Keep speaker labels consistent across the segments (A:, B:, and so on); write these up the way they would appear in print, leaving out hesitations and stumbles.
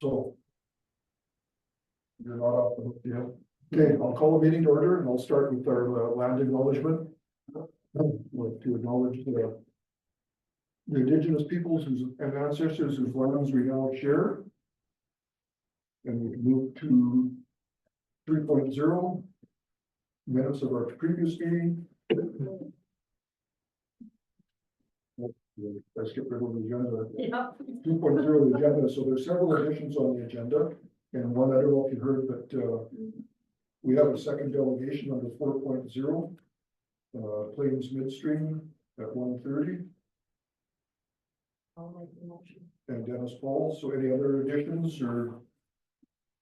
A: So. You're not off the hook yet. Okay, I'll call the meeting to order and I'll start with our land acknowledgement. I'd like to acknowledge the indigenous peoples and ancestors whose lands we now share. And we can move to 3.0, minutes of our previous meeting. I skipped right over the agenda.
B: Yeah.
A: 2.0 the agenda, so there's several additions on the agenda. And one, I don't know if you heard, but we have a second delegation under 4.0, Plains Midstream at 1:30.
B: I'll make the motion.
A: And Dennis Paul. So any other additions or?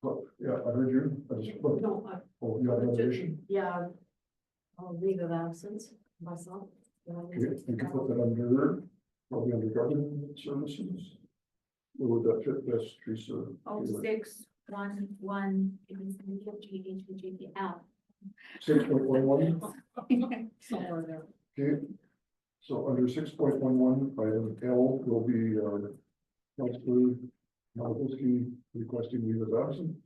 A: Oh, yeah, I heard you. I just,
B: No,
A: oh, you have an addition?
B: yeah, I'll leave of absence myself.
A: Okay, you can put that under, probably under government services. Or would that fit best, Teresa?
B: 0611 L.
A: 6.11.
B: Somewhere there.
A: Okay, so under 6.11, item L will be Councillor Malachowski requesting leave of absence.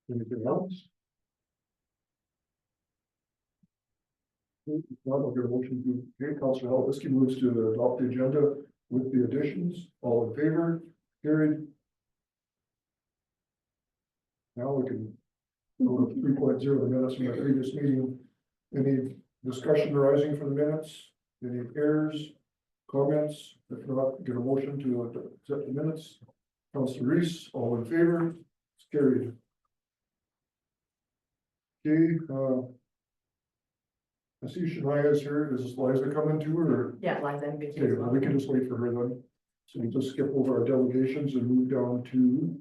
A: Anything else? Okay, if not, I'll get a motion to, okay, Councillor Malachowski moves to adopt the agenda with the additions. All in favor? Carried. Now we can go to 3.0, the minutes from the previous meeting. Any discussion arising from the minutes? Any errors, comments? If not, get a motion to accept the minutes. Councillor Reese, all in favor? It's carried. Okay, I see Shania is here. Is Liza coming too, or?
B: Yeah, like that.
A: Okay, well, we can just wait for her then. So we'll just skip over our delegations and move down to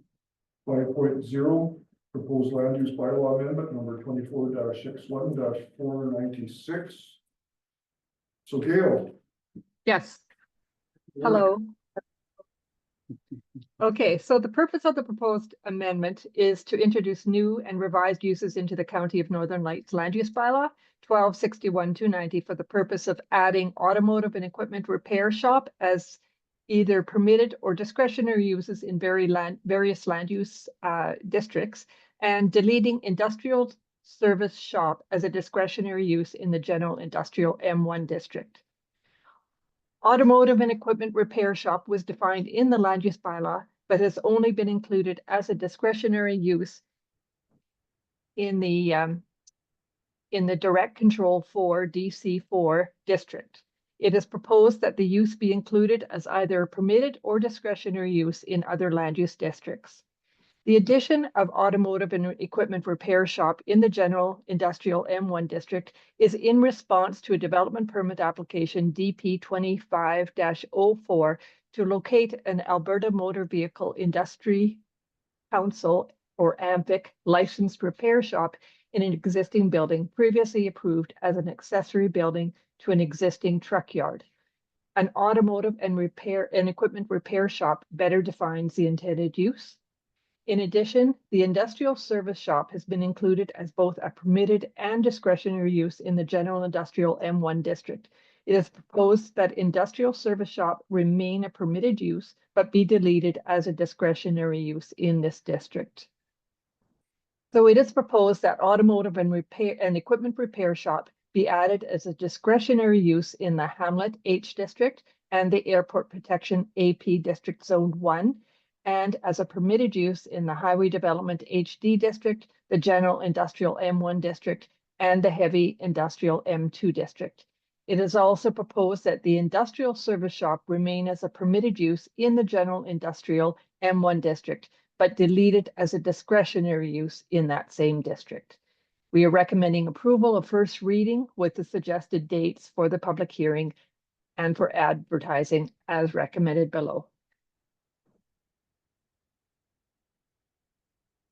A: 5.0. Proposed land use bylaw amendment number 24-61-496. So Gail.
C: Yes, hello. Okay, so the purpose of the proposed amendment is to introduce new and revised uses into the County of Northern Lights land use bylaw 1261-290 for the purpose of adding automotive and equipment repair shop as either permitted or discretionary uses in various land use districts, and deleting industrial service shop as a discretionary use in the general industrial M1 district. Automotive and equipment repair shop was defined in the land use bylaw, but has only been included as a discretionary use in the direct control 4 DC4 district. It is proposed that the use be included as either permitted or discretionary use in other land use districts. The addition of automotive and equipment repair shop in the general industrial M1 district is in response to a development permit application DP 25-04 to locate an Alberta Motor Vehicle Industry Council or AMVIC licensed repair shop in an existing building previously approved as an accessory building to an existing truck yard. An automotive and equipment repair shop better defines the intended use. In addition, the industrial service shop has been included as both a permitted and discretionary use in the general industrial M1 district. It is proposed that industrial service shop remain a permitted use, but be deleted as a discretionary use in this district. So it is proposed that automotive and equipment repair shop be added as a discretionary use in the Hamlet H district and the Airport Protection AP District Zone 1, and as a permitted use in the Highway Development HD district, the General Industrial M1 district, and the Heavy Industrial M2 district. It is also proposed that the industrial service shop remain as a permitted use in the General Industrial M1 district, but deleted as a discretionary use in that same district. We are recommending approval of first reading with the suggested dates for the public hearing and for advertising as recommended below.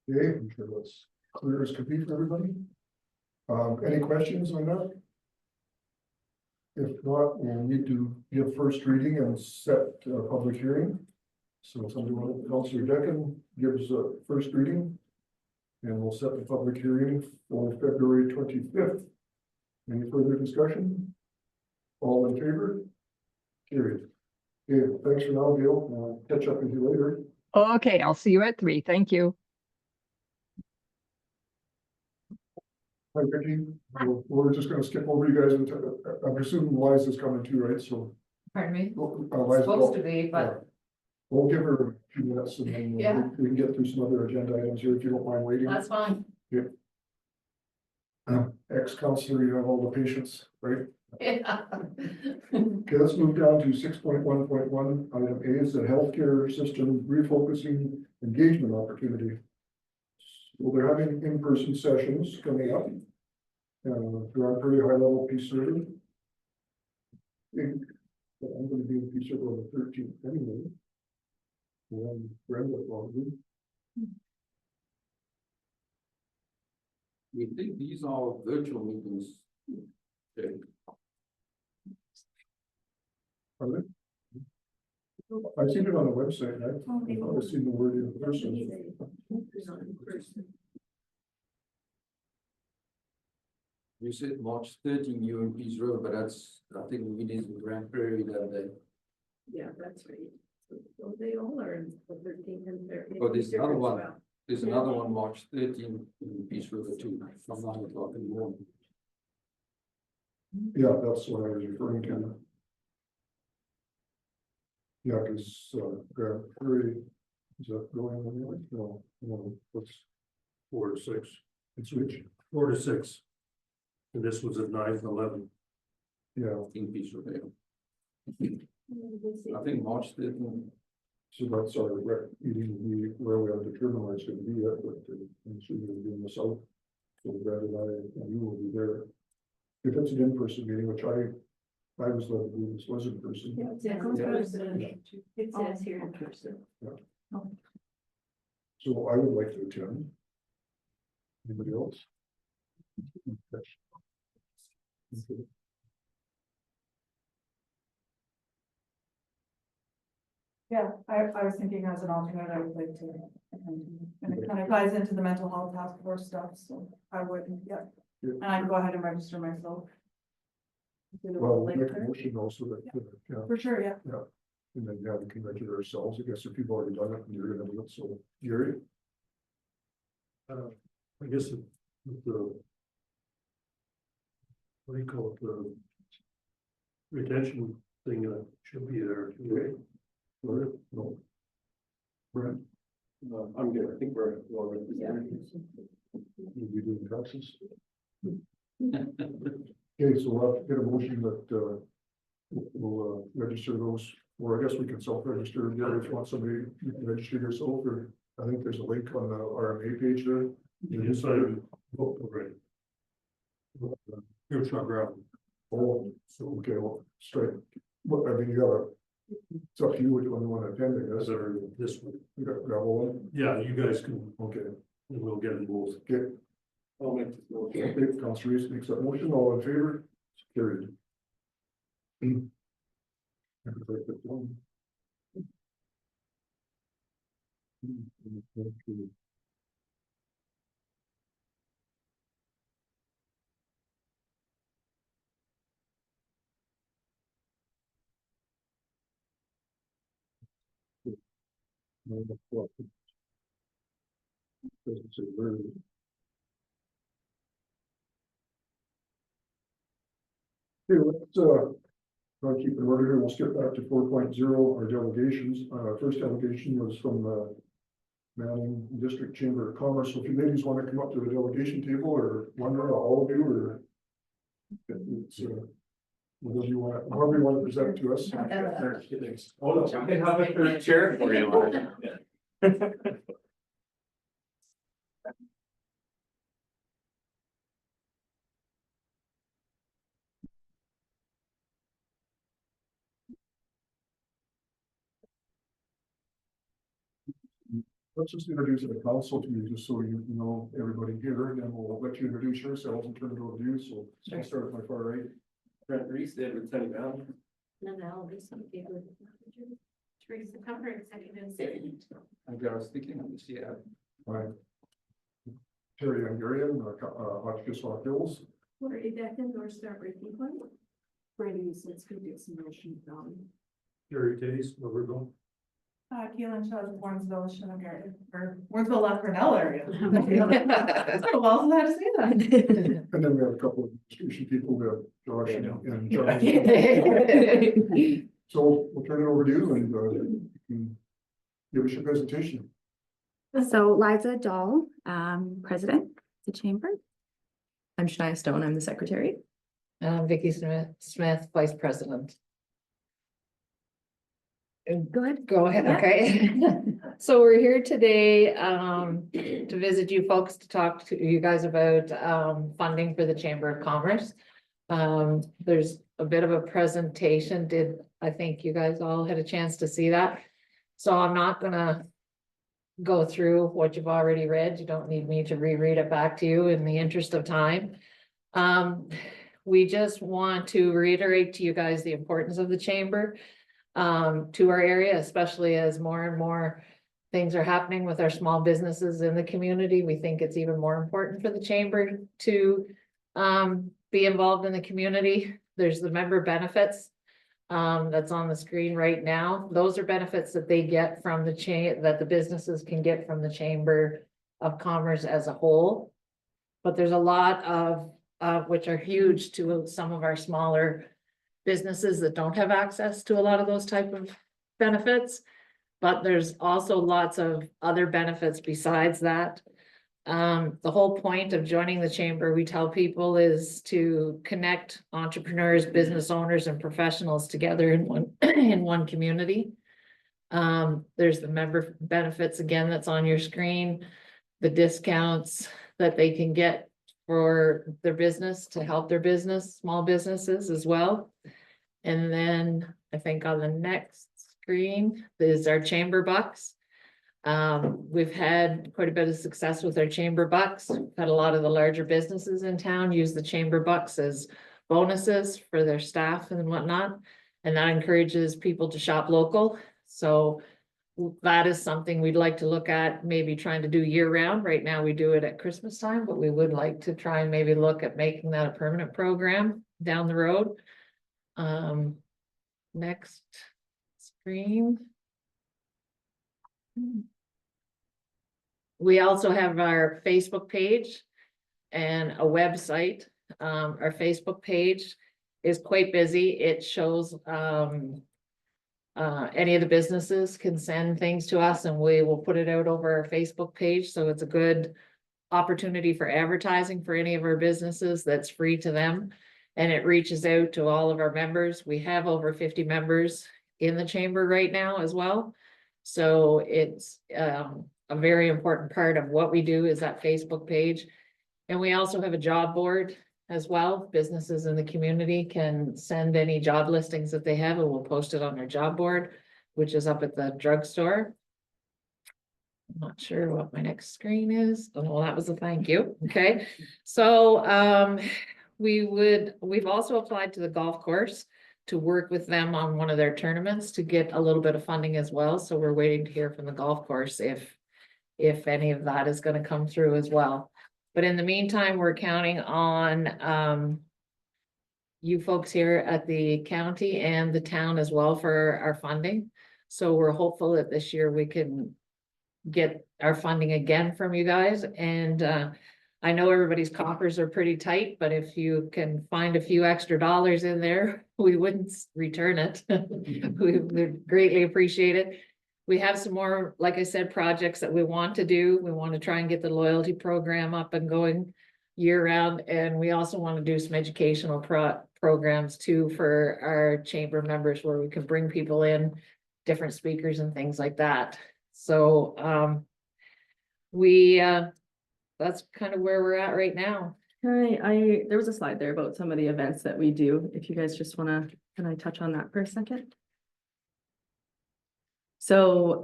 A: Okay, I'm sure that's clear as could be for everybody. Any questions on that? If not, we'll need to give first reading and set a public hearing. So somebody, Councillor Decken gives a first reading. And we'll set the public hearing for February 25th. Any further discussion? All in favor? Carried. Okay, thanks for now, Gail. Catch up with you later.
C: Okay, I'll see you at 3. Thank you.
A: Hi, Vicky. We're just gonna skip over you guys and I'm assuming Liza's coming too, right? So.
B: Pardon me?
A: Liza,
B: Supposed to be, but
A: yeah. We'll give her a few minutes and then
B: Yeah.
A: we can get through some other agenda items here if you don't mind waiting.
B: that's fine.
A: Ex-councillor, you have all the patience, right?
B: Yeah.
A: Okay, let's move down to 6.1.1, item A is the healthcare system refocusing engagement opportunity. Well, they're having in-person sessions coming up. They're on pretty high level piece survey. I'm gonna be in piece survey on the 13th anyway. And Brenda probably.
D: We think these are virtual meetings. Okay.
A: Are they? I've seen it on the website, and I've seen the word in person.
D: You said March 13, you in Peace River, but that's, I think we did in Grand Prairie that day.
B: Yeah, that's right. So they all are in the 13th and 13th.
D: Oh, there's another one. There's another one, March 13 in Peace River too, from 9 o'clock in the morning.
A: Yeah, that's what I was referring to. Yeah, because Grand Prairie, is that going on? No, what's
E: 4 to 6,
A: it's which?
E: 4 to 6. And this was at 9 to 11.
A: Yeah,
D: In Peace River. I think March 13.
A: so that's our rec meeting, where we have determined where it's gonna be at, but I'm assuming it'll be in the south. So Brad and I and you will be there. If it's an in-person meeting, which I was led to believe this was in person.
B: Yeah, it's in person. It says here in person.
A: So I would like to attend. Anybody else? Okay.
F: Yeah, I was thinking as an alternate, I would like to, and it kind of ties into the mental health task force stuff, so I would, yeah.
A: Yeah.
F: And I can go ahead and register myself. Do the
A: Well, we'll
F: link
A: make a
F: there.
A: motion also that, yeah,
F: For sure, yeah.
A: and then we can register ourselves. I guess if you've already done it and you're gonna do it, so Gary.
E: I guess with the, what do you call it, the retention thing should be there too, right?
A: Or, no. Brent,
E: I'm good, I think we're well represented.
A: you'll be doing taxes. Okay, so we'll have to get a motion that, we'll, register those, or I guess we can self-register, yeah, if you want somebody, you can register yourself, or I think there's a link on the RMA page there.
E: You decided, oh, right. Here's our ground.
A: Oh, so, okay, well, straight, but I mean, you gotta, it's up to you which one you wanna attend, I guess, or
E: This one,
A: you got gravel one,
E: yeah, you guys can,
A: okay,
E: and we'll get it both.
A: okay.
E: I'll make this motion.
A: Okay, Councillor Reese makes that motion, all in favor? Carried. Doesn't say where. Okay, let's, I'll keep it order here. We'll skip back to 4.0, our delegations. First delegation was from the Manning District Chamber of Commerce. So if you ladies want to come up to the delegation table, or one or all of you, or it's, whatever you want, however you want to present to us.
D: Oh, I can have a third chair for you.
A: Let's just introduce the council to you, just so you know everybody here, and then we'll let you introduce yourselves and turn it over to you. So I'll start at my far right.
E: Brent Reese, David Tenny Valley.
B: No, there's some people. Teresa Cover, executive city.
D: I'm just thinking of this, yeah.
A: Right. Terry Ungarian, Hotchkiss Hills.
B: What are you back in or start with you?
F: Brady's, it's gonna get some motion down.
E: Jerry Taste, where we're going.
F: Keelan shows Warrensville, Ungarian, or Warrensville, La Cornell area. It's been a while since I had to say that.
A: And then we have a couple of distribution people, we have Josh and Charles. So we'll turn it over to you and, you can give us your presentation.
G: So Liza Dahl, president of the chamber. I'm Shania Stone, I'm the secretary.
H: Vicky Smith, vice president.
G: Go ahead.
H: Go ahead,
G: Yeah.
H: okay. So we're here today to visit you folks, to talk to you guys about funding for the Chamber of Commerce. There's a bit of a presentation. I think you guys all had a chance to see that. So I'm not gonna go through what you've already read. You don't need me to reread it back to you in the interest of time. We just want to reiterate to you guys the importance of the chamber to our area, especially as more and more things are happening with our small businesses in the community. We think it's even more important for the chamber to be involved in the community. There's the member benefits that's on the screen right now. Those are benefits that they get from the that the businesses can get from the Chamber of Commerce as a whole. But there's a lot of which are huge to some of our smaller businesses that don't have access to a lot of those type of benefits. But there's also lots of other benefits besides that. The whole point of joining the chamber, we tell people, is to connect entrepreneurs, business owners, and professionals together in one in one community. There's the member benefits again that's on your screen, the discounts that they can get for their business to help their business, small businesses as well. And then I think on the next screen is our chamber bucks. We've had quite a bit of success with our chamber bucks. We've had a lot of the larger businesses in town use the chamber bucks as bonuses for their staff and whatnot. And that encourages people to shop local. So that is something we'd like to look at, maybe trying to do year round. Right now we do it at Christmas time, but we would like to try and maybe look at making that a permanent program down the road. Next screen. We also have our Facebook page and a website. Our Facebook page is quite busy. It shows any of the businesses can send things to us and we will put it out over our Facebook page. So it's a good opportunity for advertising for any of our businesses that's free to them. And it reaches out to all of our members. We have over 50 members in the chamber right now as well. So it's a very important part of what we do is that Facebook page. And we also have a job board as well. Businesses in the community can send any job listings that they have and we'll post it on our job board, which is up at the drugstore. I'm not sure what my next screen is. Oh, well, that was a thank you. Okay. So we've also applied to the golf course to work with them on one of their tournaments to get a little bit of funding as well. So we're waiting to hear from the golf course if any of that is going to come through as well. But in the meantime, we're counting on you folks here at the county and the town as well for our funding. So we're hopeful that this year we can get our funding again from you guys. And I know everybody's coffers are pretty tight, but if you can find a few extra dollars in there, we wouldn't return it. We would greatly appreciate it. We have some more, like I said, projects that we want to do. We want to try and get the loyalty program up and going year round. And we also want to do some educational programs too for our chamber members where we can bring people in, different speakers and things like that. So that's kind of where we're at right now.
G: There was a slide there about some of the events that we do. If you guys just wanna, can I touch on that for a second? So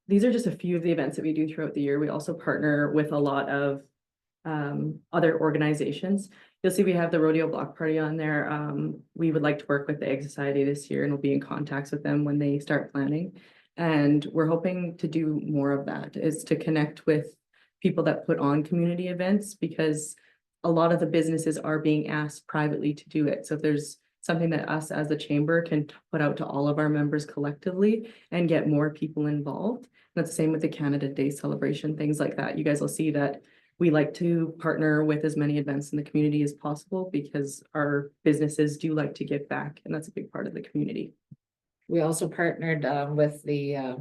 G: these are just a few of the events that we do throughout the year. We also partner with a lot of other organizations. You'll see we have the rodeo block party on there. We would like to work with the Egg Society this year and we'll be in contacts with them when they start planning. And we're hoping to do more of that, is to connect with people that put on community events, because a lot of the businesses are being asked privately to do it. So if there's something that us as a chamber can put out to all of our members collectively and get more people involved. That's the same with the Canada Day celebration, things like that. You guys will see that we like to partner with as many events in the community as possible because our businesses do like to give back, and that's a big part of the community.
H: We also partnered with the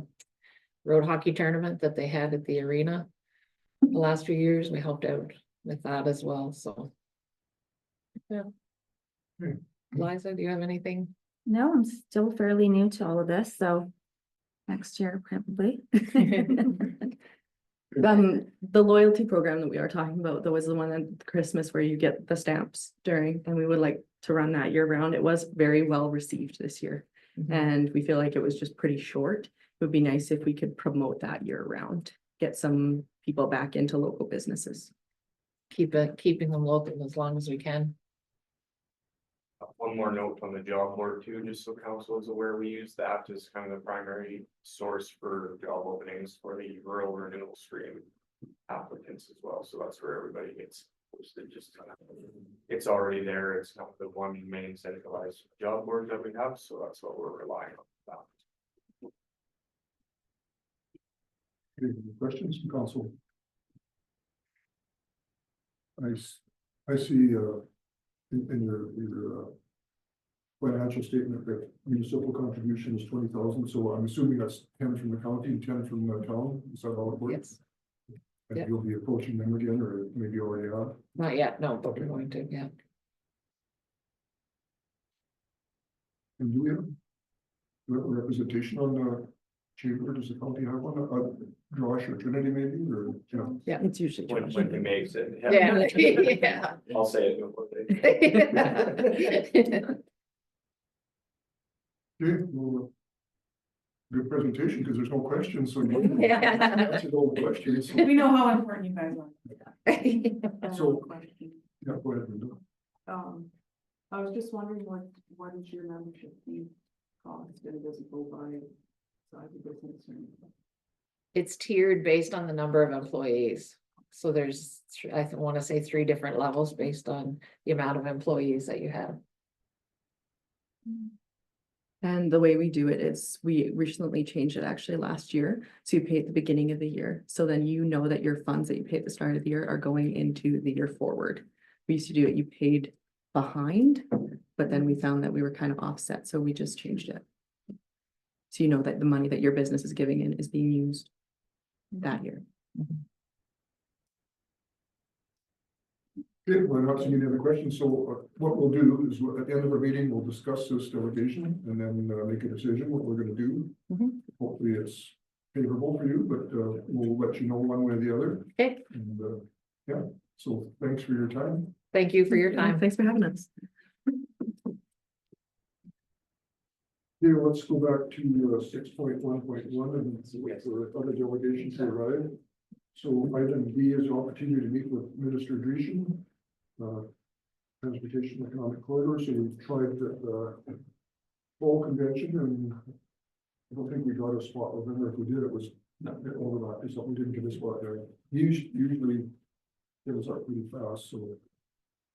H: road hockey tournament that they had at the arena. The last few years, we helped out with that as well, so. Yeah.
A: Hmm.
H: Liza, do you have anything?
B: No, I'm still fairly new to all of this, so next year probably.
G: The loyalty program that we are talking about, though, is the one at Christmas where you get the stamps during, and we would like to run that year round. It was very well received this year. And we feel like it was just pretty short. It would be nice if we could promote that year round, get some people back into local businesses.
H: Keeping them local as long as we can.
I: One more note on the job board too, just so council is aware, we use that as kind of the primary source for job openings for the rural renewal stream applicants as well, so that's where everybody gets posted, just kind of, it's already there, it's not the one main centralized job board that we have, so that's what we're relying on.
A: Any questions from council? I see, in your financial statement that municipal contribution is 20,000, so I'm assuming that's 10 from the county and 10 from the town, is that how it works?
H: Yes,
A: And
H: yeah.
A: you'll be approaching them again, or maybe already have?
H: not yet, no, but we're going to, yeah.
A: And do we have representation on the chamber? Does the county have one? Josh or Trinity maybe, or, yeah?
G: Yeah, it's usually.
I: When he makes it.
H: Yeah, yeah.
I: I'll say it before they.
A: Okay, well, good presentation, because there's no questions, so.
H: Yeah.
A: Answered all the questions. So-
F: We know how important you guys are.
A: So-
F: Question.
A: Yeah, go ahead, Linda.
F: I was just wondering what is your membership fee cost, and does it go by size of business or anything?
H: It's tiered based on the number of employees. So there's, I want to say 3 different levels based on the amount of employees that you have.
G: And the way we do it is we recently changed it actually last year. So you pay at the beginning of the year. So then you know that your funds that you pay at the start of the year are going into the year forward. We used to do it, you paid behind, but then we found that we were kind of offset. So we just changed it. So you know that the money that your business is giving in is being used that year.
A: Okay, well, not seeing any other questions, so what we'll do is at the end of our meeting, we'll discuss this delegation and then make a decision what we're gonna do. Hopefully it's favorable for you, but we'll let you know one way or the other.
H: Okay,
A: And yeah, so thanks for your time.
H: thank you for your time.
G: Thanks for having us.
A: Here, let's go back to 6.1.1 and wait for other delegations to arrive. So item B is opportunity to meet with Minister Dreesen, Transportation Economic Corridor. So we've tried the fall convention, and I don't think we got a spot with him. If we did, it was not overlap. Is something we didn't get a spot there. He usually get us up pretty fast. So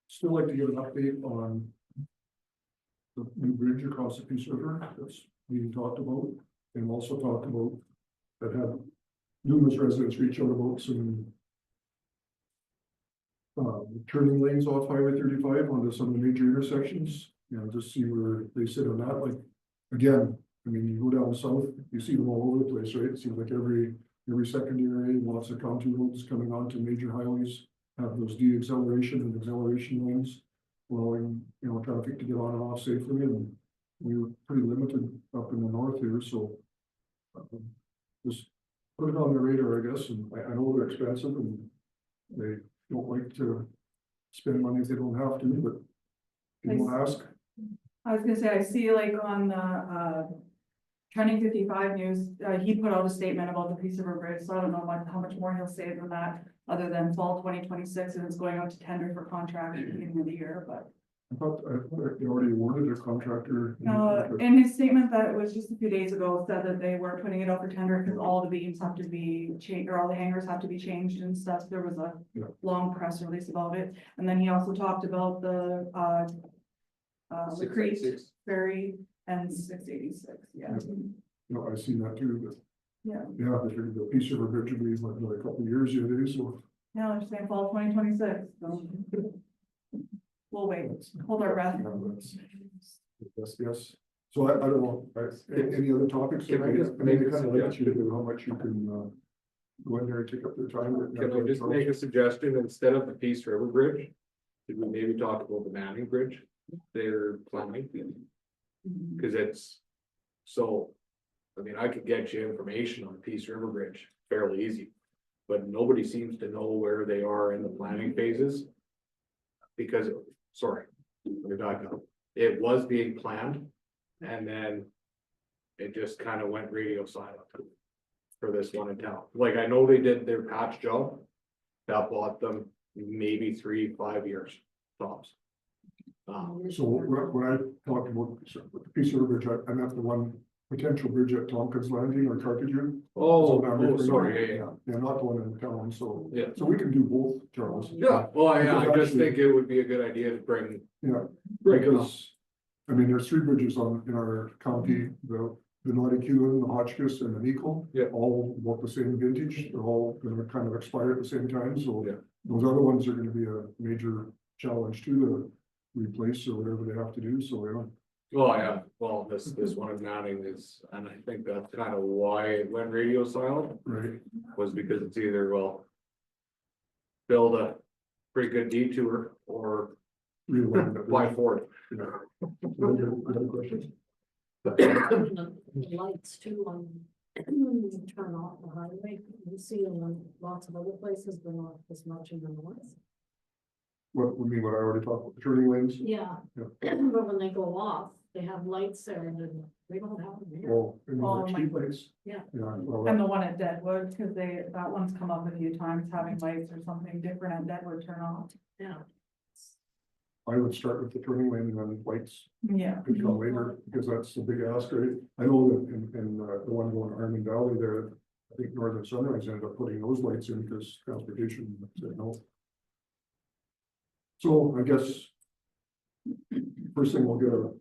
A: still like to get an update on the new bridge across the Peace River that's being talked about, and also talk about that had numerous residents reach out about some turning lanes off Highway 35 onto some of the major intersections, you know, just see where they sit on that. Like, again, I mean, you go down south, you see them all over the place, right? It seems like every secondary, lots of county roads coming onto major highways have those de-acceleration and acceleration lanes, allowing, you know, traffic to get on and off safely, and we were pretty limited up in the north here, so just put it on the radar, I guess, and I know they're expensive and they don't like to spend money if they don't have to, but you don't ask.
F: I was gonna say, I see like on the Trending 55 news, he put out a statement about the Peace River Bridge, so I don't know how much more he'll say than that, other than fall 2026, and it's going out to tender for contract at the beginning of the year, but.
A: I thought they already awarded a contractor.
F: In his statement that was just a few days ago, said that they were putting it out for tender because all the beams have to be changed, or all the hangers have to be changed and stuff. There was a long press release about it. And then he also talked about the Creek,
D: 686.
F: Ferry, and 686, yeah.
A: No, I've seen that too, but.
F: Yeah.
A: Yeah, I figured the Peace River Bridge would be like another couple of years yet, so.
F: Now they're saying fall 2026, so. We'll wait, hold our breath.
A: Yes. So I don't know, any other topics?
D: Can I just
A: mean,
D: make
A: it
D: a
A: kind of limits you
D: suggestion?
A: to how much you can, go in there and take up their time. but
J: Can I just make a suggestion, instead of the Peace River Bridge? Should we maybe talk about the Manning Bridge, they're planning? Cause it's, so, I mean, I could get you information on Peace River Bridge fairly easy. But nobody seems to know where they are in the planning phases. Because, sorry, let me back up, it was being planned, and then it just kind of went radio silent. For this one in town, like I know they did their patch job. That bought them maybe 3-5 years tops.
A: So when I talked about the Peace River Bridge, I meant the one potential bridge at Tompkins Landing or Carthagena.
J: Oh,
A: So now
J: sorry, yeah.
A: Yeah, not the one in town, so.
J: Yeah.
A: So we can do both, Charles.
J: Yeah, well, I
A: Because
J: just
A: actually-
J: think it would be a good idea to bring.
A: Yeah,
J: Bring it up.
A: because, I mean, there's 3 bridges in our county, the Naughty-Cuan, the Hotchkiss, and the Nico.
J: Yeah.
A: All about the same vintage, they're all gonna kind of expire at the same time, so.
J: Yeah.
A: Those other ones are gonna be a major challenge too, to replace or whatever they have to do, so, yeah.
J: Oh, yeah, well, this one in Manning is, and I think that's kind of why it went radio silent,
A: Right,
J: was because it's either, well. Build a pretty good detour or
A: realign that.
J: fly forward.
A: Yeah. Other questions?
K: Lights too on, turn off the highway, you see them in lots of other places, but not as much in the north.
A: What, we mean, what I already talked about, the turning lanes?
K: Yeah,
A: Yeah.
K: but when they go off, they have lights there and then we don't have them here.
A: Oh, and
F: Oh,
A: the
F: my-
A: street lights?
K: Yeah.
A: Yeah, well,
F: And the one at Deadwood, because that one's come up a few times, having lights or something different at Deadwood turn off.
K: Yeah.
A: I would start with the turning lane and then lights
F: Yeah.
A: could come later, because that's the big ask, right? I know that in the one going Armin Valley there, I think Northern Sunrise ended up putting those lights in because transportation said no. So I guess first thing we'll get a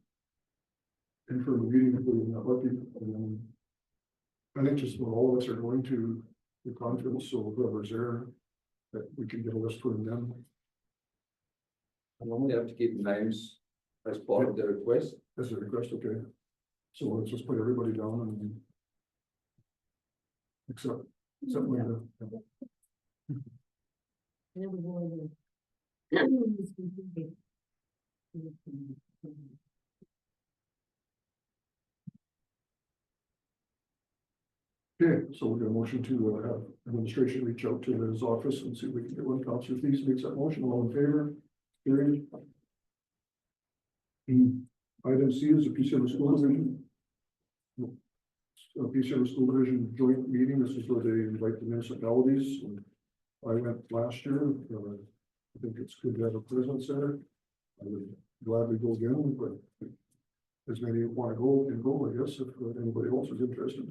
A: informal meeting if we're not lucky, and then I think just when all of us are going to the conference, so whoever's there, that we can get a list from them.
D: I normally have to keep names as part of the request.
A: As a request, okay. So let's just put everybody down and. Except Linda.
K: Never really.
A: Okay, so we're gonna motion to have administration reach out to his office and see if we can get one. Councillor Thies makes that motion, all in favor? Carried. Item C is a Peace River School Division. A Peace River School Division joint meeting, this is where they invite the municipalities. And I went last year, I think it's good to have a presence there. I would gladly go again, but as many want to go, can go, I guess, if anybody else is interested.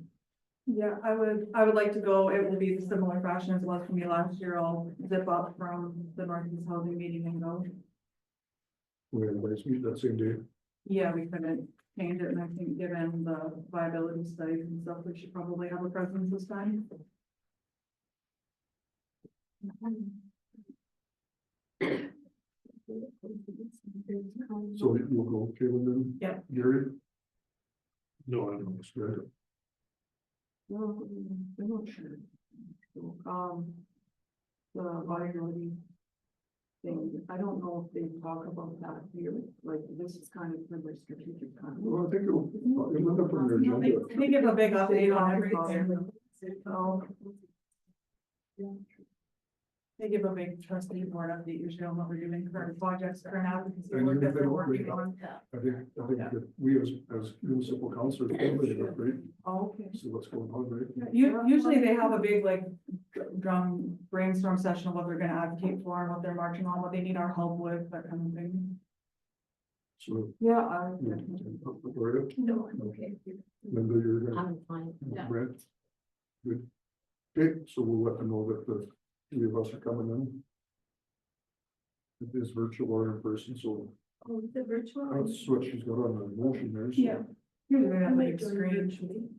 F: Yeah, I would like to go. It will be the similar fashion as it was for me last year. I'll zip up from the Northeast Housing meeting and go.
A: When everybody's meet that same day.
F: Yeah, we couldn't change it, and I think given the viability studies and stuff, we should probably have a presence this time.
A: So you'll go, Caleb, then?
F: Yeah.
A: Gary?
E: No, I don't.
A: That's good.
F: No, I'm not sure. The viability thing, I don't know if they talk about that here, like this is kind of for their strategic plan.
A: Well, I think it'll end up on your agenda.
F: They give a big update on everything. So. They give a big trustee board update usually on what we're doing, current projects, current advocacy
A: And
F: work
A: even
F: that
A: if they
F: they're
A: don't
F: working
A: bring it
F: on.
A: I think that we as municipal councilors, probably have, right?
F: Oh, okay.
A: See what's going on, right?
F: Usually they have a big like drum brainstorm session of what they're gonna advocate for and what they're marching on, what they need our help with, that kind of thing.
A: So.
F: Yeah.
A: Victoria,
K: No, I'm okay.
A: Linda, you're gonna.
K: I'm fine, yeah.
A: Brent? Good. Okay, so we'll let them know that the 3 of us are coming in. It is virtual or in person, so
K: Oh, the virtual.
A: That's what she's got on the motion there. so-
F: Yeah. You're gonna have like a
K: Doing
F: screen.
K: virtually.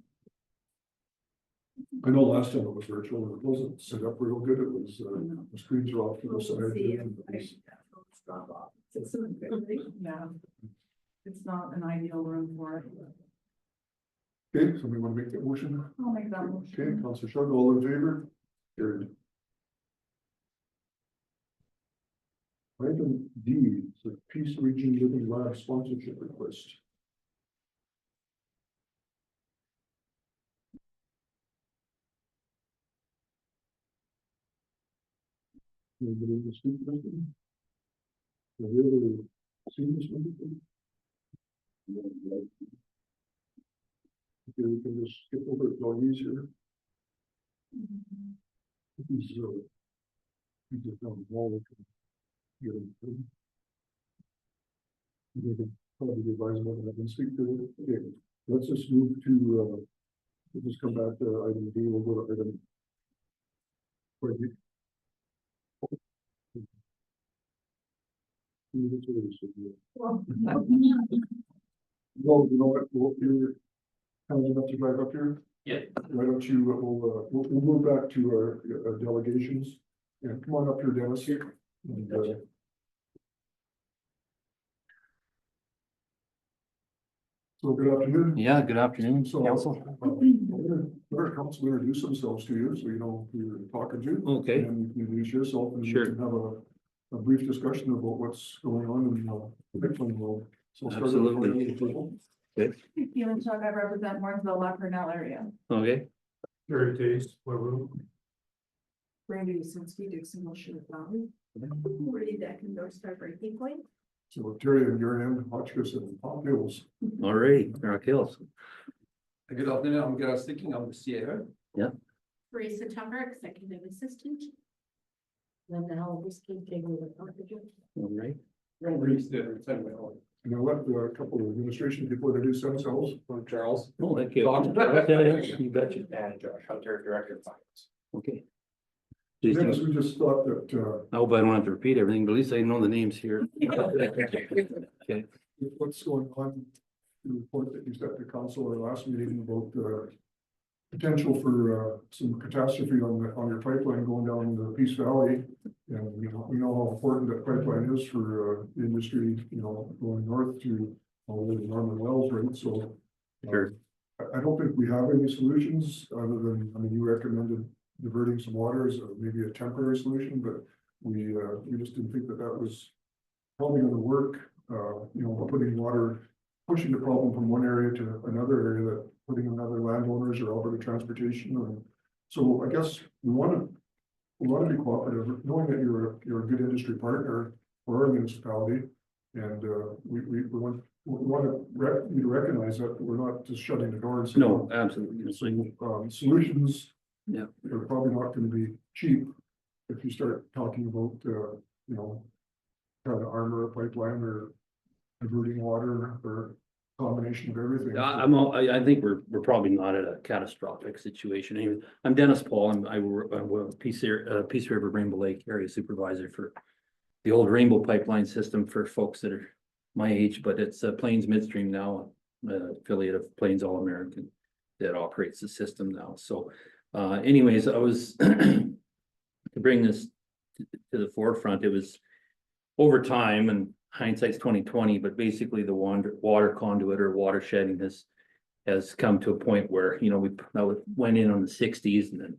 A: I know last time it was virtual, and it wasn't set up real good, it was, the screens are off to the
K: We'll
A: side.
K: see if
A: and it
K: I-
A: was-
K: it's drop off. It's so good, right?
F: Yeah. It's not an ideal room for it.
A: Okay, somebody want to make that motion?
F: I'll make that
A: Okay,
F: motion.
A: Councillor Sharp, all in favor? Carried. Item D, the Peace Region Living Lab sponsorship request. Anybody in the speak to this? Have you ever seen this one before? Okay, we can just skip over it, it's all easier. He's just on the wall. Get him. You can probably advise him that I can speak to it. Okay, let's just move to, we'll just come back to item D, we'll go to item. No, you know what, well, you're kind enough to drive up here?
D: Yeah.
A: Why don't you, we'll move back to our delegations, and come on up here, Dennis. And, so good afternoon.
L: Yeah, good afternoon,
A: So,
L: council.
A: let our council introduce themselves to you, so you know who you're talking to.
L: Okay.
A: And you can introduce yourself, and we
L: Sure.
A: can have a brief discussion about what's going on in the Richland world. So start with
L: Absolutely.
A: people.
F: Keelan Chuck, I represent Morrisville, La Cornell area.
L: Okay,
E: Very taste, whatever.
K: Randy Usinski, Dixon, Wilshire Valley.
B: Reeve Terry Star Breaking Point.
A: So Terry Ungarian, Hotchkiss and Pop Hills.
L: all right, Rock Hills.
D: Good afternoon, I'm Gareth speaking, I'm the CEO.
B: Teresa Tupper, Executive Assistant.
K: Then the hell whiskey gave me the cartridge.
L: All right,
A: And I let a couple of administration people introduce themselves.
J: Charles.
L: oh, thank you. Yeah, you betcha,
I: And Josh Hunter, Director of Finance.
L: okay.
A: Dennis, we just thought that,
L: I hope I don't have to repeat everything, but at least I know the names here. Okay,
A: what's going on, the report that you sent to council at our last meeting about potential for some catastrophe on your pipeline going down the Peace Valley. And we know how important that pipeline is for the industry, going north to all the way to Norman Wells, right? So
L: sure.
A: I don't think we have any solutions other than, you recommended diverting some water as maybe a temporary solution, but we just didn't think that was probably gonna work, putting water, pushing the problem from one area to another area, that putting another landowners or Alberta Transportation. And so I guess we want to be cooperative, knowing that you're a good industry partner for our municipality. And we want you to recognize that we're not just shutting the door and saying.
L: No, absolutely.
A: Solutions.
L: Yeah.
A: They're probably not gonna be cheap if you start talking about, trying to armor a pipeline or diverting water or combination of everything.
L: I think we're probably not at a catastrophic situation. Anyway, I'm Dennis Paul, I'm Peace River Rainbow Lake area supervisor for the old Rainbow pipeline system for folks that are my age, but it's Plains Midstream now, affiliate of Plains All American that operates the system now. So anyways, I was to bring this to the forefront. It was over time, and hindsight's 2020, but basically the water conduit or water shedding has come to a point where, that went in on the 60s, and then,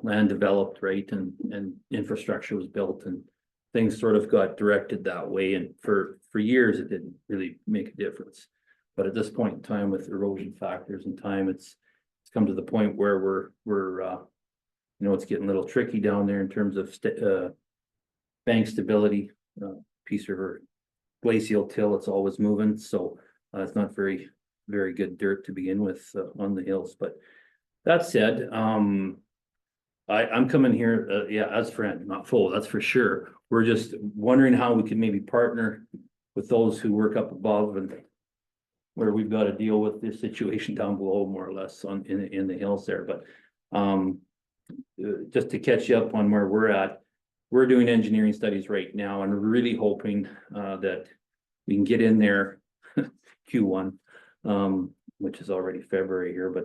L: land developed, right, and infrastructure was built, and things sort of got directed that way. And for years, it didn't really make a difference. But at this point in time, with erosion factors and time, it's come to the point where we're it's getting a little tricky down there in terms of bank stability. Peace River glacial till, it's always moving, so it's not very good dirt to begin with on the hills. But that said, I'm coming here, as friend, not full, that's for sure. We're just wondering how we can maybe partner with those who work up above, and where we've got to deal with this situation down below, more or less in the hills there. But just to catch you up on where we're at, we're doing engineering studies right now, and really hoping that we can get in there Q1, which is already February here, but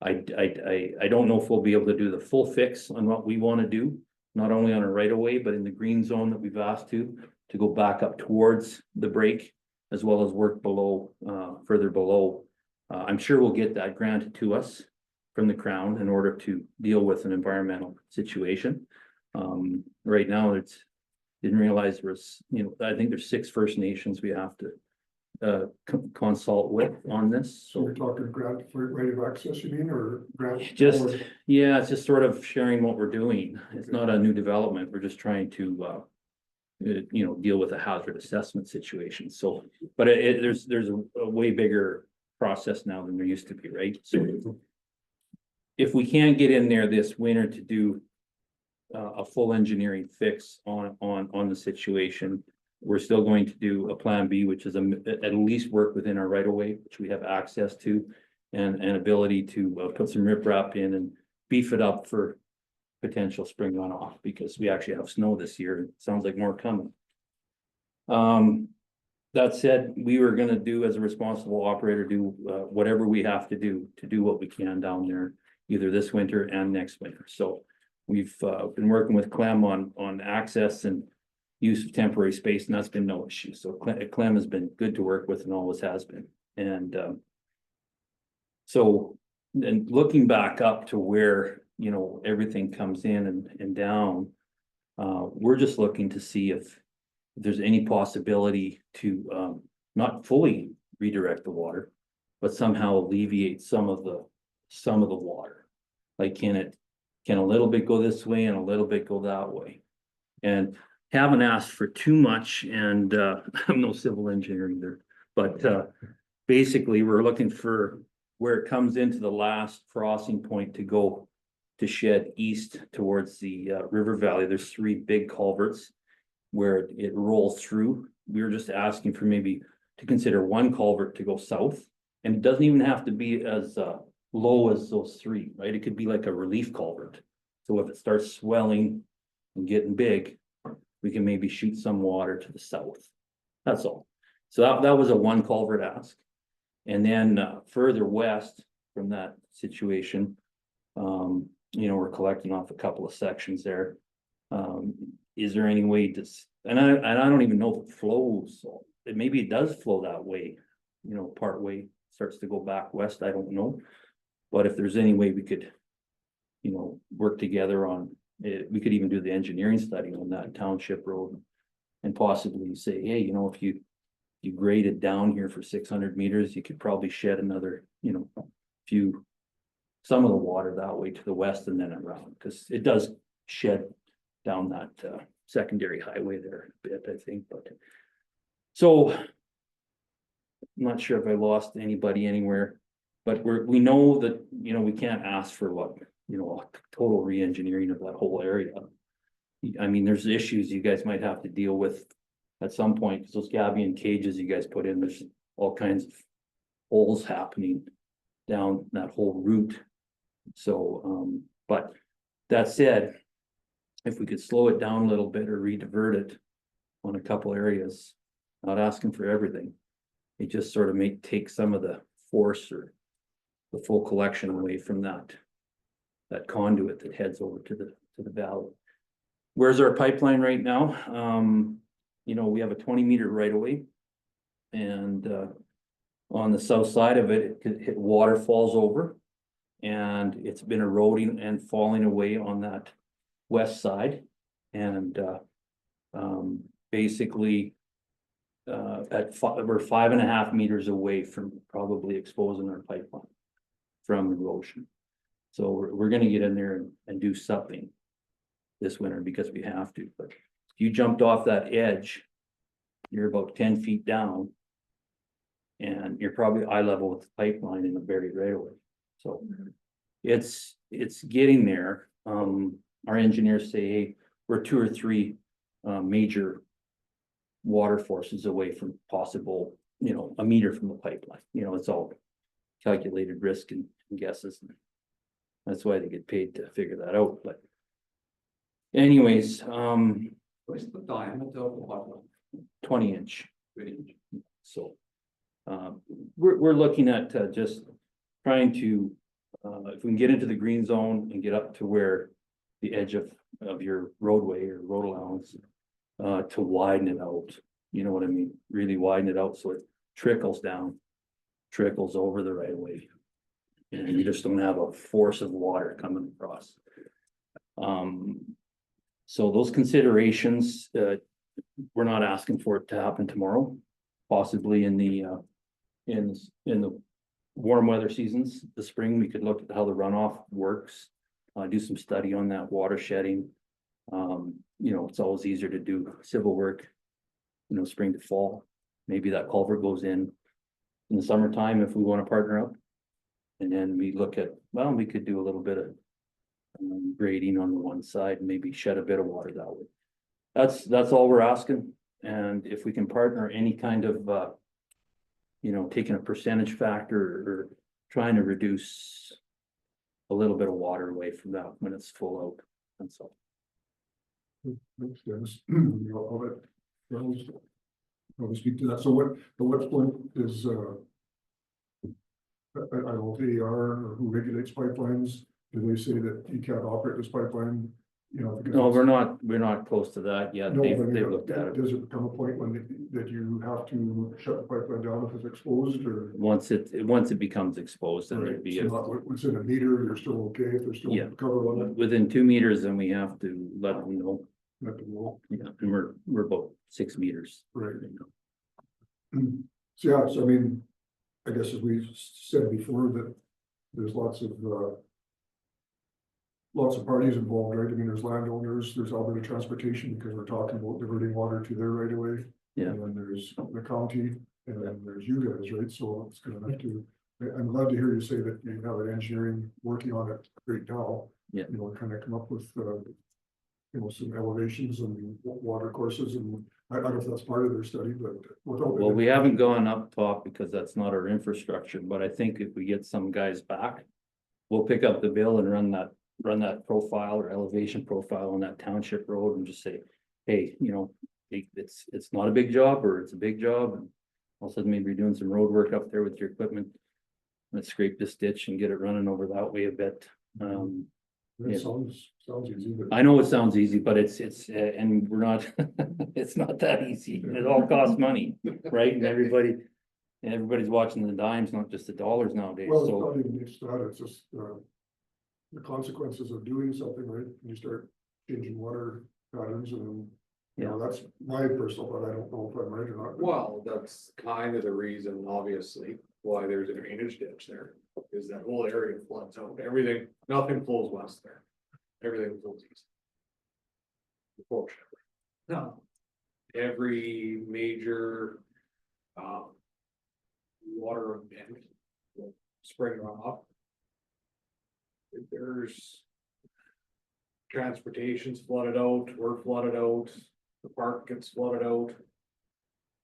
L: I don't know if we'll be able to do the full fix on what we want to do, not only on a right of way, but in the green zone that we've asked to go back up towards the break, as well as work below, further below. I'm sure we'll get that granted to us from the Crown in order to deal with an environmental situation. Right now, didn't realize there was, I think there's 6 First Nations we have to consult with on this.
A: So we're talking grant for rate of access, you mean, or grant?
L: Just, yeah, it's just sort of sharing what we're doing. It's not a new development. We're just trying to, deal with a hazard assessment situation. So, but there's a way bigger process now than there used to be, right? So if we can't get in there this winter to do a full engineering fix on the situation, we're still going to do a plan B, which is at least work within our right of way, which we have access to, and ability to put some riprap in and beef it up for potential spring runoff, because we actually have snow this year. It sounds like more coming. That said, we were gonna do, as a responsible operator, do whatever we have to do what we can down there, either this winter and next winter. So we've been working with Clem on access and use of temporary space, and that's been no issue. So Clem has been good to work with and always has been. And so then looking back up to where, everything comes in and down, we're just looking to see if there's any possibility to not fully redirect the water, but somehow alleviate some of the water. Like, can a little bit go this way and a little bit go that way? And haven't asked for too much, and I'm no civil engineer either, but basically we're looking for where it comes into the last crossing point to go to shed east towards the river valley. There's 3 big culverts where it rolls through. We were just asking for maybe to consider 1 culvert to go south, and it doesn't even have to be as low as those 3, right? It could be like a relief culvert. So if it starts swelling and getting big, we can maybe shoot some water to the south. That's all. So that was a 1 culvert ask. And then further west from that situation, we're collecting off a couple of sections there. Is there any way to, and I don't even know if it flows, maybe it does flow that way, part way starts to go back west, I don't know. But if there's any way we could, work together on it, we could even do the engineering study on that township road and possibly say, hey, if you grade it down here for 600 meters, you could probably shed another, some of the water that way to the west and then around, because it does shed down that secondary highway there a bit, I think. But so I'm not sure if I lost anybody anywhere, but we know that, we can't ask for what, a total re-engineering of that whole area. I mean, there's issues you guys might have to deal with at some point, because those gabion cages you guys put in, there's all kinds of holes happening down that whole route. So, but that said, if we could slow it down a little bit or re-divert it on a couple areas, not asking for everything, it just sort of may take some of the force or the full collection away from that conduit that heads over to the valley. Where's our pipeline right now? We have a 20-meter right of way, and on the south side of it, water falls over, and it's been eroding and falling away on that west side. And basically we're 5.5 meters away from probably exposing our pipeline from erosion. So we're going to get in there and do something this winter because we have to. But if you jumped off that edge, you're about 10 feet down, and you're probably eye level with the pipeline in the buried right away. So it's getting there. Our engineers say, hey, we're 2 or 3 major water forces away from possible, a meter from the pipeline. It's all calculated risk and guesses. That's why they get paid to figure that out. But anyways,
D: What's the diameter of the pipeline?
L: 20 inch. so. We're looking at just trying to, if we can get into the green zone and get up to where the edge of your roadway or road allowance, to widen it out, you know what I mean? Really widen it out so it trickles down, trickles over the right of way. And you just don't have a force of water coming across. So those considerations, we're not asking for it to happen tomorrow, possibly in the warm weather seasons, the spring, we could look at how the runoff works. Do some study on that water shedding. You know, it's always easier to do civil work, you know, spring to fall. Maybe that culvert goes in the summertime if we want to partner up. And then we look at, well, we could do a little bit of grading on the one side, and maybe shed a bit of water that way. That's all we're asking. And if we can partner any kind of, you know, taking a percentage factor or trying to reduce a little bit of water away from that when it's full out, and so.
A: Thanks, Dennis. I'll let Charles probably speak to that. So at what point is, I don't know, if AR or who regulates pipelines, do they say that you can't operate this pipeline? You know, because
L: No, we're not close to that yet.
A: no,
L: They've
A: I mean,
L: looked at it.
A: does it come a point when that you have to shut the pipeline down if it's exposed, or?
L: Once it becomes exposed, then
A: Right,
L: there'd be
A: so not what's in a meter, you're still okay if there's still
L: Yeah.
A: cover on it?
L: within 2 meters, then we have to let them know.
A: Let them know.
L: Yeah, and we're about 6 meters.
A: Right.
L: you know.
A: So, yeah, so I mean, I guess as we said before, that there's lots of parties involved, right? I mean, there's landowners, there's Alberta Transportation, because we're talking about diverting water to their right of way.
L: Yeah.
A: And then there's the county, and then there's you guys, right? So it's gonna have to, I'm glad to hear you say that you have an engineering working on it right now.
L: Yeah.
A: You know, kind of come up with, you know, some elevations and water courses, and I don't know if that's part of their study, but without.
L: Well, we haven't gone up top because that's not our infrastructure, but I think if we get some guys back, we'll pick up the bill and run that profile or elevation profile on that township road and just say, hey, you know, it's not a big job or it's a big job. And all of a sudden maybe you're doing some road work up there with your equipment. Let's scrape this ditch and get it running over that way a bit.
A: That
L: yeah.
A: sounds easy, but.
L: I know it sounds easy, but it's, and we're not, it's not that easy. It all costs money, right? And everybody's watching the dimes, not just the dollars nowadays,
A: Well, it's
L: so.
A: not even just that, it's just, the consequences of doing something, right? You start changing water patterns, and, you know, that's my personal, but I don't know if I'm right or not. but-
J: Well, that's kind of the reason, obviously, why there's a drainage ditch there, is that whole area floods out, everything, nothing flows west there. Everything flows east. Unfortunately. No. Every major, water event, spring runoff. If there's transportation's flooded out, we're flooded out, the park gets flooded out.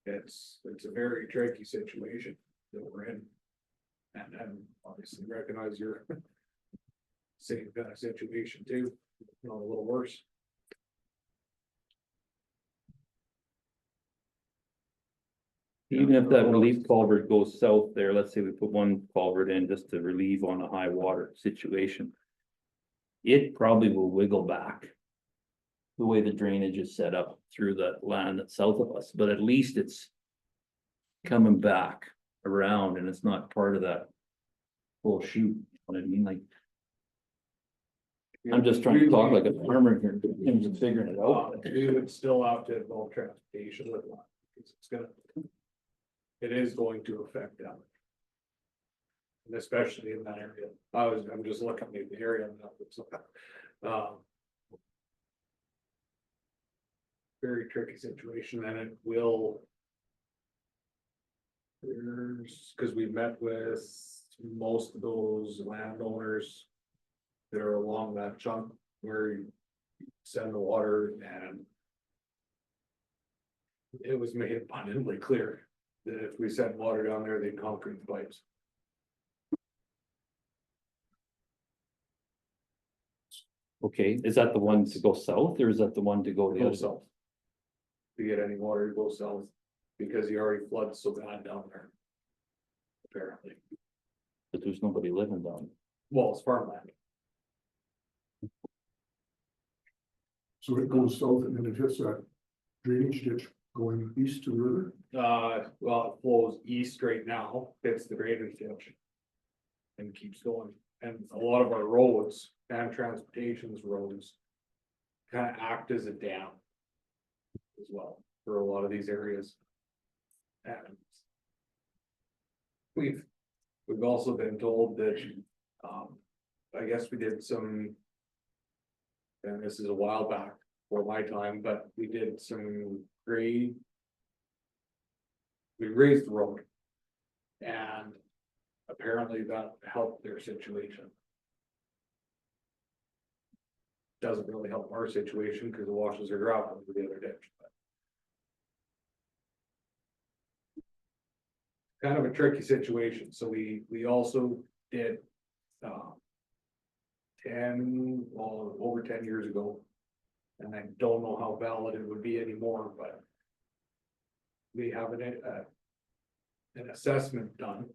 J: It's a very tricky situation that we're in. And obviously recognize your same kind of situation too, you know, a little worse.
L: Even if that relief culvert goes south there, let's say we put one culvert in just to relieve on a high water situation. It probably will wiggle back. The way the drainage is set up through the land that's south of us, but at least it's. Coming back around and it's not part of that. Whole shoot, what I mean, like. I'm just trying to talk like a farmer here, in terms of figuring it out.
J: We would still have to involve transportation with one, because it's gonna. It is going to affect them. And especially in that area, I'm just looking at the area now, it's very tricky situation, and it will. Because we met with most of those landowners that are along that chunk where you send the water, and it was made abundantly clear that if we send water down there, they'd concrete the pipes.
L: Okay, is that the one to go south or is that the one to go the
J: Go
L: other?
J: south. To get any water, you go south. Because he already floods so bad down there. Apparently,
L: But there's nobody living down.
J: well, it's farmland.
A: So it goes south and then it hits that drainage ditch going east to the river.
J: Well, it flows east right now, hits the drainage ditch. And keeps going, and a lot of our roads and transportation's roads. Kind of act as a dam. As well, for a lot of these areas. And. We've also been told that, I guess we did some. And this is a while back for my time, but we did some grade. We raised the road. And apparently that helped their situation. Doesn't really help our situation because the washes are dropping into the other ditch. Kind of a tricky situation, so we also did. 10 years ago. And I don't know how valid it would be anymore, but. We have an assessment done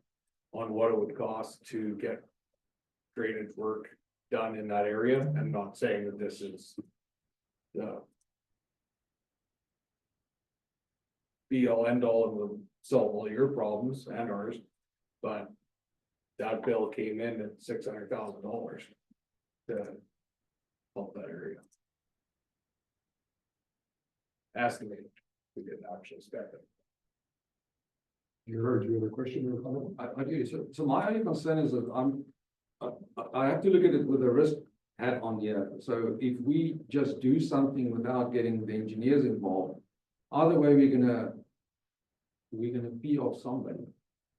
J: on what it would cost to get drainage work done in that area, and not saying that this is the be all end all and will solve all your problems and ours, but that bill came in at $600,000 to help that area. Estimated, we didn't actually spend it.
A: You heard, you have a question or comment?
D: I do, so my only concern is that I have to look at it with a risk hat on here. So if we just do something without getting the engineers involved, either way, we're gonna pee off somebody.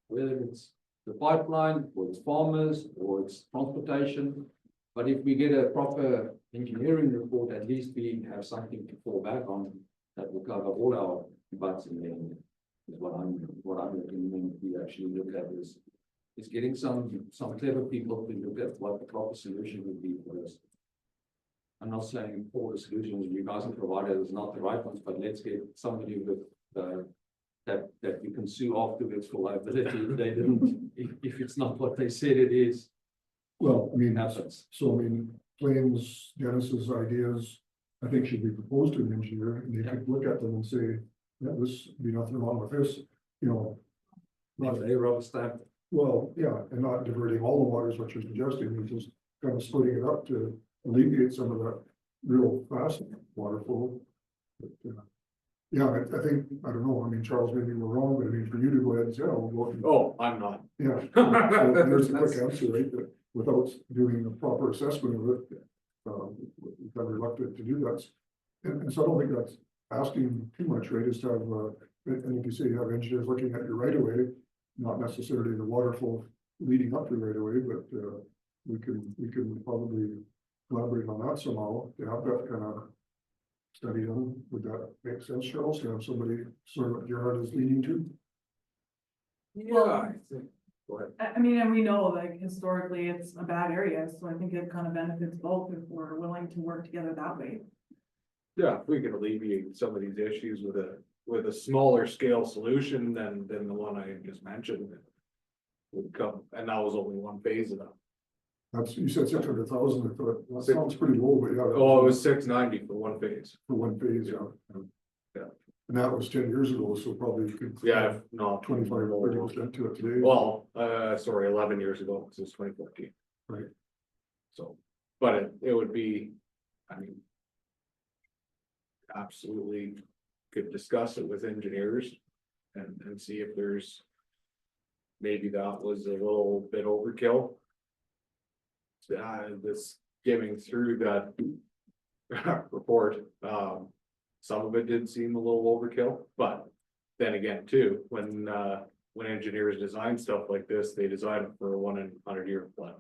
D: Whether it's the pipeline, or it's farmers, or it's transportation. But if we get a proper engineering report, at least we have something to fall back on that will cover all our butts in there. Is what I'm recommending we actually look at is getting some clever people to look at what the proper solution would be for this. I'm not saying all the solutions you guys have provided is not the right ones, but let's get somebody with that we can sue afterwards for liability if they didn't, if it's not what they said it is.
A: Well, I mean,
D: Happens.
A: so I mean, Plains, Dennis's ideas, I think should be proposed to an engineer and they could look at them and say, yeah, this be nothing wrong with this, you know. Not,
D: They rubber stamp.
A: well, yeah, and not diverting all the waters, what you're suggesting, and just kind of splitting it up to alleviate some of that real fast water flow. But, yeah, I think, I don't know, I mean, Charles, maybe we're wrong, but I mean, for you to go ahead and say, oh, we'll go.
J: Oh, I'm not.
A: Yeah, so there's a quick answer, right, but without doing a proper assessment of it, we've been reluctant to do that. And so I don't think that's asking too much, right, is to have, and if you say you have engineers looking at your right of way, not necessarily the water flow leading up to the right of way, but, we can probably collaborate on that somehow, to have that kind of study done. Would that make sense, Charles, to have somebody sort of what Gerard is leaning to?
J: Yeah, I think. Go ahead.
F: I mean, and we know like historically it's a bad area, so I think it kind of benefits both if we're willing to work together that way.
J: Yeah, if we can alleviate some of these issues with a smaller scale solution than the one I just mentioned. Would come, and that was only one phase of that.
A: That's, you said 600,000, I thought, that sounds pretty low, but yeah.
J: Oh, it was 690 for one phase.
A: For one phase, yeah.
J: Yeah.
A: And that was 10 years ago, so probably you could.
J: Yeah, if not
A: 25 or 30% to it today.
J: Well, sorry, 11 years ago, because it's 2014.
A: Right.
J: So, but it would be, I mean. Absolutely could discuss it with engineers and see if there's. Maybe that was a little bit overkill. This skimming through that report, some of it did seem a little overkill, but then again, too, when engineers design stuff like this, they design it for a 1 in 100-year plan.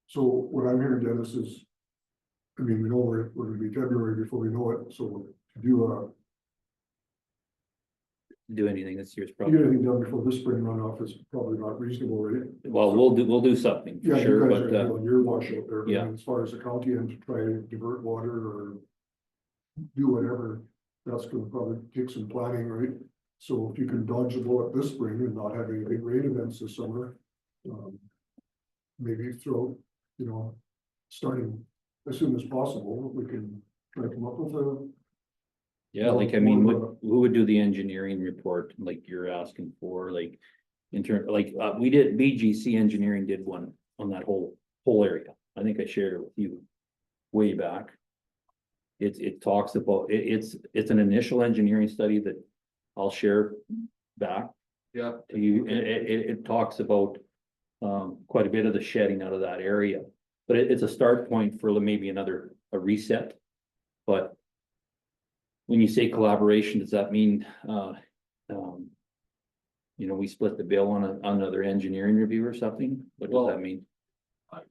A: So what I'm hearing, Dennis, is, I mean, we know we're gonna be February before we know it, so to
L: Do anything this year's
A: get
L: probably,
A: anything done before this spring runoff is probably not reasonable, right?
L: well, we'll do something
A: Yeah,
L: for
A: you
L: sure,
A: guys
L: but,
A: are doing your washout there, but
L: yeah.
A: as far as the county and to try to divert water or do whatever, that's gonna probably take some planning, right? So if you can dodge the bullet this spring and not have any big rain events this summer. Maybe throw, starting as soon as possible, we can try to come up with a.
L: Yeah, like, I mean, who would do the engineering report like you're asking for, like? We did, BGC Engineering did one on that whole area. I think I shared it with you way back. It talks about, it's an initial engineering study that I'll share back
J: Yeah,
L: to you, and it talks about quite a bit of the shedding out of that area. But it's a start point for maybe a reset. But when you say collaboration, does that mean, we split the bill on another engineering review or something? What does that mean?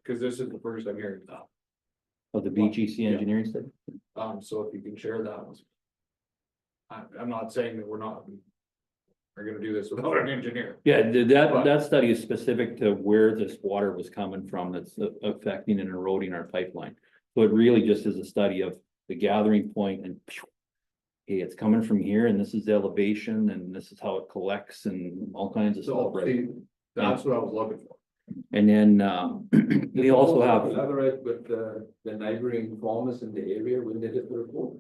J: cause this is the first I'm hearing that.
L: Of the BGC engineering study?
J: So if you can share that with. I'm not saying that we're gonna do this without an engineer.
L: Yeah, that study is specific to where this water was coming from that's affecting and eroding our pipeline. So it really just is a study of the gathering point and hey, it's coming from here and this is the elevation and this is how it collects and all kinds of stuff,
J: So,
L: right?
J: see, that's what I was looking for.
L: And then, we also have,
D: Collaborate with the neighboring farmers in the area when they did the report.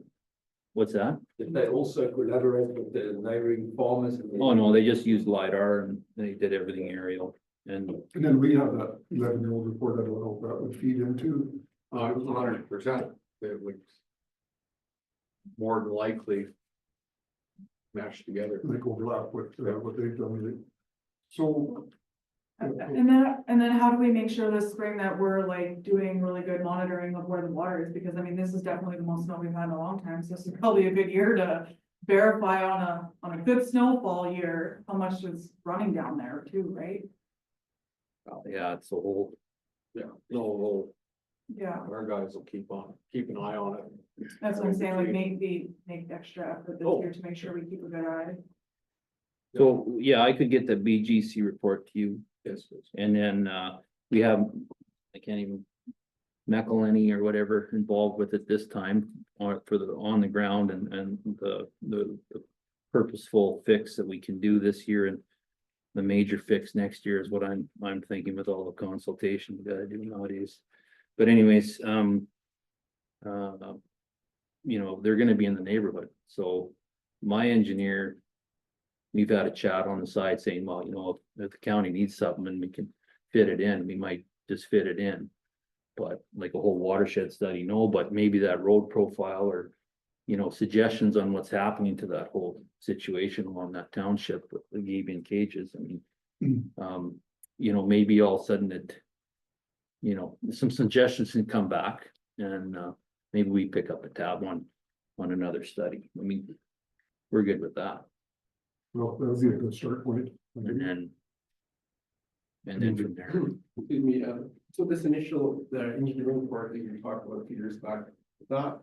L: what's that?
D: Did they also collaborate with the neighboring farmers? In the
L: Oh, no, they just used LiDAR and they did everything aerial and
A: And then we have that 11-year-old report, I don't know if that would feed into.
J: 100%, it would. More than likely. Mash together.
A: Like overlap with what they've done. So.
F: And then how do we make sure this spring that we're like doing really good monitoring of where the water is? Because I mean, this is definitely the most snow we've had in a long time, so this is probably a good year to verify on a good snowfall year, how much is running down there too, right?
L: yeah, it's a whole,
J: Yeah, no,
F: Yeah,
J: our guys will keep an eye on it.
F: that's what I'm saying, like make extra effort this
J: Oh.
F: year to make sure we keep a good eye.
L: so, yeah, I could get the BGC report to you.
J: Yes,
L: And then, we have, I can't even, McElhenney or whatever involved with it this time, or for the, on the ground and the purposeful fix that we can do this year and the major fix next year is what I'm thinking with all the consultation we gotta do nowadays. But anyways, they're gonna be in the neighborhood, so my engineer, we've had a chat on the side saying, well, if the county needs something and we can fit it in, we might just fit it in. But like a whole watershed study, no, but maybe that road profile or, suggestions on what's happening to that whole situation along that township with the Gabion cages. I mean, maybe all of a sudden it, some suggestions can come back and, maybe we pick up a tab on another study. I mean, we're good with that.
A: Well, that would be a good start point.
L: And then from there,
M: Excuse me, so this initial, the engineering report that you talked about a few years back, that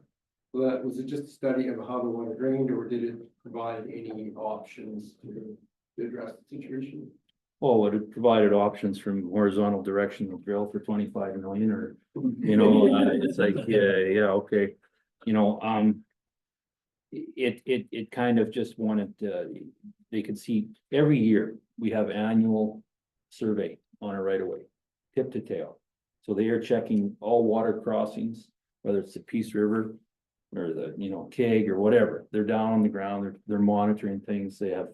M: was it just a study of how the water drained, or did it provide any options to address the situation?
L: oh, it provided options from horizontal directional drill for 25 million or, it's like, yeah, okay. It kind of just wanted, they could see every year, we have annual survey on a right of way, tip to tail. So they are checking all water crossings, whether it's the Peace River or the, Keg or whatever. They're down on the ground, they're monitoring things. They have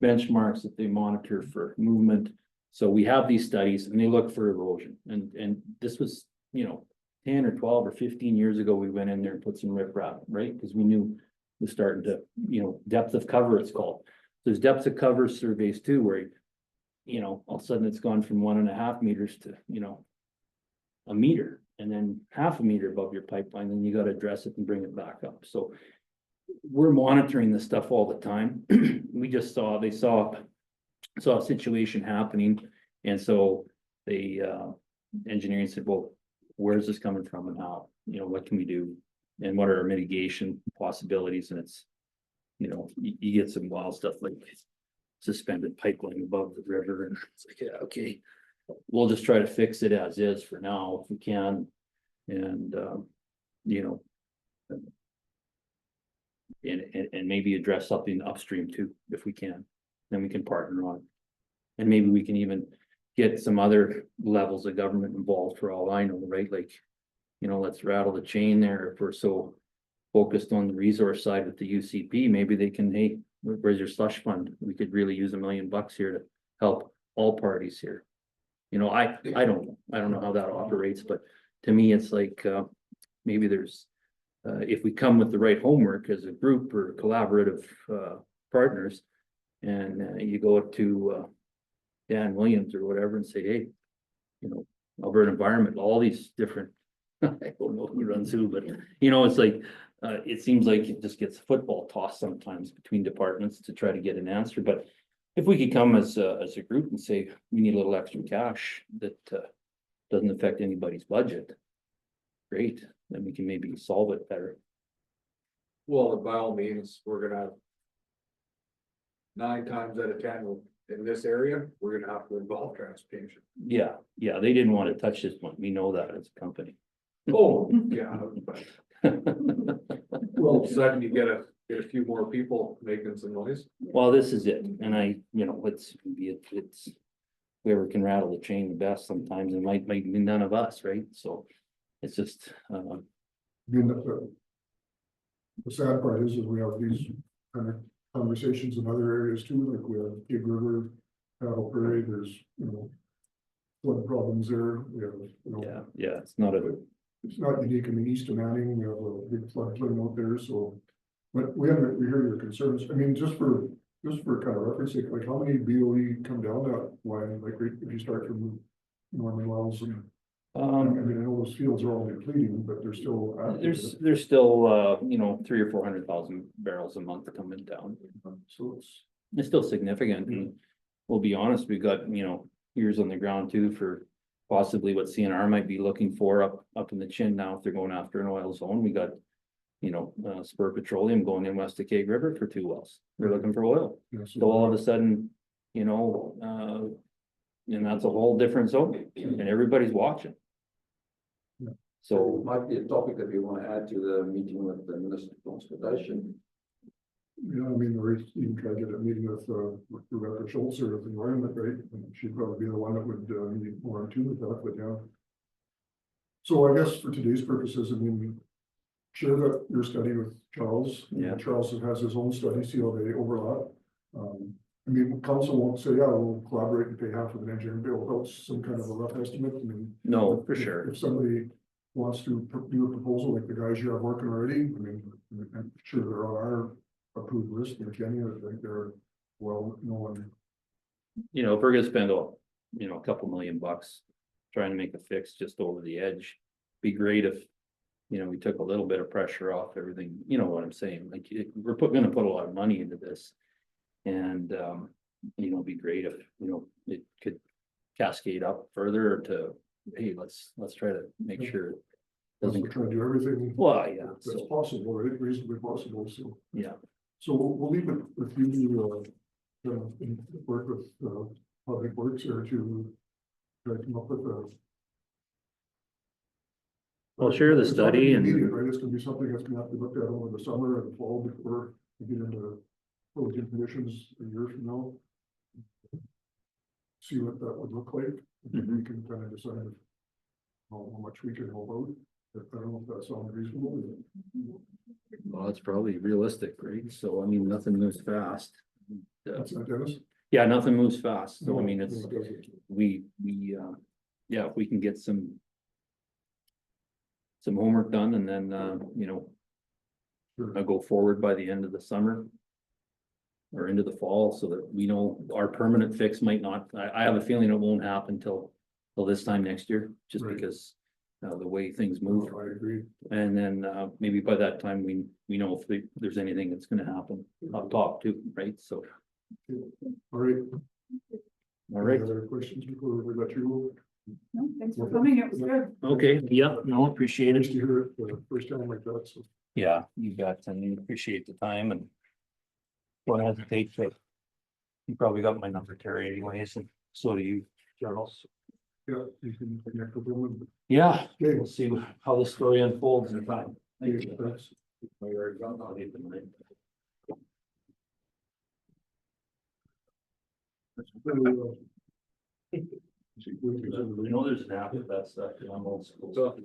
L: benchmarks that they monitor for movement. So we have these studies and they look for erosion. And this was, 10 or 12 or 15 years ago, we went in there and put some riprap, right? Because we knew it was starting to, depth of cover, it's called. There's depth of cover surveys too, where, all of a sudden it's gone from 1.5 meters to, a meter and then 0.5 meter above your pipeline, and you got to address it and bring it back up. So we're monitoring this stuff all the time. We just they saw a situation happening. And so they, engineering said, well, where's this coming from and how, what can we do? And what are our mitigation possibilities? And it's, you get some wild stuff like suspended pipeline above the river. And it's like, yeah, okay, we'll just try to fix it as is for now if we can. And, And maybe address something upstream too, if we can, then we can partner on it. And maybe we can even get some other levels of government involved for all I know, right? Like, you know, let's rattle the chain there. If we're so focused on the resource side with the UCP, maybe they can, hey, where's your slush fund? We could really use $1 million here to help all parties here. You know, I don't know how that operates, but to me, it's like, maybe there's, if we come with the right homework as a group or collaborative, partners, and you go up to, Dan Williams or whatever and say, hey, you know, Alberta Environment, all these different, I don't know who runs who, but you know, it's like, it seems like it just gets football tossed sometimes between departments to try to get an answer, but if we could come as a group and say, we need a little extra cash that, doesn't affect anybody's budget, great, then we can maybe solve it better.
J: Well, by all means, we're gonna have 9 times out of 10 in this area, we're gonna have to involve transportation.
L: Yeah, they didn't want to touch this one. We know that as a company.
J: Oh, yeah.
A: Well,
J: Second, you get a few more people making some noise.
L: Well, this is it, and you know, it's whoever can rattle the chain the best sometimes, it might be none of us, right? So it's just,
A: I mean, the sad part is we have these kind of conversations in other areas too, like we have Big River, Cattle Prairie, there's, you know, flood problems there, we have, you know.
L: yeah, it's not
A: It's not unique. I mean, east of Manning, we have a big floodplain out there, so. But we hear your concerns. I mean, just for kind of reference sake, like how many BOE come down that line, like if you start from Norman Wells and. I mean, I know those fields are all depleting, but they're still. active.
L: there's still, you know, 300,000 or 400,000 barrels a month coming down.
A: So
L: It's still significant, and we'll be honest, we've got, you know, ears on the ground too for possibly what CNR might be looking for up in the chin now if they're going after an oil zone. We got, you know, Spur Petroleum going in west of Keg River for 2 wells. They're looking for oil.
A: yeah,
L: So all of a sudden, you know, and that's a whole different zone and everybody's watching.
A: Yeah.
L: So,
D: Might be a topic that we want to add to the meeting with the Minister of Transportation.
A: yeah, I mean, or even try to get a meeting with Rebecca Schultz or the environment, right? And she'd probably be the one that would need more into with that, but yeah. So I guess for today's purposes, I mean, share that your study with Charles.
L: Yeah.
A: Charles has his own study, see how they overlap. I mean, council won't say, yeah, we'll collaborate and pay half of an engineering bill without some kind of a rough estimate. I mean.
L: no, for
A: if-
L: sure.
A: If somebody wants to do a proposal like the guys you have working already, I mean, I'm sure they're on our approved list, and Kenny, I think they're well known.
L: You know, if we're gonna spend you know, a couple $1 million trying to make a fix just over the edge, be great if, you know, we took a little bit of pressure off everything, you know what I'm saying? Like, we're gonna put a lot of money into this. And, you know, it'd be great if, you know, it could cascade up further to, hey, let's try to make sure. It
A: We're
L: doesn't,
A: trying to do everything.
L: well, yeah,
A: That's
L: so,
A: possible, right? Reasonably possible, so.
L: yeah,
A: So we'll leave it with you, work with, Public Works or to try to come up with a.
L: I'll share the
A: It's not gonna
L: study
A: be
L: and.
A: immediate, right? It's gonna be something that's gonna have to be looked at over the summer and fall before we get into working conditions a year from now. See what that would look like, and then we can kind of decide how much we can hold out. I don't know if that sounds reasonable.
L: Well, it's probably realistic, right? So, I mean, nothing moves fast.
A: That's not Dennis.
L: Yeah, nothing moves fast. So, I mean,
A: No,
L: it's,
A: it doesn't.
L: yeah, if we can get some homework done and then, you know,
A: Sure.
L: I'll go forward by the end of the summer or into the fall so that we know our permanent fix might not, I have a feeling it won't happen till this time next year, just
A: Right.
L: because the way things move.
A: I agree.
L: And then, maybe by that time, we know if there's anything that's gonna happen up top too, right? So,
A: All right.
L: all right.
A: Any other questions before we let you go?
F: No, thanks for coming, it was good.
L: Okay, yeah, no, appreciate
A: Nice
L: it.
A: to hear it the first time like that, so.
L: Yeah, you bet, and you appreciate the time and don't hesitate to. You probably got my number, Terry, anyways, and so do you, Charles.
A: Yeah, you can connect with them.
L: Yeah,
A: Okay.
L: we'll see how the story unfolds in time. Thank you.
A: Thanks.
L: You know, there's an app, that's, I'm old school.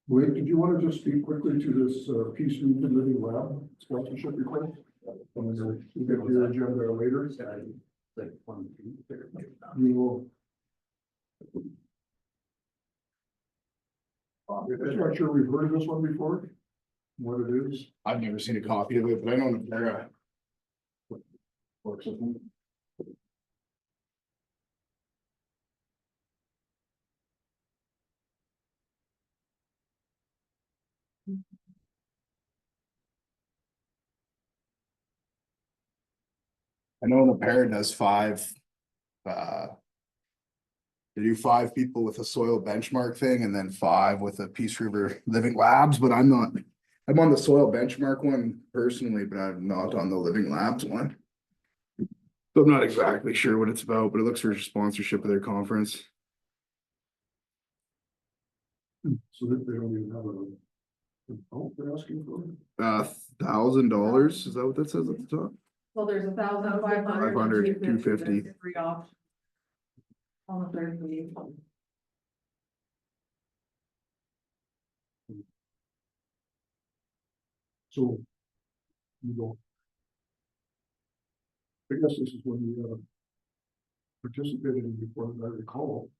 A: Wade, did you want to just speak quickly to this Peace Movement Living Lab sponsorship request? And then we'll get to your agenda later. We will. I'm not sure we've heard of this one before. What it is.
N: I've never seen a copy of it, but I know Navera works with them. I know Navera does 5. They do 5 people with a soil benchmark thing and then 5 with a Peace River Living Labs, but I'm on the soil benchmark one personally, but I'm not on the Living Labs one. So I'm not exactly sure what it's about, but it looks for sponsorship of their conference.
A: So that they don't even have a, oh, they're asking for it.
N: $1,000, is that what that says at the top?
F: Well, there's 1,500.
N: 500, 250.
F: There's 3 options. On the third page.
A: So. You don't. I guess this is when you participated in before, as I recall.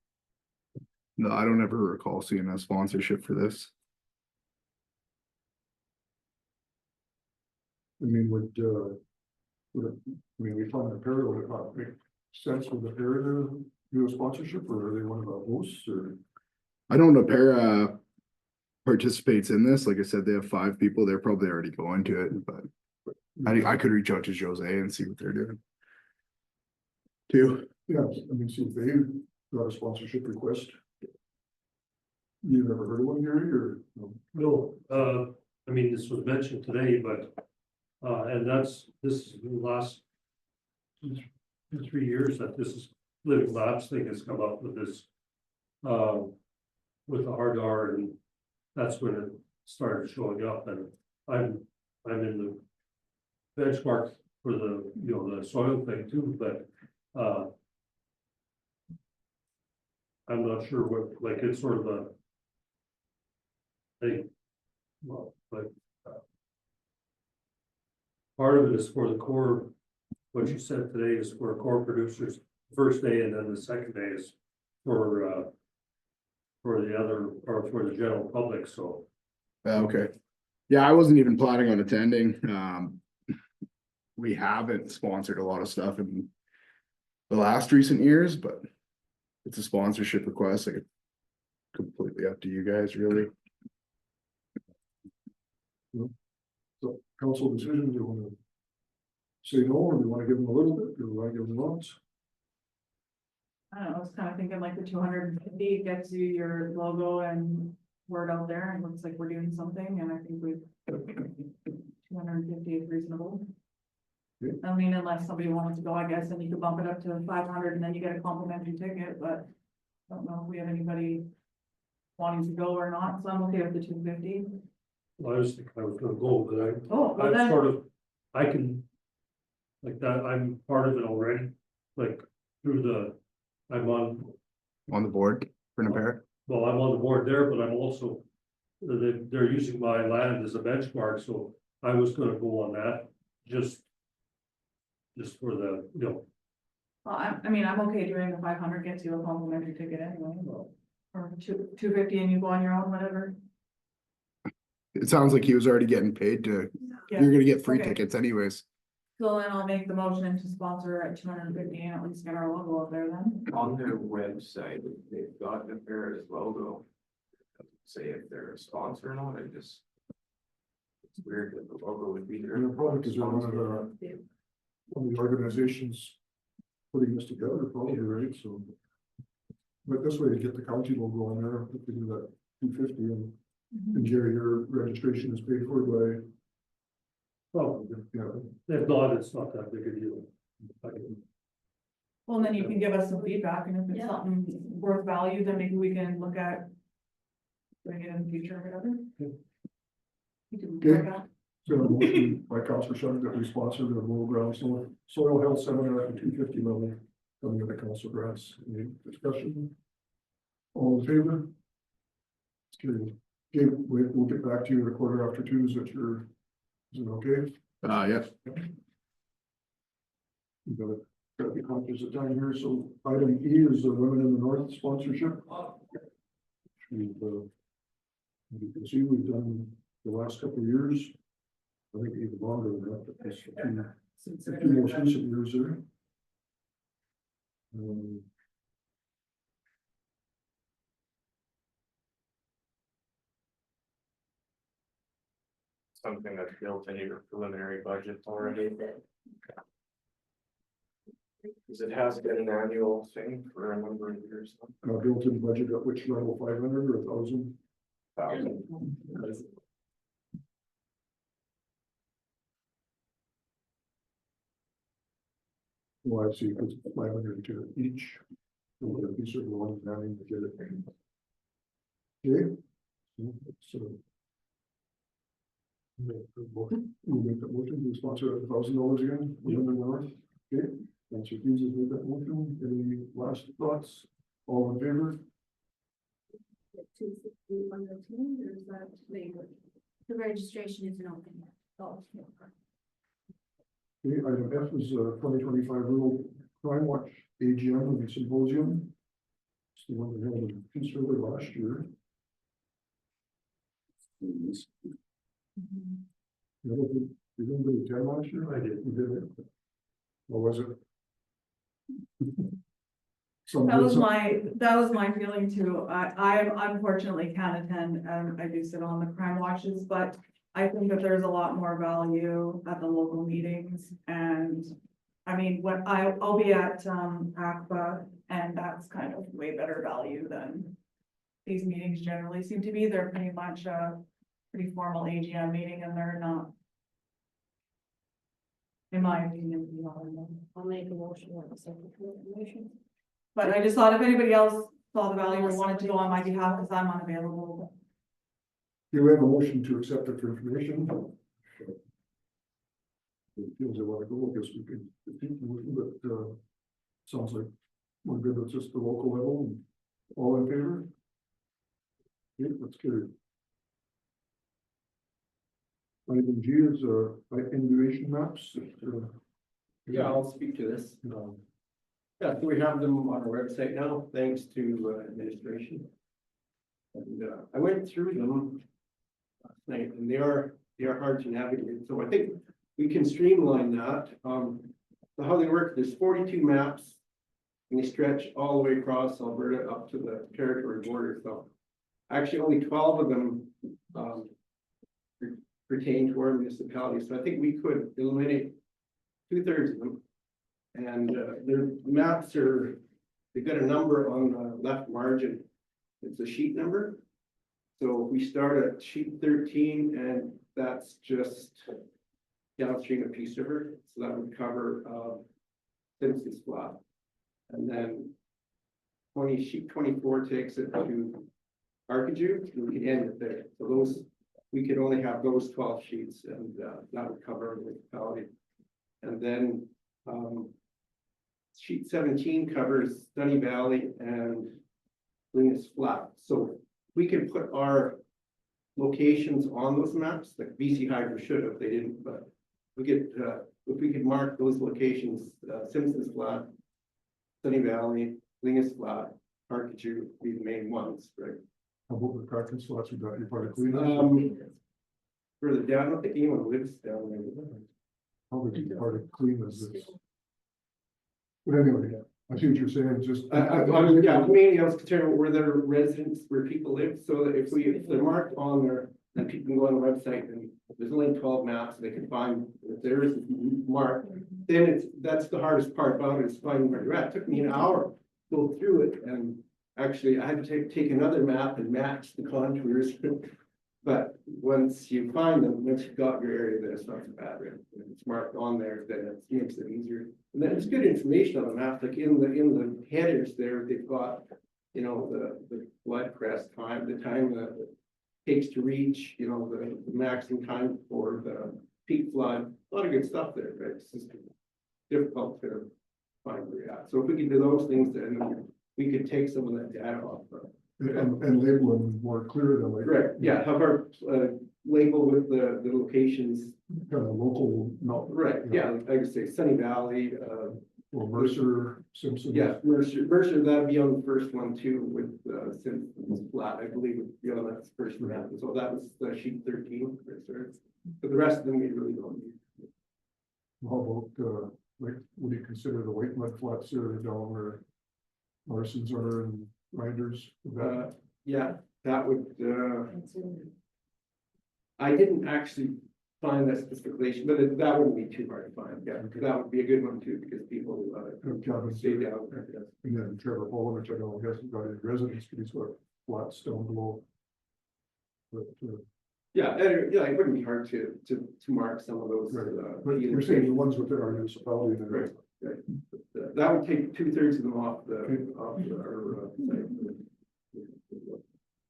N: No, I don't ever recall seeing a sponsorship for this.
A: I mean, would we find a pair, would it not make sense for the pair to do a sponsorship, or are they one of the hosts, or?
N: I don't know, Para participates in this. Like I said, they have 5 people. They're probably already going to it, but I could reach out to Jose and see what they're doing. Too.
A: Yeah, I mean, see if they got a sponsorship request. You never heard of one, Gary, or? No?
E: No, I mean, this was mentioned today, but, and this is the last 2-3 years that this is Living Labs thing has come up with this. With the hard R, and that's when it started showing up, and I'm in the benchmark for the, the soil thing too, but, I'm not sure what, like, it's sort of a thing. Well, but part of it is for the core, what you said today is for core producers, first day, and then the second day is for the other, or for the general public, so.
N: Okay. Yeah, I wasn't even planning on attending. We haven't sponsored a lot of stuff in the last recent years, but it's a sponsorship request. Like, completely up to you guys, really.
A: So council decision, do you want to say no, or do you want to give them a little bit, or do you want to give them lots?
F: I don't know, I was kind of thinking like the 250 gets you your logo and word out there, and looks like we're doing something, and I think 250 is reasonable.
A: Yeah.
F: I mean, unless somebody wanted to go, I guess, then you could bump it up to 500 and then you get a complimentary ticket, but I don't know if we have anybody wanting to go or not, so I'm okay with the 250.
E: Well, I was thinking I was gonna go, but
F: Oh, well
E: I'm
F: then,
E: sort of, I can. Like that, I'm part of it already, like through I'm on
N: On the board for Navera.
E: Well, I'm on the board there, but I'm also, they're using my land as a benchmark, so I was gonna go on that, just for the,
F: well, I mean, I'm okay doing the 500 gets you a complimentary ticket anyway, or 250 and you go on your own, whatever.
N: It sounds like he was already getting paid to,
F: Yeah.
N: you're gonna get free
F: Okay.
N: tickets anyways.
F: So then I'll make the motion to sponsor at 250 and at least get our logo up there then.
I: On their website, they've got Navera's logo. Say if they're a sponsor or not, it's weird that the logo would be there.
A: And probably because they're one of the organizations putting this together, probably, right, so. But this way to get the county logo on there, if we do that 250 and Jerry, your registration is paid for by.
E: oh,
A: Yeah,
E: if not, it's not that big a deal.
F: Well, then you can give us some feedback, and if it's
B: Yeah.
F: something worth value, then maybe we can look at doing it in the future or whatever. We can
A: Okay.
F: work out.
A: So a motion by Councillor Sharp that we sponsor the rural ground soil health seminar at the 250 level coming to the council grants. Any discussion? All in favor? Okay, we'll get back to you at 2:15. Is it okay?
N: Yes.
A: We've got the conscious of time here, so item E is the Women in the North sponsorship. You can see we've done the last couple of years. I think even longer than that, but that's the two most recent years there.
I: Something that's built into your preliminary budget already. Because it has been an annual thing for a number of years.
A: Built-in budget at which level, 500 or 1,000? Well, I see, it's 500 to each. So we'll be sort of one planning to get it. Okay. So. We'll make that motion to sponsor at $1,000 again, Women in the North. Okay, Councillor Hughes has made that motion. Any last thoughts? All in favor?
K: 261 or 2, or is that later?
B: The registration isn't open yet.
K: Oh,
A: Okay, item F is 2025 Rural Crime Watch AGM and Symposium. It's the one we held in Peace River last year. Did anybody attend last year? I did. You did it. What was it?
F: That was my feeling too. I unfortunately can't attend, I do sit on the crime watches, but I think that there's a lot more value at the local meetings. And I mean, I'll be at ACPA, and that's kind of way better value than these meetings generally seem to be. They're pretty much a pretty formal AGM meeting, and they're not, in my opinion,
K: I'll make a motion on the second motion.
F: but I just thought if anybody else saw the value or wanted to go on my behalf, because I'm unavailable.
A: Do we have a motion to accept it for information? It feels I want to go, I guess we could defeat the motion, but sounds like we're good at just the local level. All in favor? Okay, that's good. Item G is individuation maps.
M: Yeah, I'll speak to this. Yeah, so we have them on our website now, thanks to administration. And I went through them last night, and they are hard to navigate, so I think we can streamline that. So how they work, there's 42 maps, and they stretch all the way across Alberta up to the territory border, so actually only 12 of them pertain to our municipality, so I think we could eliminate 2/3 of them. And their maps they've got a number on the left margin. It's a sheet number. So we start at sheet 13, and that's just downstream of Peace River. So that would cover Simpson's Flat. And then sheet 24 takes it to Arcadue, and we can end it there. So we could only have those 12 sheets, and that would cover our municipality. And then sheet 17 covers Sunny Valley and Linus Flat. So we can put our locations on those maps, like BC Hydro should have, they didn't, but we get, if we could mark those locations, Simpson's Flat, Sunny Valley, Linus Flat, Arcadue, be the main ones, right?
A: How about the practice lots we got, you part of clean?
M: Further down, I don't think anyone lives down there.
A: How would you part of clean as this? But anyway, I see what you're saying, just.
M: Mainly I was concerned about where their residents, where people live, so that if they're marked on there, then people can go on the website and there's only 12 maps, they can find if there is marked. Then that's the hardest part about it, is finding where you're at. It took me an hour to go through it, and actually I had to take another map and match the contours. But once you find them, once you've got your area, then it's not so bad, right? If it's marked on there, then it makes it easier. And then it's good information on the map, like in the headers there, they've got you know, the flood crest time, the time that it takes to reach, you know, the maximum time for the peak flood, a lot of good stuff there, but it's just difficult to find where you're at. So if we could do those things, then we could take some of that data off.
A: And label them more clear than like.
M: Right, yeah, have our label with the locations,
A: Kind of local, not.
M: right, yeah, like I say, Sunny Valley,
A: Or Mercer, Simpson.
M: yeah, Mercer, that'd be on the first one too, with, since it's flat, I believe, you know, that's the first one, so that was the sheet 13, Mercer. But the rest of them we really don't need.
A: How about, like, what do you consider the white mud flats there down where Larson's are and Grinders?
M: Yeah, that would, I didn't actually find that specification, but that wouldn't be too hard to find, yeah, that would be a good one too, because people, stay down there, yes.
A: And then Trevor Paul, which I know hasn't got any residence, but he's got flat stone below. But,
M: Yeah, yeah, it wouldn't be hard to mark some of those.
A: but you're saying the ones within our municipality.
M: Right, right. But, that would take 2/3 of them off our site.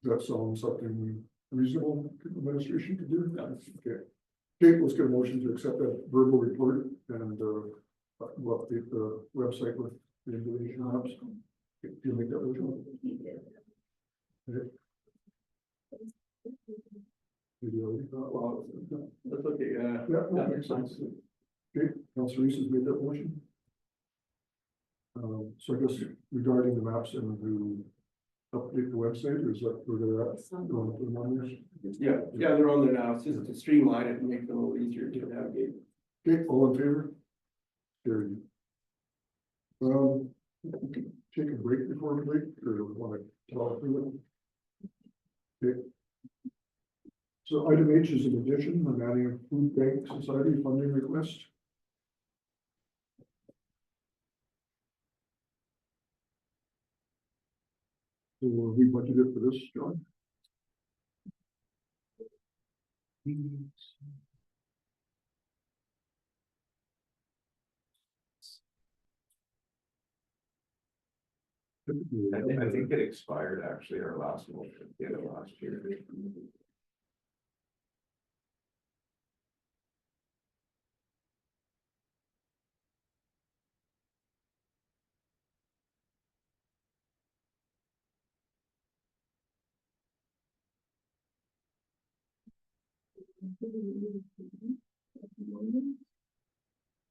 A: That sounds something reasonable administration could do? Okay. Kate, let's get a motion to accept that verbal report and, we'll update the website with the information maps. Do you make that motion? Okay. Video.
M: Well, that's okay,
A: Yeah, that makes sense. Okay, Councillor Reese has made that motion. So I guess regarding the maps and to update the website, or is that where they're at? Going to put them on there?
M: yeah, they're on there now, it's just to streamline it and make it a little easier to navigate.
A: Okay, all in favor? Carried. We can take a break before we break, or do we want to talk through it? Okay. So item H is an addition, I'm adding a food bank society funding request. So we budgeted for this, John?
D: I think it expired actually, our last motion, at the end of last year.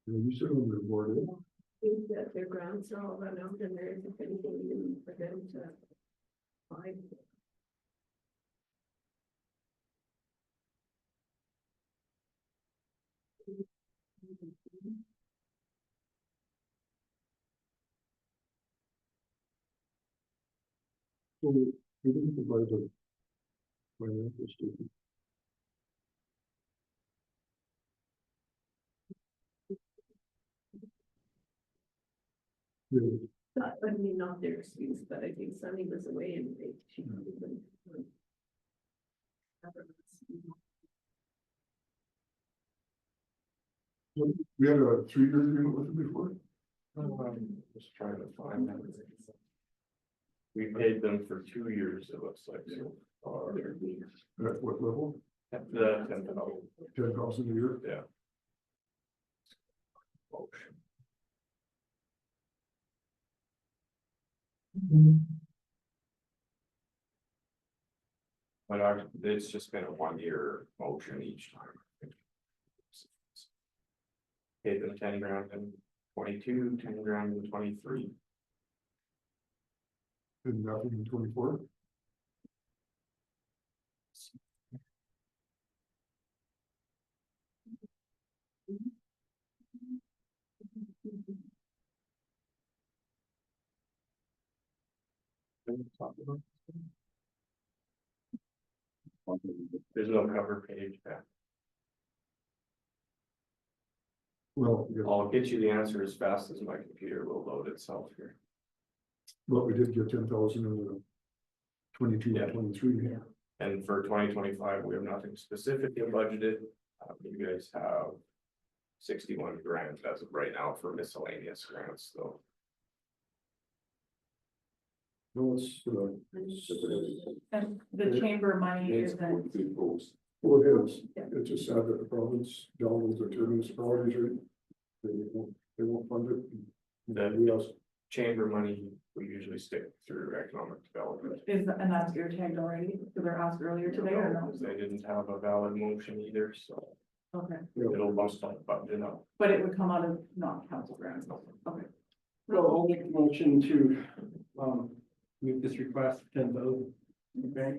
A: You said on the board.
K: Think that their grants are all run out and there isn't anything new for them to find.
A: So we didn't provide a financial statement. Yeah,
K: I mean, not their excuse, but I think Sunny was away and she probably couldn't.
A: we had a 3-year agreement with them before.
I: Just trying to find that. We paid them for 2 years, it looks like, so far.
A: At what level?
I: At the 10,000.
A: 10,000 a year?
I: Yeah. But it's just been a 1-year motion each time. Paid them 10 grand in 22, 10 grand in 23.
A: And nothing in 24.
I: There's no cover page. Yeah.
A: Well, yeah,
I: I'll get you the answer as fast as my computer will load itself here.
A: but we did get 10,000 in the 22
I: Yeah.
A: and 23.
I: Yeah. And for 2025, we have nothing specifically budgeted. You guys have 61 grand as of right now for miscellaneous grants, though.
A: No, it's,
F: And the chamber money isn't,
A: well, it is. It's just sad that the province, Donald's or two municipalities, right? They won't fund it.
I: The
A: We also,
I: chamber money, we usually stick through economic development.
F: and that's your tagged already, because they're asked earlier today or no?
I: Because they didn't have a valid motion either, so
F: Okay,
I: it'll bust on budget up.
F: but it would come out of not council grants, okay.
M: So I'll make a motion to, make this request for 10,000. Okay,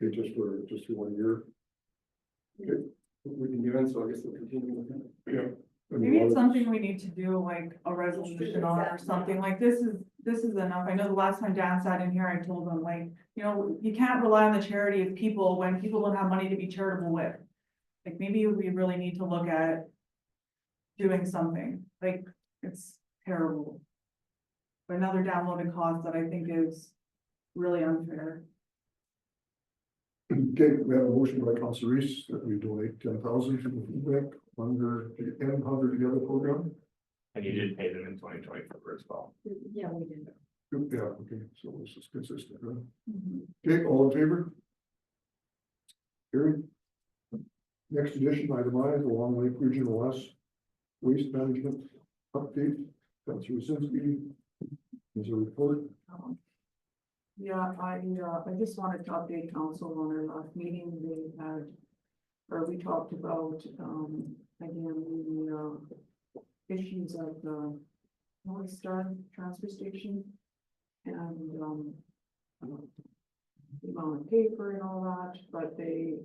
A: okay, just for 1 year.
M: we've been doing, so I guess we'll continue with it.
A: Yeah. And
F: Maybe it's
A: a lot of-
F: something we need to do, like a resolution on or something, like this is enough. I know the last time Dan sat in here, I told him like, you can't rely on the charity of people when people don't have money to be charitable with. Like maybe we really need to look at doing something, like it's terrible. Another downloaded cost that I think is really unfair.
A: Okay, we have a motion by Councillor Reese that we donate 10,000 to the food bank under the N Hunger Together program.
I: And you did pay them in 2024 as well.
K: Yeah, we did.
A: Yeah, okay, so this is consistent, right? Okay, all in favor? Carried. Next edition, item I, the Long Lake Regional S Waste Management Update. Councillor Wasinski. Is a report.
F: Yeah, I just wanted to update council on our last meeting, they had, or we talked about, again, the issues of the North Star transfer station. And, the amount of paper and all that, but they've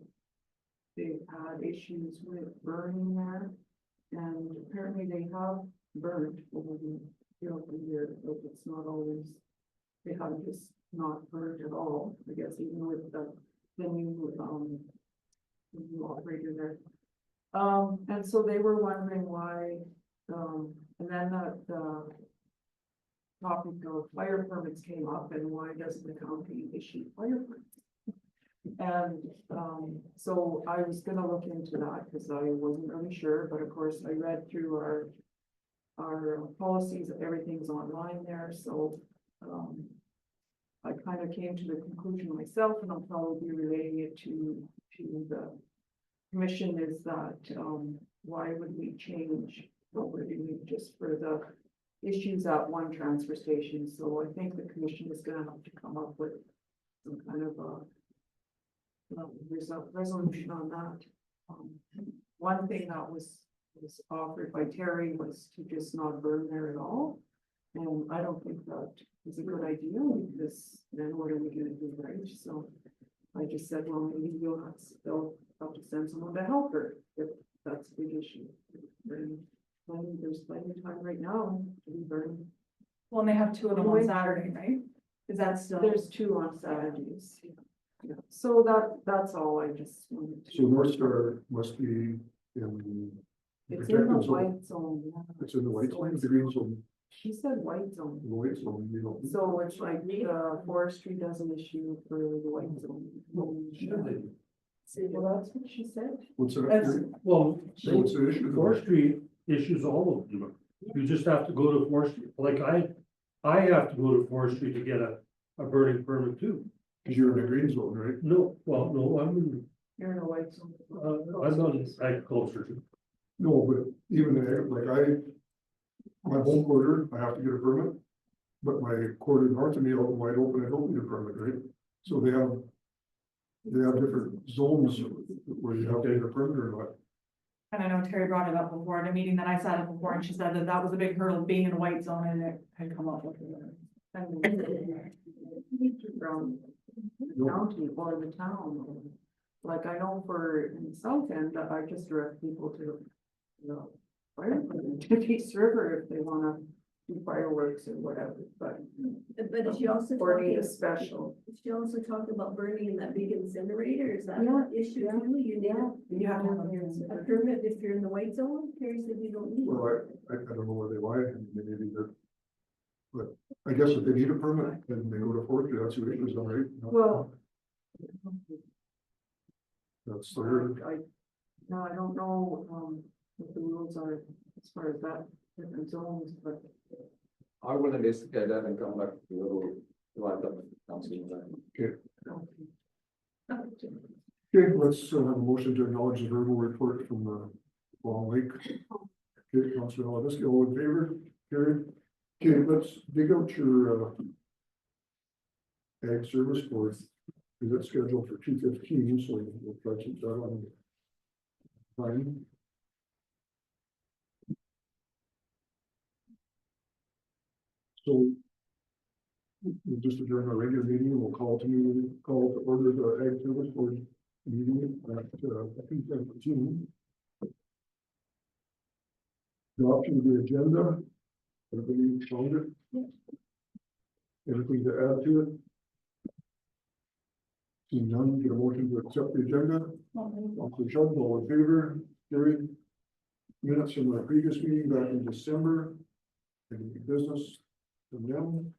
F: had issues with burning there. And apparently they have burned over the year, but it's not always, they haven't just not burned at all, I guess, even with the new operator there. And so they were wondering why, and then the topic of fire permits came up and why doesn't the county issue fire permits? And, so I was gonna look into that because I wasn't really sure, but of course I read through our policies, everything's online there, so, I kind of came to the conclusion myself, and I'll probably be relating it to the commission is that, why would we change what we're doing just for the issues at one transfer station? So I think the commission is gonna have to come up with some kind of a resolution on that. One thing that was offered by Terry was to just not burn there at all. And I don't think that is a good idea, because then what are we gonna do, right? So I just said, well, maybe they'll have to send someone to help her if that's a big issue. There's plenty of time right now to be burning. Well, and they have two of them on Saturday, right? Is that still? There's two on Saturdays. Yeah. So that's all I just wanted to.
A: So North Star must be in.
F: It's in the
A: protected zone.
F: white zone. Yeah.
A: It's in the white zone, the green zone,
F: She said white zone.
A: the white zone, you know.
F: So it's like forestry doesn't issue for the white zone. Well, that's what she said.
A: What's the,
F: That's-
E: Well,
A: so what's the issue?
E: forestry issues all of them. You just have to go to forestry, like I have to go to forestry to get a burning permit too.
A: Cause you're in the green zone, right?
E: No, well, no,
F: You're in a white zone.
E: I'm not agriculture too.
A: No, but even there, like my home quarter, I have to get a permit. But my quarter north of me, out wide open, I don't need a permit, right? So they have different zones where you have to get a permit or not.
F: And I know Terry brought it up before in a meeting that I sat at before, and she said that was a big hurdle being in a white zone, and it had come up with it. From the county or the town. Like I know for in the south end, that I just direct people to, fire to Peace River if they wanna do fireworks or whatever, but.
K: But she also
F: Or need a
K: talked,
F: special.
K: she also talked about burning in that big incinerator, is that
F: Yeah,
K: an issue
F: yeah,
K: too? You need
F: You have to have
K: a permit if you're in the white zone, Terry said you don't need.
A: Well,
K: one.
A: I don't know where they lie, and maybe they're. But I guess if they need a permit, then they go to forestry, that's who it is, all right?
F: Well.
A: That's the word.
F: No, I don't know, what the rules are as far as that different zones, but.
J: I will investigate that and come back to you
A: Okay, let's have a motion to acknowledge the verbal report from Long Lake. Okay, Councillor Lewis, all in favor? Carried. Okay, let's dig out your ag service board. Is it scheduled for 2:15? So we'll try to keep that on time. So we'll just adjourn our regular meeting. We'll call to order the ag service board meeting at 2:17. Adoption of the agenda. Everybody found it? Anything to add to it? Seeing none, get a motion to accept the agenda. Councillor Shug, all in favor? Carried. Minutes from our previous meeting back in December. Any business from them?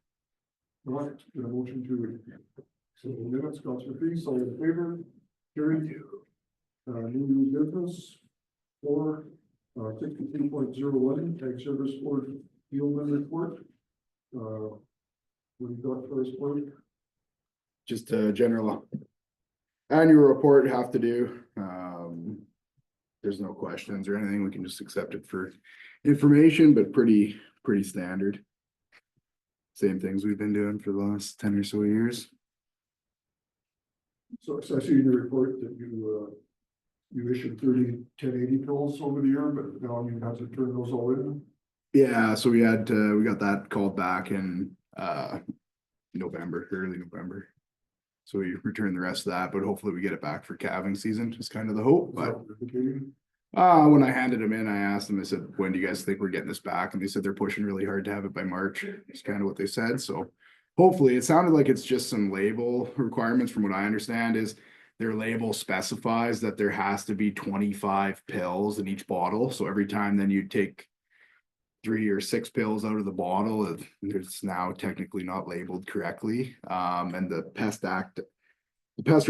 A: Not, get a motion to accept the minutes, Councillor Fee, all in favor? Carried. New business for 63.01 ag service board Field report. What do you got for us, Blake?
N: Just a general annual report have to do. There's no questions or anything. We can just accept it for information, but pretty standard. Same things we've been doing for the last 10 or so years.
A: So I see in your report that you issued 1080 pills over the year, but now you have to turn those all in.
N: Yeah, so we got that called back in November, early November. So we returned the rest of that, but hopefully we get it back for calving season, is kind of the hope. But when I handed them in, I asked them, I said, when do you guys think we're getting this back? And they said they're pushing really hard to have it by March. It's kind of what they said. So hopefully, it sounded like it's just some label requirements. From what I understand is their label specifies that there has to be 25 pills in each bottle. So every time then you take 3 or 6 pills out of the bottle, it's now technically not labeled correctly. And the pest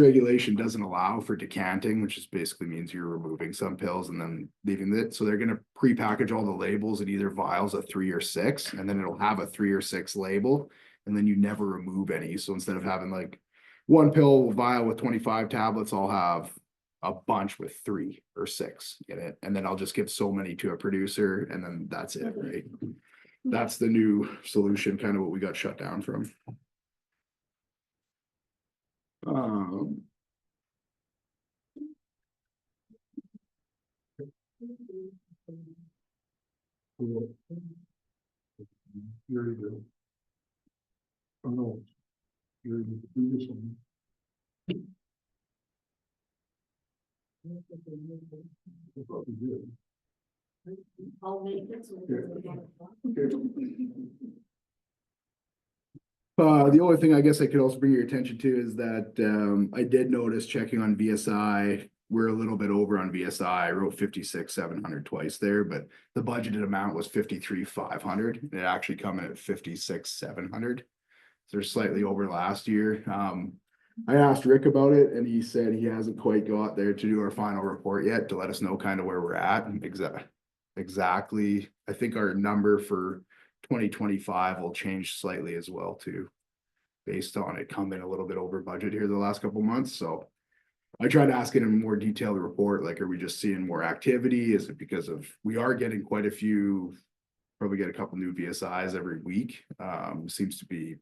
N: regulation doesn't allow for decanting, which just basically means you're removing some pills and then leaving it. So they're going to pre-package all the labels in either vials of 3 or 6, and then it'll have a 3 or 6 label, and then you never remove any. So instead of having like 1 pill vial with 25 tablets, I'll have a bunch with 3 or 6 in it, and then I'll just give so many to a producer, and then that's it, right? That's the new solution, kind of what we got shut down from.
A: Very good. Oh no, you're the previous one. I thought we did.
K: I'll make it. So
N: The only thing I guess I could also bring your attention to is that I did notice checking on VSI, we're a little bit over on VSI. I wrote 56,700 twice there, but the budgeted amount was 53,500. It actually come in at 56,700. So they're slightly over last year. I asked Rick about it, and he said he hasn't quite got there to do our final report yet to let us know kind of where we're at. Exactly. I think our number for 2025 will change slightly as well too, based on it coming a little bit over budget here the last couple months. So I tried to ask it in a more detailed report, like, are we just seeing more activity? Is it because of, we are getting quite a few, probably get a couple new VSIs every week. Seems to be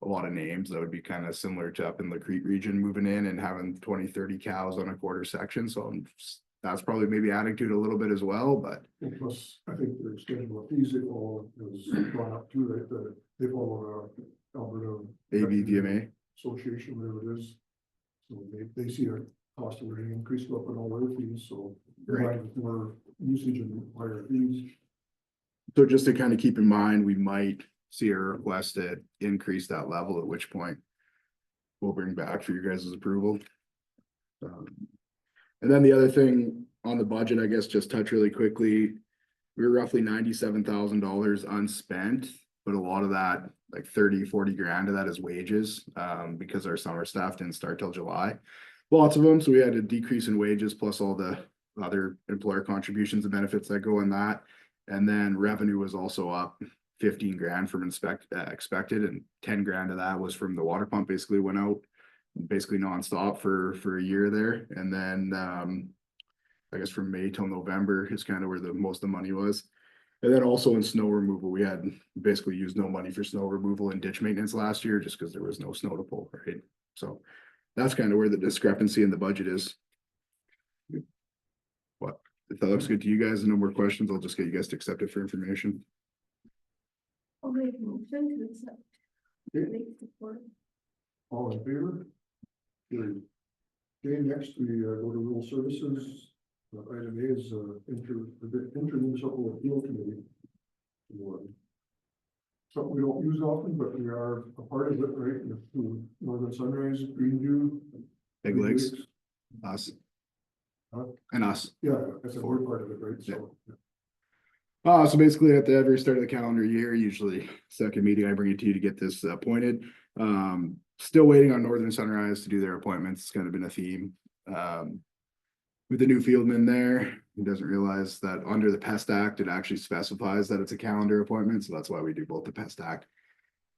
N: a lot of names that would be kind of similar to up in the Crete region moving in and having 20, 30 cows on a quarter section. So that's probably maybe adding to it a little bit as well, but.
A: And plus, I think their schedule of fees, it all has gone up too, right? They follow Alberta
N: ABVMA
A: Association, whatever it is. So they see a cost of living increase up in all their fees, so
N: right,
A: with more usage and higher fees.
N: So just to kind of keep in mind, we might see a request to increase that level, at which point we'll bring back for your guys' approval. And then the other thing on the budget, I guess, just touch really quickly. We were roughly $97,000 unspent, but a lot of that, like 30-40 grand of that is wages, because our summer staff didn't start till July. Lots of them, so we had a decrease in wages plus all the other employer contributions and benefits that go in that. And then revenue was also up 15 grand from expected, and 10 grand of that was from the water pump basically went out. Basically nonstop for a year there, and then I guess from May till November is kind of where most of the money was. And then also in snow removal, we had basically used no money for snow removal and ditch maintenance last year just because there was no snow to pull, right? So that's kind of where the discrepancy in the budget is. What, if that looks good to you guys and no more questions, I'll just get you guys to accept it for information.
K: I'll make a motion to accept. Late report.
A: All in favor? Carried. Okay, next we go to rural services. Item A is intermunicipal appeal committee. Something we don't use often, but we are a part of it, right? With Northern Sunrise, Greenview.
N: Big Lakes, us.
A: Huh?
N: And us.
A: Yeah, that's a big part of it, right? So.
N: So basically at the very start of the calendar year, usually second meeting, I bring it to you to get this appointed. Still waiting on Northern Sunrise to do their appointments. It's kind of been a theme. With the new fieldman there, he doesn't realize that under the Pest Act, it actually specifies that it's a calendar appointment. So that's why we do both the Pest Act.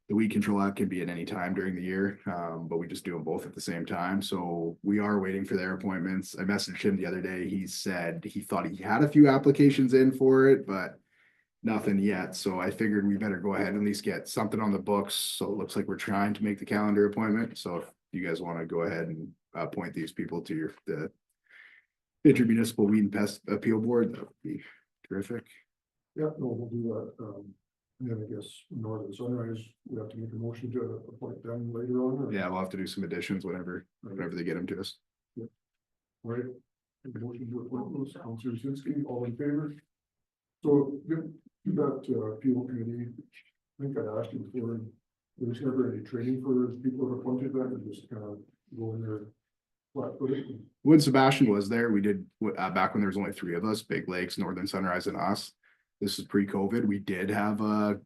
N: The Weed Control Act can be at any time during the year, but we just do them both at the same time. So we are waiting for their appointments. I messaged him the other day. He said he thought he had a few applications in for it, but nothing yet. So I figured we better go ahead and at least get something on the books. So it looks like we're trying to make the calendar appointment. So if you guys want to go ahead and appoint these people to the Intermunicipal Weed and Pest Appeal Board, that would be terrific.
A: Yeah, no, we'll do that. And then I guess Northern Sunrise, we have to make a motion to appoint them later on. Or?
N: Yeah, we'll have to do some additions, whenever they get them to us.
A: All right. Make a motion to appoint those. Councillor Zinsky, all in favor? So that appeal committee, I think I asked you before, there's never any training for people that are appointed that, and just kind of go in there.
N: When Sebastian was there, we did back when there was only 3 of us, Big Lakes, Northern Sunrise, and us. This is pre-COVID. We did have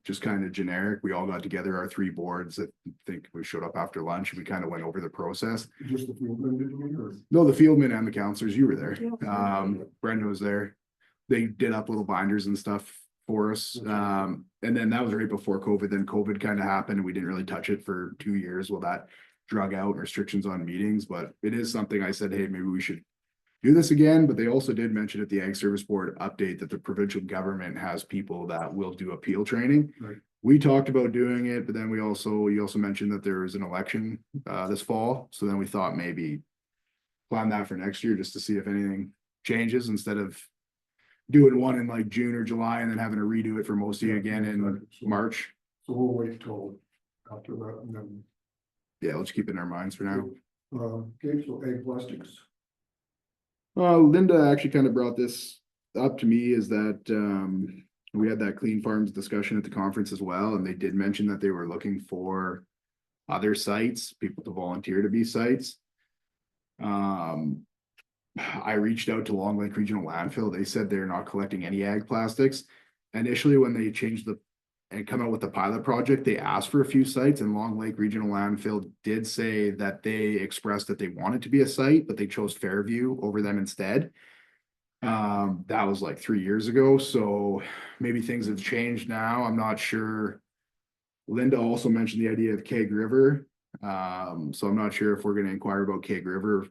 N: just kind of generic. We all got together, our 3 boards. I think we showed up after lunch. We kind of went over the process.
A: Just the fieldman, did we? Or?
N: No, the fieldman and the counselors. You were there. Brenda was there. They did up little binders and stuff for us. And then that was right before COVID. Then COVID kind of happened and we didn't really touch it for 2 years. Well, that drug out restrictions on meetings, but it is something I said, hey, maybe we should do this again. But they also did mention at the Ag Service Board update that the provincial government has people that will do appeal training.
A: Right.
N: We talked about doing it, but then you also mentioned that there is an election this fall. So then we thought maybe plan that for next year just to see if anything changes instead of doing one in like June or July and then having to redo it for most of you again in March.
A: So we'll wait till after that and then.
N: Yeah, let's keep it in our minds for now.
A: Okay, so egg plastics.
N: Linda actually kind of brought this up to me, is that we had that Clean Farms discussion at the conference as well, and they did mention that they were looking for other sites, people to volunteer to be sites. I reached out to Long Lake Regional Landfill. They said they're not collecting any ag plastics. Initially, when they changed and come out with the pilot project, they asked for a few sites, and Long Lake Regional Landfill did say that they expressed that they wanted to be a site, but they chose Fairview over them instead. That was like 3 years ago, so maybe things have changed now. I'm not sure. Linda also mentioned the idea of Keg River. So I'm not sure if we're going to inquire about Keg River.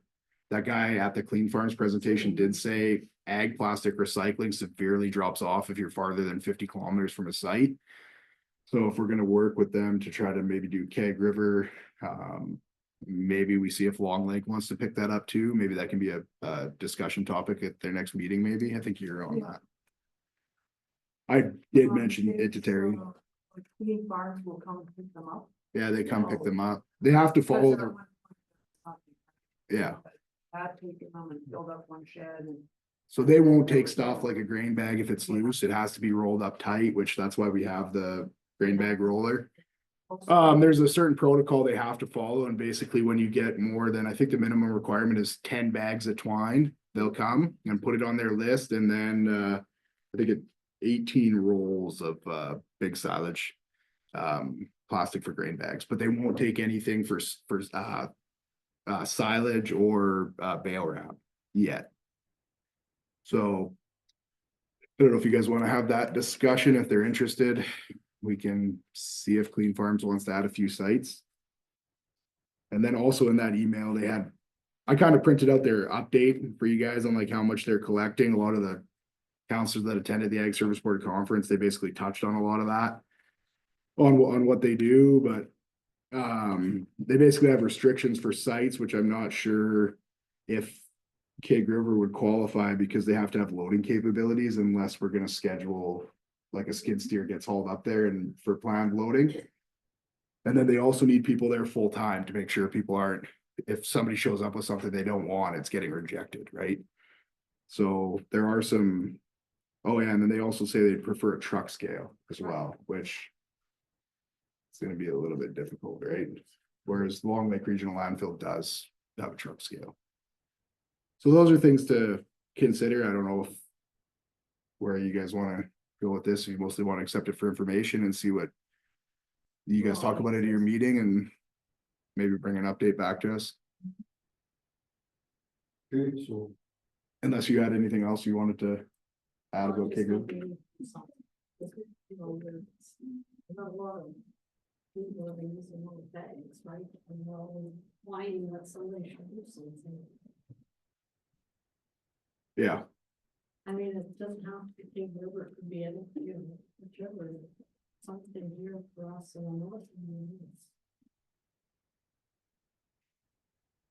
N: That guy at the Clean Farms presentation did say ag plastic recycling severely drops off if you're farther than 50 kilometers from a site. So if we're going to work with them to try to maybe do Keg River, maybe we see if Long Lake wants to pick that up too. Maybe that can be a discussion topic at their next meeting. Maybe I think you're on that. I did mention it to Terry.
K: Clean Farms will come pick them up.
N: Yeah, they come pick them up. They have to follow their. Yeah.
K: I've taken them and filled up one shed and.
N: So they won't take stuff like a grain bag if it's loose. It has to be rolled up tight, which that's why we have the grain bag roller. There's a certain protocol they have to follow, and basically when you get more than, I think the minimum requirement is 10 bags of twine, they'll come and put it on their list, and then I think it 18 rolls of big silage plastic for grain bags, but they won't take anything for silage or bale wrap yet. So I don't know if you guys want to have that discussion if they're interested. we can see if Clean Farms wants to add a few sites. And then also in that email, I kind of printed out their update for you guys on like how much they're collecting. A lot of the counselors that attended the Ag Service Board conference, they basically touched on a lot of that. On what they do, but they basically have restrictions for sites, which I'm not sure if Keg River would qualify because they have to have loading capabilities unless we're gonna schedule like a skid steer gets hauled up there and for planned loading. And then they also need people there full time to make sure people aren't, if somebody shows up with something they don't want, it's getting rejected, right? So there are some, oh yeah, and then they also say they prefer a truck scale as well, which it's gonna be a little bit difficult, right? Whereas Long Lake Regional Landfill does have a truck scale. So those are things to consider. I don't know if where you guys wanna go with this, you mostly wanna accept it for information and see what you guys talk about it at your meeting and maybe bring an update back to us.
A: Okay, so
N: Unless you had anything else you wanted to add about Keg River.
K: Not a lot of people are using little bags, right? And they're all whining that somebody should do something.
N: Yeah,
K: I mean, it doesn't have to be Big River, it could be anything, you know, whichever, something here for us in the north.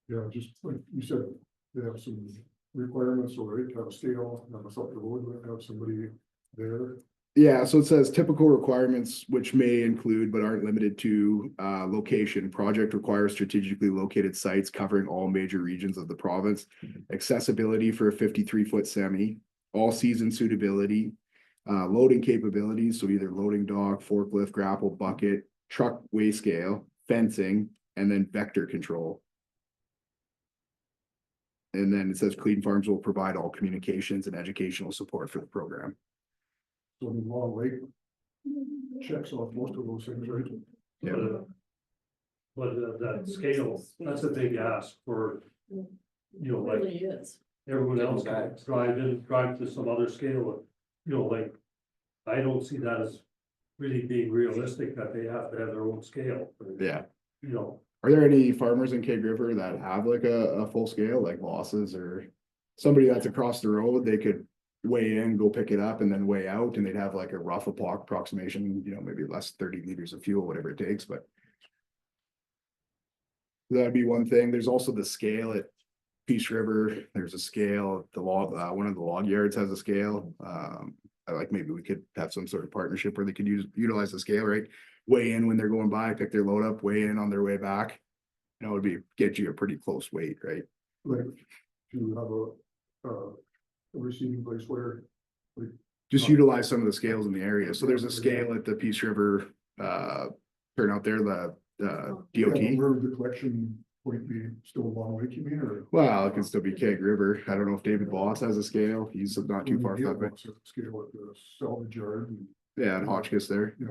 A: yeah, just like you said, they have some requirements, so right, have a scale, have a up the road, have somebody there.
N: yeah, so it says typical requirements, which may include but aren't limited to location. Project requires strategically located sites covering all major regions of the province. Accessibility for a 53-foot semi, all season suitability, loading capabilities, so either loading dock, forklift, grapple, bucket, truck weigh scale, fencing, and then vector control. And then it says Clean Farms will provide all communications and educational support for the program.
A: So the Long Lake checks off most of those things, right?
N: Yeah.
E: But that scale, that's a big ask for, you know, like
K: Really is.
E: everyone else can drive to some other scale. You know, like, I don't see that as really being realistic that they have to have their own scale.
N: Yeah.
E: You know,
N: Are there any farmers in Keg River that have like a full scale, like losses or somebody that's across the road, they could weigh in, go pick it up and then weigh out and they'd have like a rough approximation, you know, maybe less 30 liters of fuel, whatever it takes, but that'd be one thing. There's also the scale at Peace River. There's a scale, the log, one of the log yards has a scale. I like maybe we could have some sort of partnership where they could utilize the scale, right? Weigh in when they're going by, pick their load up, weigh in on their way back. You know, it would get you a pretty close weight, right?
A: Like to have a receiving place where. Like,
N: Just utilize some of the scales in the area. So there's a scale at the Peace River, turnout there, the
A: yeah,
N: DOT.
A: where would the collection point be still a long way, you mean, or?
N: Well, it can still be Keg River. I don't know if David Boss has a scale. He's not too far from it.
A: Scale at the salvage yard. And,
N: Yeah, and Hotchkiss there.
A: yeah,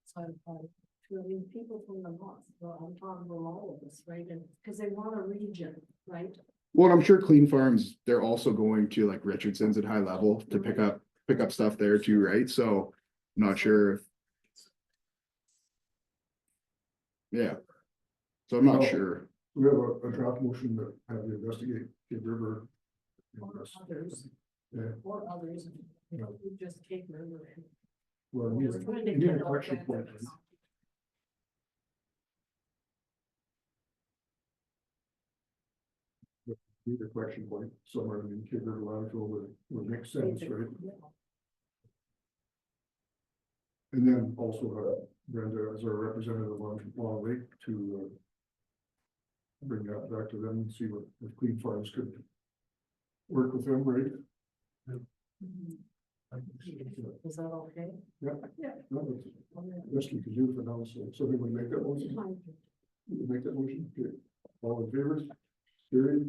K: So, I mean, people from the north, well, I'm talking about all of us, right? And, because they want a region, right?
N: Well, I'm sure Clean Farms, they're also going to like Richardson's at high level to pick up stuff there too, right? So I'm not sure. Yeah. So I'm not sure.
A: we have a draft motion that have to investigate Kid River.
K: Or others,
A: Yeah,
K: or others, you know, you just take River and.
A: well, we need a collection point. right? Need a collection point somewhere in Kid River landfill would make sense, right? And then also Brenda as our representative on Long Lake to bring that back to them and see what if Clean Farms could work with them, right?
K: Is that okay?
A: Yeah.
K: Yeah.
A: No, that's best we can do for now, so they would make that motion. Make that motion, okay, all in favor? Carried.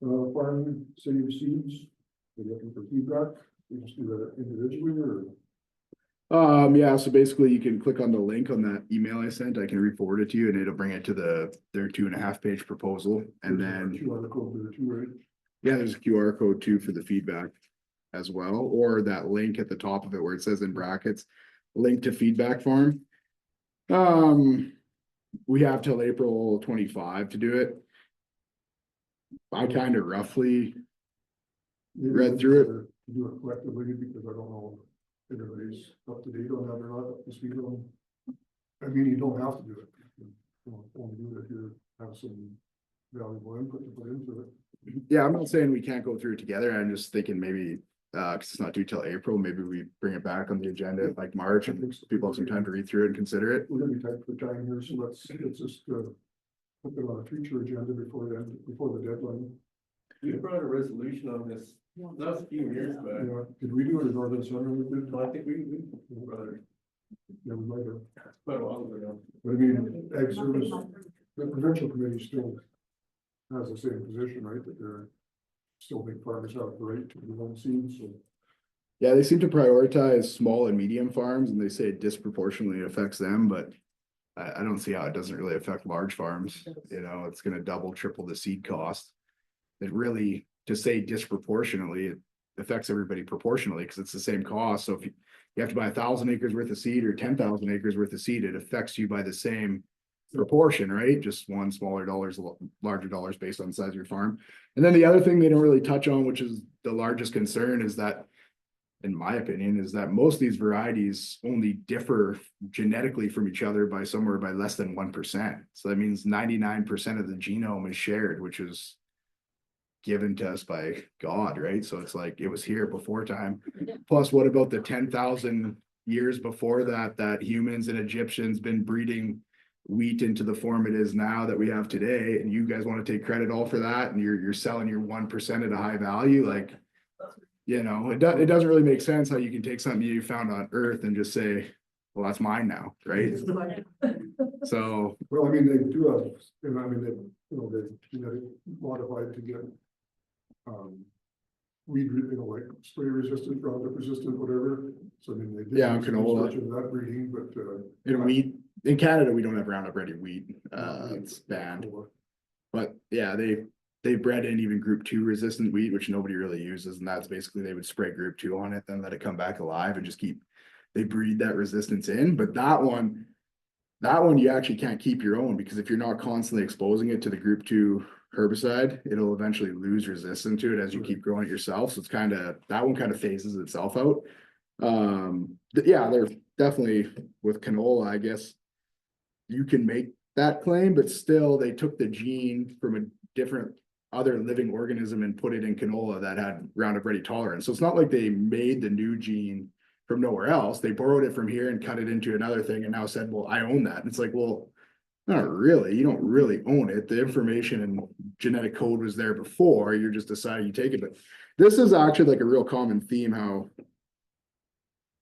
A: Farming city receipts, we're looking for feedback, we just do that individually or?
N: Yeah, so basically you can click on the link on that email I sent. I can re-forward it to you and it'll bring it to their 2.5-page proposal. And then,
A: QR code there too, right?
N: yeah, there's a QR code too for the feedback. as well, or that link at the top of it where it says in brackets, link to feedback form. We have till April 25 to do it. I kind of roughly read through it.
A: To do it collectively, because I don't know if everybody's up to date on that or not, up to speed on. I mean, you don't have to do it. You know, only do it if you have some valuable input to put into it.
N: Yeah, I'm not saying we can't go through it together. I'm just thinking maybe, cause it's not due till April, maybe we bring it back on the agenda at like March and people have some time to read through it and consider it.
A: We're gonna be tight for time here, so let's just, put it on a future agenda before the deadline.
M: We brought a resolution on this, that was a few years back.
A: Yeah, did we do it in Northern Center? We did.
M: I think we brother,
A: Yeah, we might have.
M: quite a while ago.
A: But I mean, Ag Service, the provincial committee still has the same position, right, that they're still big farmers have the right to their own seeds, so.
N: Yeah, they seem to prioritize small and medium farms and they say it disproportionately affects them, but I don't see how it doesn't really affect large farms. You know, it's gonna double, triple the seed cost. It really, to say disproportionately, it affects everybody proportionally because it's the same cost. So if you have to buy 1,000 acres worth of seed or 10,000 acres worth of seed, it affects you by the same proportion, right? Just one smaller dollars, larger dollars based on the size of your farm. And then the other thing they don't really touch on, which is the largest concern, is that, in my opinion, is that most of these varieties only differ genetically from each other by somewhere by less than 1%. So that means 99% of the genome is shared, which is given to us by God, right? So it's like it was here before time. Plus, what about the 10,000 years before that, that humans and Egyptians been breeding wheat into the form it is now that we have today, and you guys want to take credit all for that, and you're selling your 1% at a high value? Like, you know, it doesn't really make sense how you can take something you found on Earth and just say, well, that's mine now, right? So,
A: Well, I mean, they do have, and I mean, they, you know, they genetic modified to get. Weed, you know, like spray resistant, Roundup resistant, whatever, so I mean, they did.
N: Yeah,
A: do some
N: canola.
A: research into that breeding, but,
N: in wheat, in Canada, we don't have Roundup Ready wheat, it's banned. But yeah, they bred in even group 2 resistant wheat, which nobody really uses, and that's basically they would spray group 2 on it, then let it come back alive and just they breed that resistance in. But that one you actually can't keep your own, because if you're not constantly exposing it to the group 2 herbicide, it'll eventually lose resistance to it as you keep growing it yourself. So it's that one kind of phases itself out. But yeah, they're definitely with canola, I guess you can make that claim, but still they took the gene from a different other living organism and put it in canola that had Roundup Ready tolerance. So it's not like they made the new gene from nowhere else. They borrowed it from here and cut it into another thing and now said, well, I own that. And it's like, well, not really. You don't really own it. The information and genetic code was there before. You're just deciding you take it. But this is actually like a real common theme, how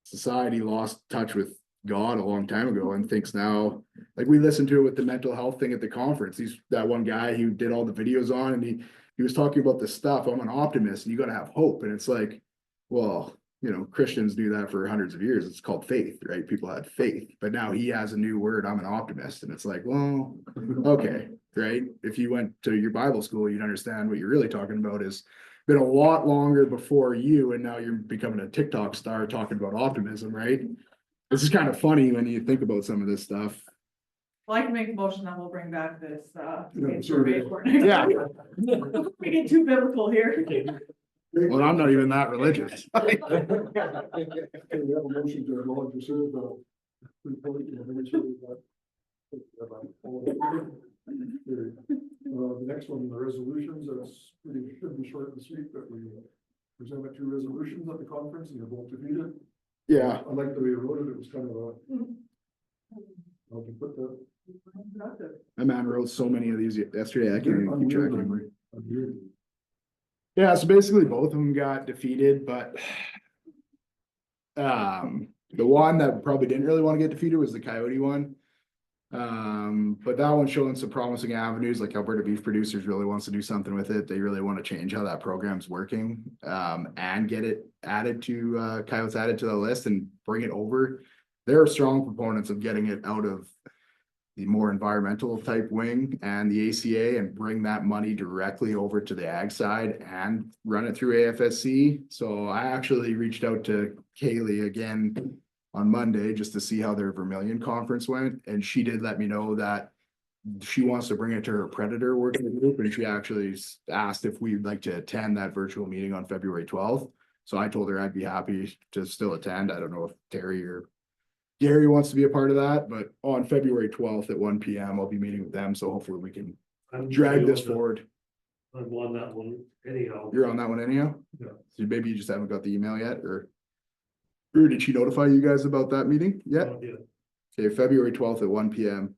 N: society lost touch with God a long time ago and thinks now, like we listened to it with the mental health thing at the conference. That one guy who did all the videos on, and he was talking about this stuff. I'm an optimist and you got to have hope. And it's like, well, you know, Christians do that for hundreds of years. It's called faith, right? People had faith, but now he has a new word. I'm an optimist. And it's like, well, okay, right? If you went to your Bible school, you'd understand what you're really talking about is been a lot longer before you. And now you're becoming a TikTok star talking about optimism, right? This is kind of funny when you think about some of this stuff.
F: Well, I can make a motion that we'll bring back this,
A: Yeah,
F: survey.
N: Yeah.
F: We get too biblical here.
N: Well, I'm not even that religious.
A: Okay, we have a motion to acknowledge receipt of the report. The next one, the resolutions, that's pretty, should be short and sweet, but we presented 2 resolutions at the conference and you're both defeated.
N: Yeah.
A: I like the way you wrote it. It was kind of a. How to put that.
N: My man wrote so many of these yesterday. I can't even keep track anymore.
A: Unreal.
N: Yeah, so basically both of them got defeated, but the one that probably didn't really want to get defeated was the coyote one. But that one's showing some promising avenues, like Alberta Beef Producers really wants to do something with it. They really want to change how that program's working, and get it added to coyotes added to the list and bring it over. They're strong proponents of getting it out of the more environmental type wing and the ACA and bring that money directly over to the ag side and run it through AFSC. So I actually reached out to Kaylee again on Monday just to see how their Vermilion conference went, and she did let me know that she wants to bring it to her predator working group, and she actually asked if we'd like to attend that virtual meeting on February 12th. So I told her I'd be happy to still attend. I don't know if Terry or Gary wants to be a part of that, but on February 12th at 1 PM, I'll be meeting with them. So hopefully we can drag this forward.
E: I'm on that one anyhow.
N: You're on that one anyhow?
E: Yeah.
N: So maybe you just haven't got the email yet, or did she notify you guys about that meeting yet?
E: Yeah.
N: Okay, February 12th at 1 PM.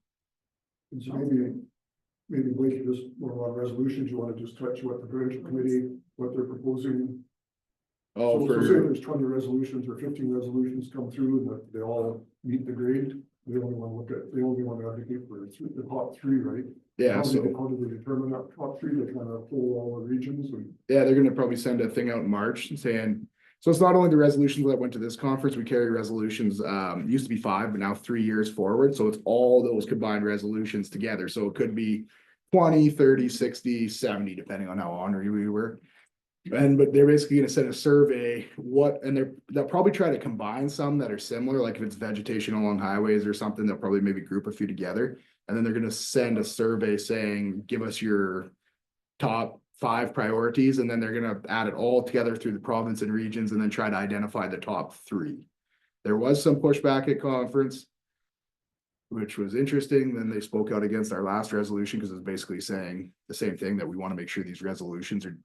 A: And so maybe Blake, just more on resolutions, you want to just touch what the provincial committee, what they're proposing.
N: Oh,
A: So say
N: for,
A: there's 20 resolutions or 15 resolutions come through and that they all meet the grade. They only want to advocate for the top three, right?
N: yeah,
A: How
N: so.
A: do they determine that top three? They kind of pull all the regions and.
N: Yeah, they're gonna probably send a thing out in March saying, so it's not only the resolutions that went to this conference, we carry resolutions, used to be 5, but now 3 years forward. So it's all those combined resolutions together. So it could be 20, 30, 60, 70, depending on how ornery we were. But they're basically gonna send a survey, they'll probably try to combine some that are similar, like if it's vegetation along highways or something, they'll probably maybe group a few together. And then they're gonna send a survey saying, give us your top 5 priorities, and then they're gonna add it all together through the province and regions and then try to identify the top 3. There was some pushback at conference, which was interesting. Then they spoke out against our last resolution because it's basically saying the same thing, that we want to make sure these resolutions are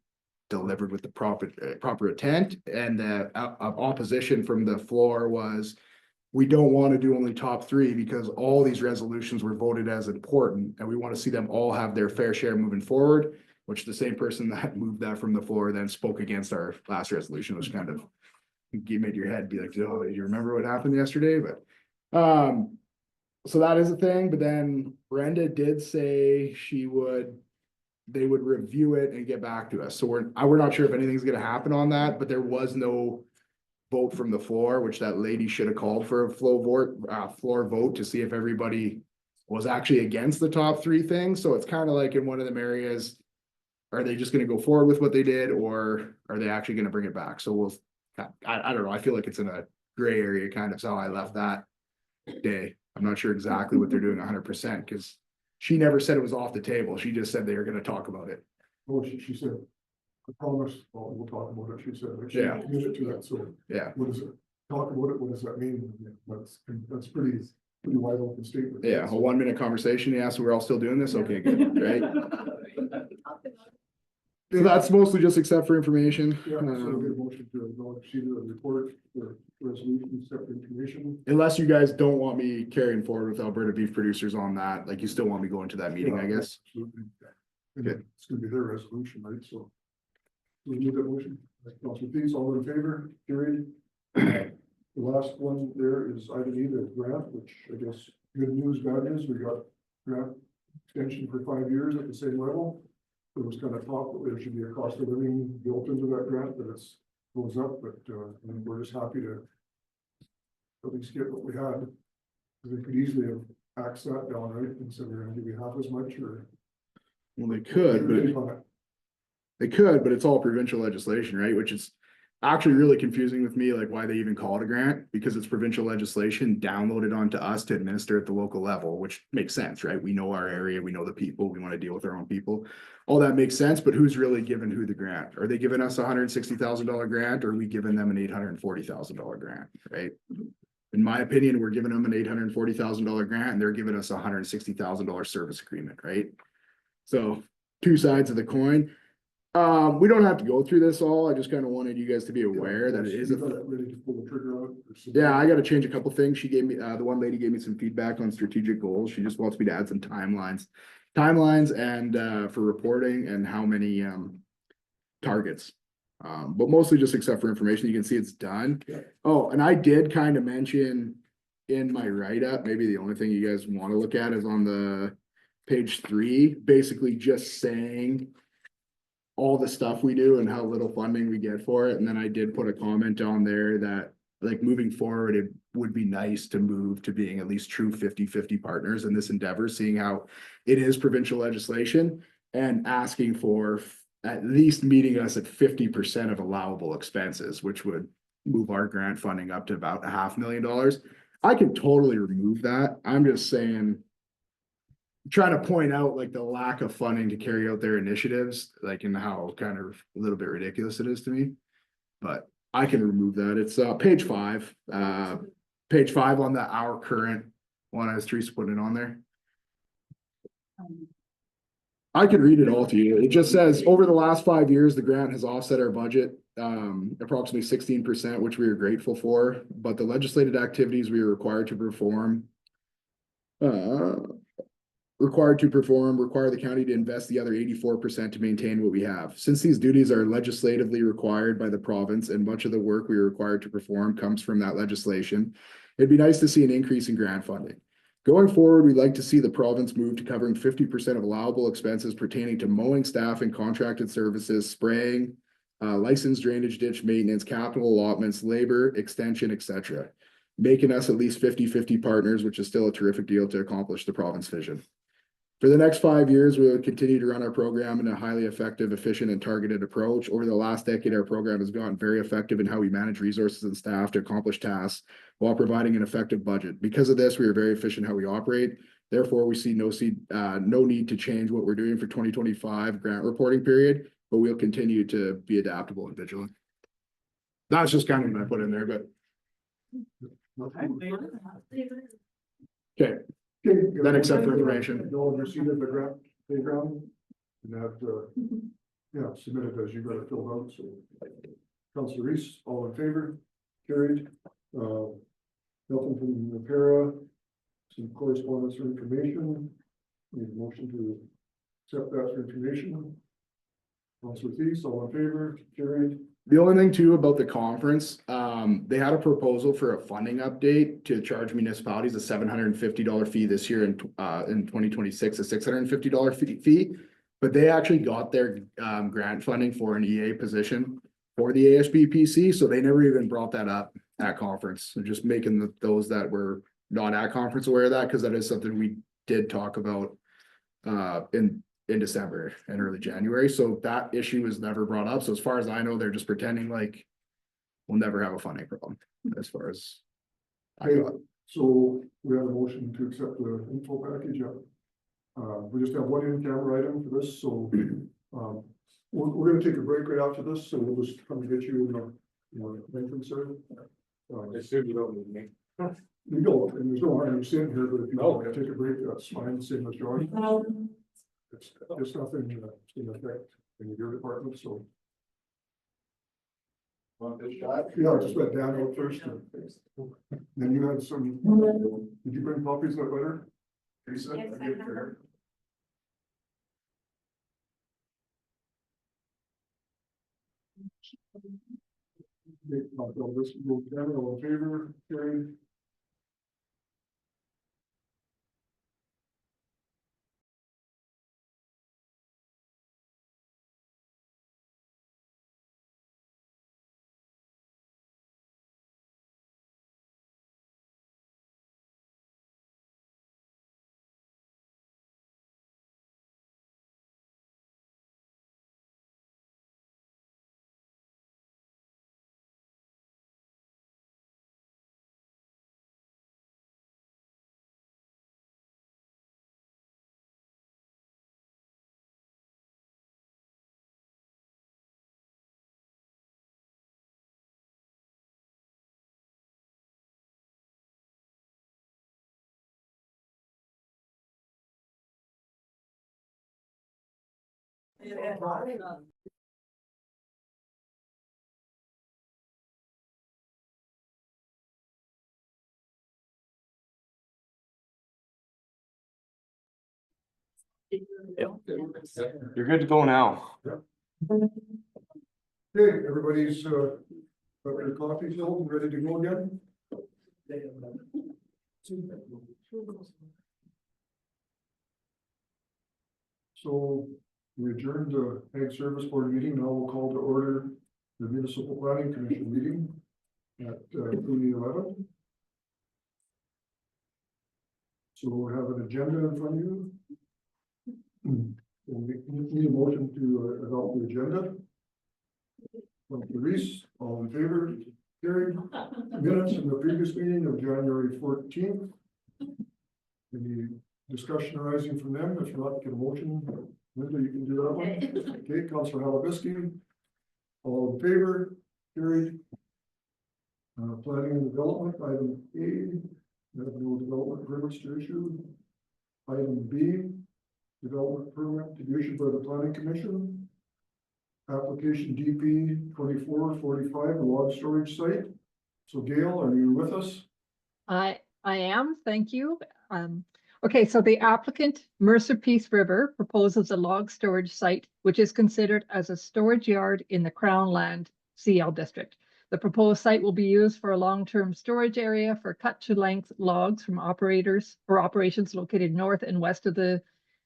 N: delivered with the proper intent. And the opposition from the floor was, we don't want to do only top 3 because all these resolutions were voted as important and we want to see them all have their fair share moving forward, which the same person that moved that from the floor then spoke against our last resolution, which kind of made your head be like, oh, you remember what happened yesterday? But so that is a thing. But then Brenda did say they would review it and get back to us. So we're not sure if anything's gonna happen on that, but there was no vote from the floor, which that lady should have called for a floor vote to see if everybody was actually against the top 3 things. So it's kind of like in one of them areas, are they just gonna go forward with what they did, or are they actually gonna bring it back? So I don't know. I feel like it's in a gray area, kind of, so I left that day. I'm not sure exactly what they're doing 100% because she never said it was off the table. She just said they were gonna talk about it.
A: Oh, she said, I promise, well, we'll talk about it, she said. Like, she
N: Yeah.
A: committed to that, so.
N: Yeah.
A: What is it? Talk about it, what does that mean? That's pretty wide open statement.
N: Yeah, a 1-minute conversation. Yeah, so we're all still doing this? Okay, good, right? That's mostly just accept for information.
A: Yeah, so a good motion to acknowledge either the report or resolution, accept information.
N: Unless you guys don't want me carrying forward with Alberta beef producers on that, like you still want me going to that meeting, I guess.
A: Absolutely. And
N: Good.
A: it's gonna be their resolution, right? So. We need that motion. Councilor Pease, all in favor, carried. The last one there is item E, the grant, which I guess good news, bad news. We got grant extension for 5 years at the same level. It was kind of talk that there should be a cost of living built into that grant, that it's goes up, but and we're just happy to at least get what we had. They could easily have axed that down, right? And said we're gonna give you half as much, or.
N: Well, they could, but it's all provincial legislation, right? Which is actually really confusing with me, like why they even call it a grant, because it's provincial legislation downloaded onto us to administer at the local level, which makes sense, right? We know our area, we know the people, we want to deal with our own people. All that makes sense, but who's really giving who the grant? Are they giving us $160,000 grant, or are we giving them an $840,000 grant, right? In my opinion, we're giving them an $840,000 grant and they're giving us a $160,000 service agreement, right? So 2 sides of the coin. We don't have to go through this all. I just kind of wanted you guys to be aware that it is.
A: Ready to pull the trigger on it.
N: Yeah, I got to change a couple things. She gave me, the one lady gave me some feedback on strategic goals. She just wants me to add some timelines and for reporting and how many targets. But mostly just accept for information. You can see it's done.
A: Yeah.
N: Oh, and I did kind of mention in my write-up, maybe the only thing you guys want to look at is on the page 3, basically just saying all the stuff we do and how little funding we get for it. And then I did put a comment on there that like moving forward, it would be nice to move to being at least true 50-50 partners in this endeavor, seeing how it is provincial legislation and asking for at least meeting us at 50% of allowable expenses, which would move our grant funding up to about $500,000. I can totally remove that. I'm just saying, trying to point out like the lack of funding to carry out their initiatives, like and how kind of a little bit ridiculous it is to me. But I can remove that. It's page 5. Page 5 on our current one as Teresa put it on there. I can read it all to you. It just says over the last 5 years, the grant has offset our budget approximately 16%, which we are grateful for. But the legislated activities we are required to perform require the county to invest the other 84% to maintain what we have. Since these duties are legislatively required by the province and much of the work we are required to perform comes from that legislation, it'd be nice to see an increase in grant funding. Going forward, we'd like to see the province move to covering 50% of allowable expenses pertaining to mowing, staffing, contracted services, spraying, licensed drainage ditch maintenance, capital allotments, labor, extension, etc. Making us at least 50-50 partners, which is still a terrific deal to accomplish the province vision. For the next 5 years, we will continue to run our program in a highly effective, efficient, and targeted approach. Over the last decade, our program has gotten very effective in how we manage resources and staff to accomplish tasks while providing an effective budget. Because of this, we are very efficient in how we operate. Therefore, we see no need to change what we're doing for 2025 grant reporting period, but we'll continue to be adaptable and vigilant. That's just kind of what I put in there, but okay. Then accept for information.
A: No one received the grant playground. And that, yeah, submitted as you got it filled out, so. Councillor Reese, all in favor, carried. Nothing from the para, some correspondence or information. Need a motion to accept that for information. Councillor Reese, all in favor, carried.
N: The only thing too about the conference, they had a proposal for a funding update to charge municipalities a $750 fee this year in 2026, a $650 fee. But they actually got their grant funding for an EA position for the ASBPC, so they never even brought that up at conference. So just making those that were not at conference aware of that, because that is something we did talk about in December and early January. So that issue was never brought up. So as far as I know, they're just pretending like we'll never have a funding problem as far as I got.
A: So we have a motion to accept the info package. We just have one in-camera item for this, so we're gonna take a break right after this, so we'll just come and get you in the entrance area.
J: Assume you don't need me.
A: You don't, and there's no harm in sitting here, but if you want to take a break, that's fine, same as George. It's nothing in effect in your department, so.
J: Want this shot?
A: Yeah, just let Dan out first. And then you had some, did you bring copies of that letter? Teresa?
B: Yes, I have them.
A: This will down, all in favor, carried.
J: You're good to go now.
A: Okay, everybody's got their coffee filled and ready to go again? So we adjourned the Ag Service Board meeting. Now we'll call to order the Municipal Planning Commission meeting. at 3:11. So we have an agenda in front of you. We need a motion to adopt the agenda. Councillor Reese, all in favor, carried. Minutes from the previous meeting of January 14th. Any discussion arising from them? If not, get a motion. Linda, you can do that one. Okay, Councillor Halibisky. All in favor, carried. Planning and development, item A, we have no development permits to issue. Item B, development permit to be issued by the planning commission. Application DP 2445, log storage site. So Gail, are you with us?
C: I am, thank you. Okay, so the applicant, Mercer Peace River, proposes a log storage site, which is considered as a storage yard in the Crown Land CL district. The proposed site will be used for a long-term storage area for cut-to-length logs from operators or operations located north and west of the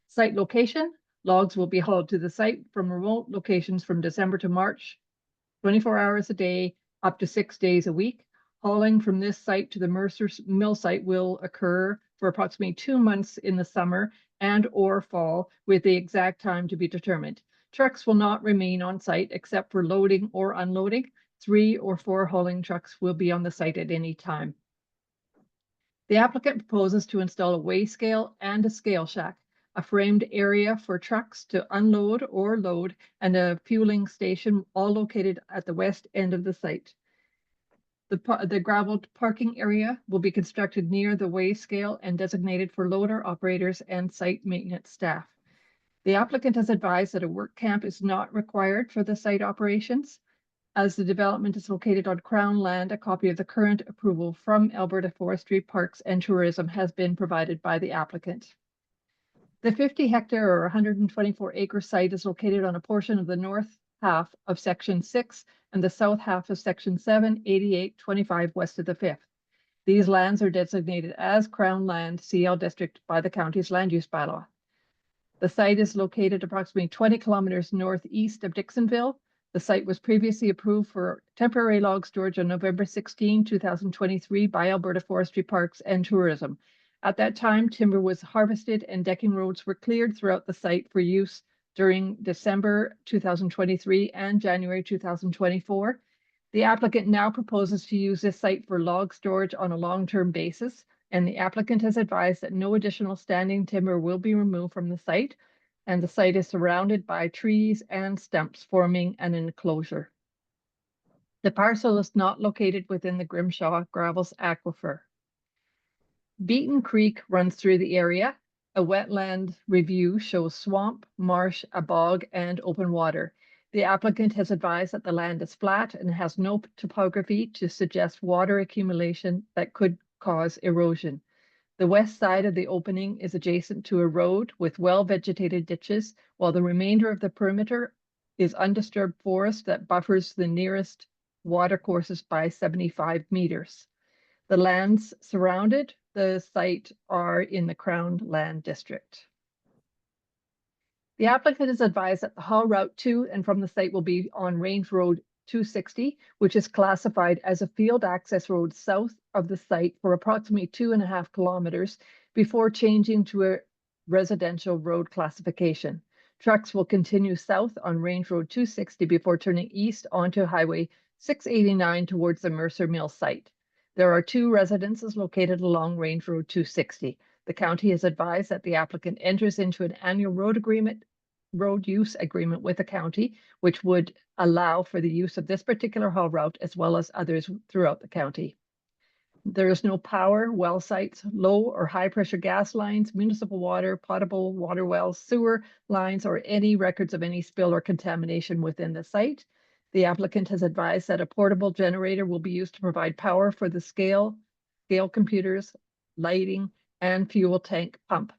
C: site location. Logs will be hauled to the site from remote locations from December to March, 24 hours a day, up to 6 days a week. Hauling from this site to the Mercer mill site will occur for approximately 2 months in the summer and or fall, with the exact time to be determined. Trucks will not remain on site except for loading or unloading. 3 or 4 hauling trucks will be on the site at any time. The applicant proposes to install a weigh scale and a scale shack, a framed area for trucks to unload or load, and a fueling station, all located at the west end of the site. The graveled parking area will be constructed near the weigh scale and designated for loader operators and site maintenance staff. The applicant has advised that a work camp is not required for the site operations. As the development is located on Crown land, a copy of the current approval from Alberta Forestry, Parks and Tourism has been provided by the applicant. The 50-hectare or 124-acre site is located on a portion of the north half of Section 6 and the south half of Section 7, 88, 25 west of the 5th. These lands are designated as Crown Land CL District by the county's land use bylaw. The site is located approximately 20 kilometers northeast of Dixonville. The site was previously approved for temporary log storage on November 16, 2023 by Alberta Forestry, Parks and Tourism. At that time, timber was harvested and decking roads were cleared throughout the site for use during December 2023 and January 2024. The applicant now proposes to use this site for log storage on a long-term basis, and the applicant has advised that no additional standing timber will be removed from the site, and the site is surrounded by trees and stumps forming an enclosure. The parcel is not located within the Grimshaw Gravels Aquifer. Beaton Creek runs through the area. A wetland review shows swamp, marsh, a bog, and open water. The applicant has advised that the land is flat and has no topography to suggest water accumulation that could cause erosion. The west side of the opening is adjacent to a road with well-vegetated ditches, while the remainder of the perimeter is undisturbed forest that buffers the nearest water courses by 75 meters. The lands surrounded the site are in the Crown Land District. The applicant is advised that the haul route to and from the site will be on Range Road 260, which is classified as a field access road south of the site for approximately 2.5 kilometers before changing to a residential road classification. Trucks will continue south on Range Road 260 before turning east onto Highway 689 towards the Mercer Mill site. There are 2 residences located along Range Road 260. The county has advised that the applicant enters into an annual road use agreement with the county, which would allow for the use of this particular haul route as well as others throughout the county. There is no power, well sites, low or high pressure gas lines, municipal water, potable water wells, sewer lines, or any records of any spill or contamination within the site. The applicant has advised that a portable generator will be used to provide power for the scale computers, lighting, and fuel tank pump.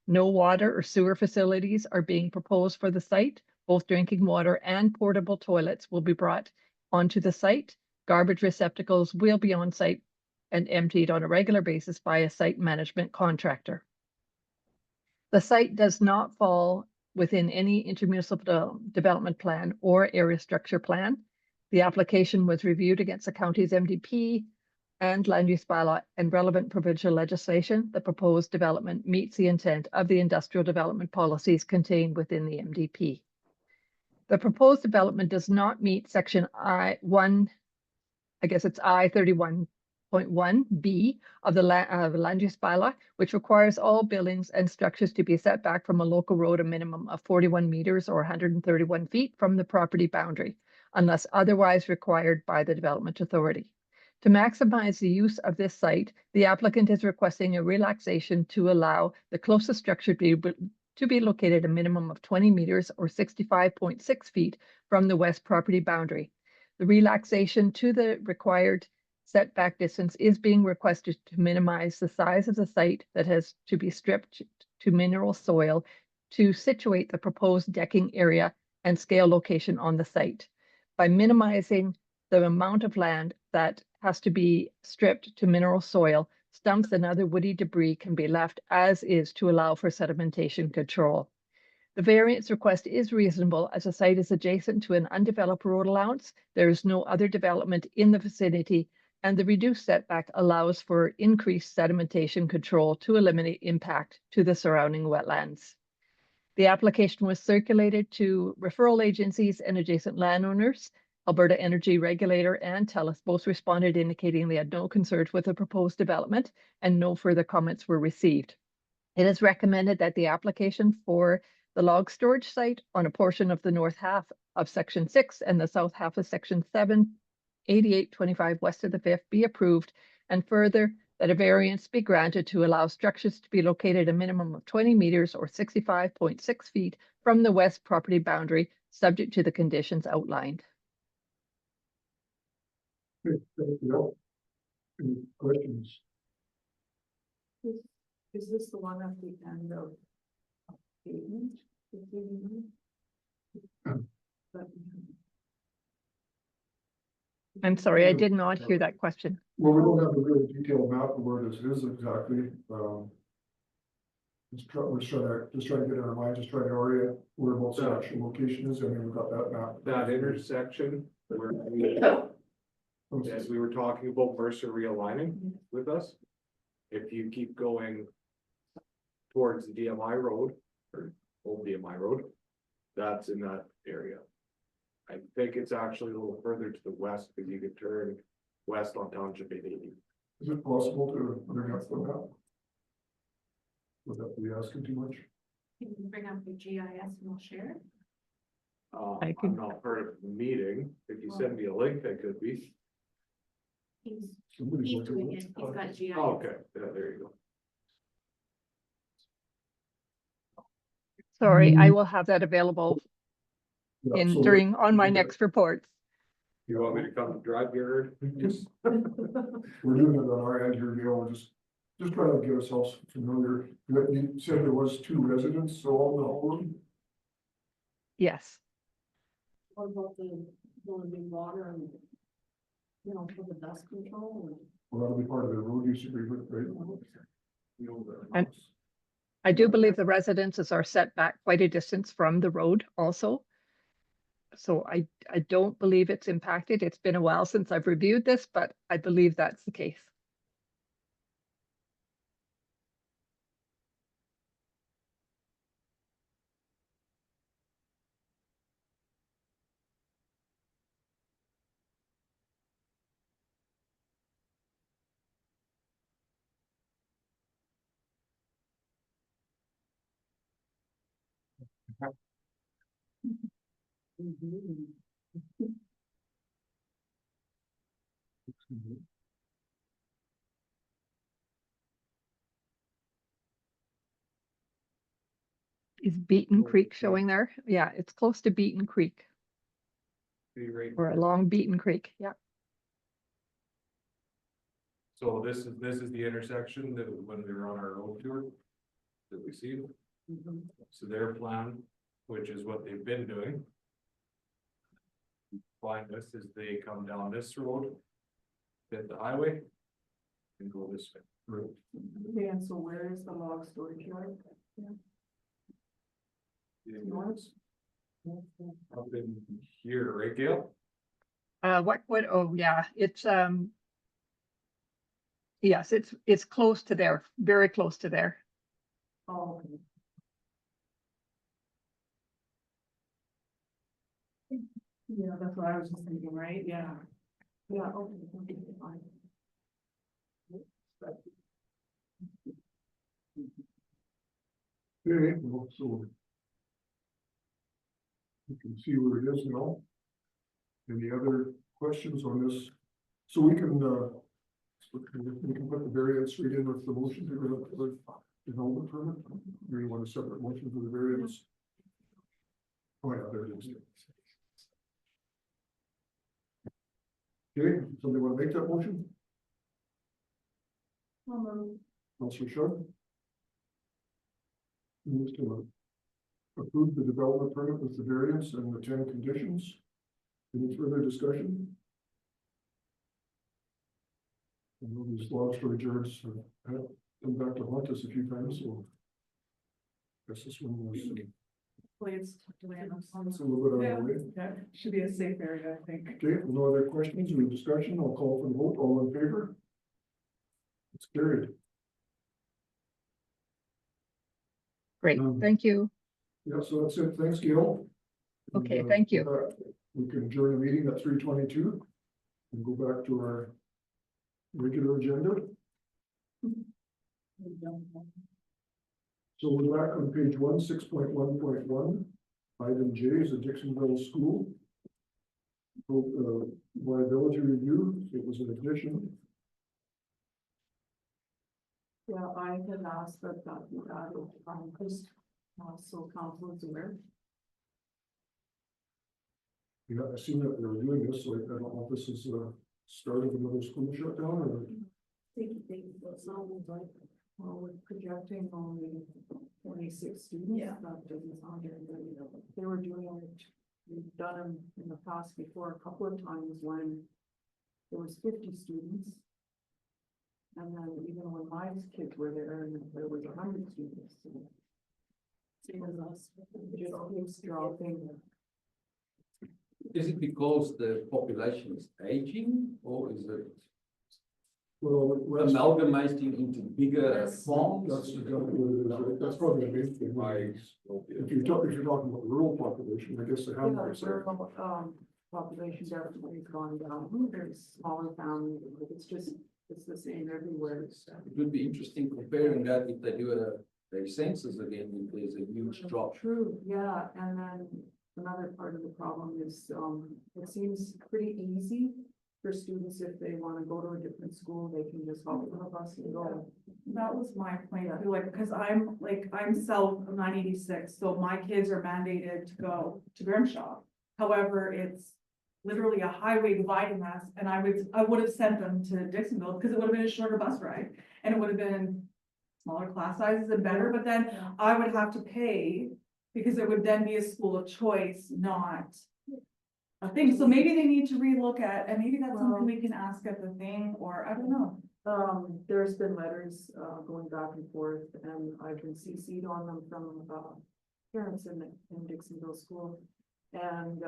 C: No water or sewer facilities are being proposed for the site. Both drinking water and portable toilets will be brought onto the site. Garbage receptacles will be on site and emptied on a regular basis by a site management contractor. The site does not fall within any intermunicipal development plan or area structure plan. The application was reviewed against the county's MDP and land use bylaw and relevant provincial legislation. The proposed development meets the intent of the industrial development policies contained within the MDP. The proposed development does not meet section I-1, I guess it's I-31.1B of the land use bylaw, which requires all buildings and structures to be set back from a local road a minimum of 41 meters or 131 feet from the property boundary, unless otherwise required by the Development Authority. To maximize the use of this site, the applicant is requesting a relaxation to allow the closest structure to be located a minimum of 20 meters or 65.6 feet from the west property boundary. The relaxation to the required setback distance is being requested to minimize the size of the site that has to be stripped to mineral soil to situate the proposed decking area and scale location on the site. By minimizing the amount of land that has to be stripped to mineral soil, stumps and other woody debris can be left as is to allow for sedimentation control. The variance request is reasonable as the site is adjacent to an undeveloped road allowance. There is no other development in the vicinity, and the reduced setback allows for increased sedimentation control to eliminate impact to the surrounding wetlands. The application was circulated to referral agencies and adjacent landowners. Alberta Energy Regulator and TELUS both responded indicating they had no concerns with the proposed development and no further comments were received. It is recommended that the application for the log storage site on a portion of the north half of section 6 and the south half of section 7, 8825 west of the 5th be approved, and further that a variance be granted to allow structures to be located a minimum of 20 meters or 65.6 feet from the west property boundary, subject to the conditions outlined.
A: Okay, thank you. Any questions?
F: Is this the one at the end of pavement?
C: I'm sorry, I did not hear that question.
A: Well, we don't have a really detailed map of where this is exactly. We're just trying to get in our mind, just trying to orient where most the actual location is. I mean, we've got that map.
J: That intersection where as we were talking about Mercer realigning with us. If you keep going towards the DMI road or old DMI road, that's in that area. I think it's actually a little further to the west because you could turn west on Township 880.
A: Is it possible to bring up the map? Would that be asking too much?
B: You can bring up the GIS and we'll share it.
J: I'm not part of the meeting. If you send me a link, I could be.
B: He's
A: Somebody's
B: doing
A: looking
B: it.
A: at
B: He's got GIS.
J: Oh, okay, yeah, there you go.
C: Sorry, I will have that available
A: Yeah, so
C: on my next reports.
J: You want me to come drive your? Just
A: we're doing it on our end here, Gail. We're just trying to get ourselves familiar. You said there was 2 residents, so all the whole room?
C: Yes.
K: What about the, going to be water and, you know, for the dust control?
A: Well, that'll be part of the road use agreement, right?
C: And I do believe the residences are set back quite a distance from the road also. So I don't believe it's impacted. It's been a while since I've reviewed this, but I believe that's the case. Is Beaton Creek showing there? Yeah, it's close to Beaton Creek or along Beaton Creek. Yeah.
J: So this is the intersection that when we were on our road tour that we see. So their plan, which is what they've been doing. Find this is they come down this road, hit the highway, and go this way.
A: Right.
F: Okay, and so where is the log storage yard?
J: Up in here, right, Gail?
C: oh, yeah, it's, yes, it's close to there, very close to there.
F: Oh, okay. Yeah, that's what I was just thinking, right? Yeah. Yeah, okay, fine.
A: Okay, well, so. You can see where it is now. Any other questions on this? So we can put the variance right in with the motion to the development permit. Or you want a separate motion for the variance? Oh, yeah, there it is. Okay, somebody want to make that motion? Councillor Sharp? Who's to approve the development permit with the variance and the 10 conditions. Any further discussion? I know these logs for adjournments have come back to haunt us a few times, so. I guess this one was.
F: Please.
A: It's a little bit out of the way.
F: Yeah, should be a safe area, I think.
A: Okay, no other questions or discussion, I'll call for the vote, all in favor? It's carried.
C: Great, thank you.
A: Yeah, so that's it, thanks, Gail.
C: Okay,
A: And,
C: thank you.
A: We can adjourn the meeting at 3:22 and go back to our regular agenda. So we're back on page 6.1.1, item J is a Dixonville school. Liability review, it was an addition.
F: Yeah, I had asked that be added, because, so council is aware.
A: Yeah, I seen that they were doing this, so I don't know if this is a start of another school shutdown or.
F: That sounds like, well, we're projecting only 26 students.
K: Yeah.
F: That doesn't sound very good. They were doing it, we've done them in the past before a couple of times when there was 50 students. And then even when my kids were there, and there was 100 students. So same as us, it just keeps dropping.
D: Is it because the population is aging or is it
A: Well,
D: amalgamating into bigger farms?
A: that's exactly what it is, right? That's probably the main thing. If you're talking about the rural population, I guess they have.
F: Population definitely has gone down. There's smaller families, but it's the same everywhere.
D: It would be interesting comparing that if they do a census again, if there's a huge drop.
F: True, yeah, and then another part of the problem is, it seems pretty easy for students, if they want to go to a different school, they can just hop on a bus and go. That was my point, I feel like, because I'm south of 986, so my kids are mandated to go to Grimshaw. However, it's literally a highway dividing us, and I would have sent them to Dixonville, because it would have been a shorter bus ride, and it would have been smaller class sizes and better, but then I would have to pay, because it would then be a school of choice, not a thing. So maybe they need to relook at, and maybe that's something we can ask at the thing, or I don't know. There's been letters, going back and forth, and I've been CC'd on them from, parents in Dixonville school. And,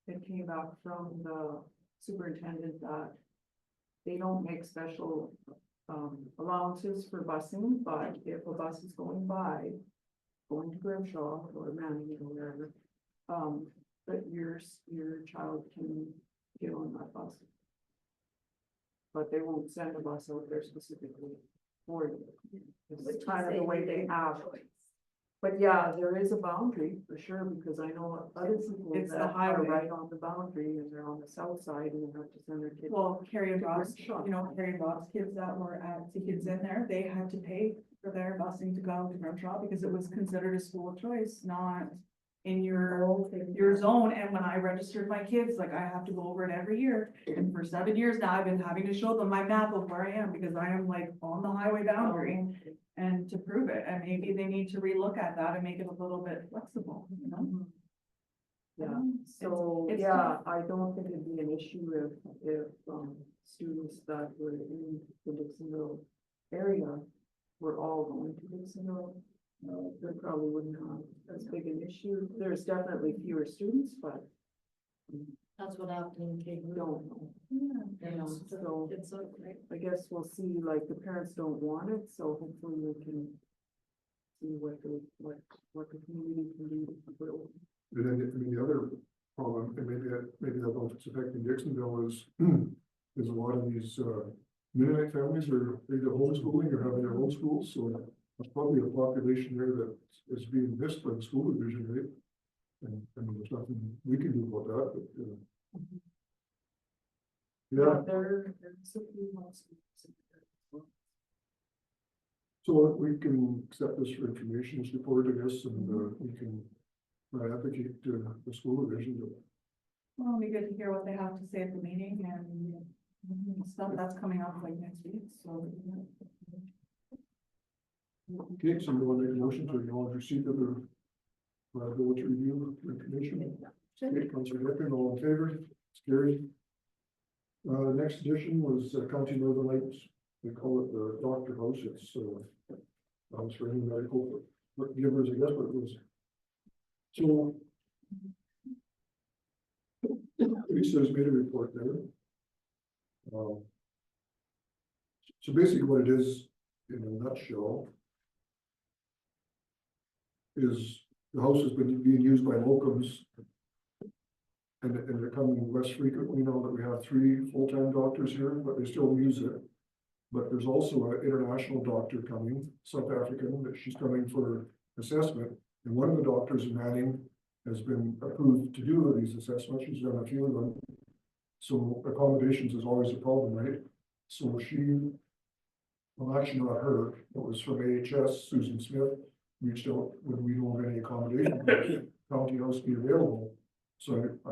F: it came back from the superintendent that they don't make special, allowances for busing, but if a bus is going to Grimshaw or Manning or wherever, that your child can get on that bus. But they won't send a bus out there specifically for you. It's kind of the way they have. But yeah, there is a boundary for sure, because I know other people
K: It's the
F: that are
K: highway.
F: right on the boundary and they're on the south side and they have to send their kids.
K: Well, Carrie and Bob's,
F: Sure.
K: Carrie and Bob's kids that were at the kids in there, they had to pay for their busing to go to Grimshaw because it was considered a school of choice, not in your zone. And when I registered my kids, like I have to go over it every year. And for 7 years now, I've been having to show them my map of where I am because I am like on the highway boundary. And to prove it, and maybe they need to relook at that and make it a little bit flexible, you know?
F: Yeah, so,
K: It's
F: yeah, I don't think it'd be an issue if students that were in the Dixonville area were all going to Dixonville. They probably wouldn't have as big an issue. There's definitely fewer students, but
H: That's what happened in Cape.
F: don't know.
K: Yeah.
F: You know, so
H: It's so great.
F: I guess we'll see, like, the parents don't want it, so hopefully we can see what the community can do to fulfill.
A: And then, I mean, the other problem, and maybe I don't know if it's affecting Dixonville is, is a lot of these, Mennonite families are either homeschooling or having their own schools, so there's probably a population there that is being missed by the school division, right? And, I mean, there's nothing we can do about that, but, yeah,
F: There's a few months.
A: so we can accept this for information, this report, I guess, and, we can advocate to the school division, but
K: Well, it'll be good to hear what they have to say at the meeting and stuff that's coming up like next week, so.
A: okay, somebody want to make a motion to acknowledge receipt of the liability review information? Okay, Councillor Griffin, all in favor? It's carried. Next edition was County Northern Lights. We call it the doctor house. It's, house for any medical givers, I guess, but it was. So. Lisa's made a report there. So basically what it is, in a nutshell, is the house has been being used by locums. And they're coming less frequently now that we have 3 full-time doctors here, but they still use it. But there's also an international doctor coming, South African, that she's coming for assessment. And one of the doctors in Manning has been approved to do these assessments. She's done a few of them. So accommodations is always a problem, right? So she, well, actually not her, it was from AHS, Susan Smith, reached out when we know of any accommodation, county house be available. So I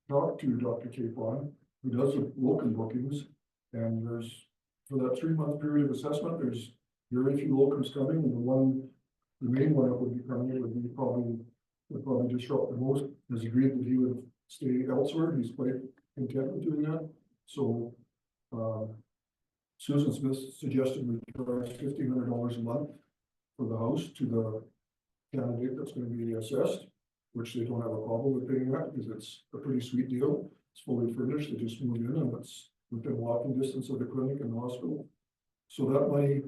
A: talked to Dr. Capon, who does the locum bookings, and there's, for that 3-month period of assessment, there's very few locums coming, and the main one that would be coming would probably disrupt the most. Has agreed that he would stay elsewhere. He's quite content with doing that. So, Susan Smith suggested we charge $1,500 a month for the house to the candidate that's going to be assessed, which they don't have a problem with paying that because it's a pretty sweet deal. It's fully furnished. They just moved in and it's within walking distance of the clinic and the hospital. So that money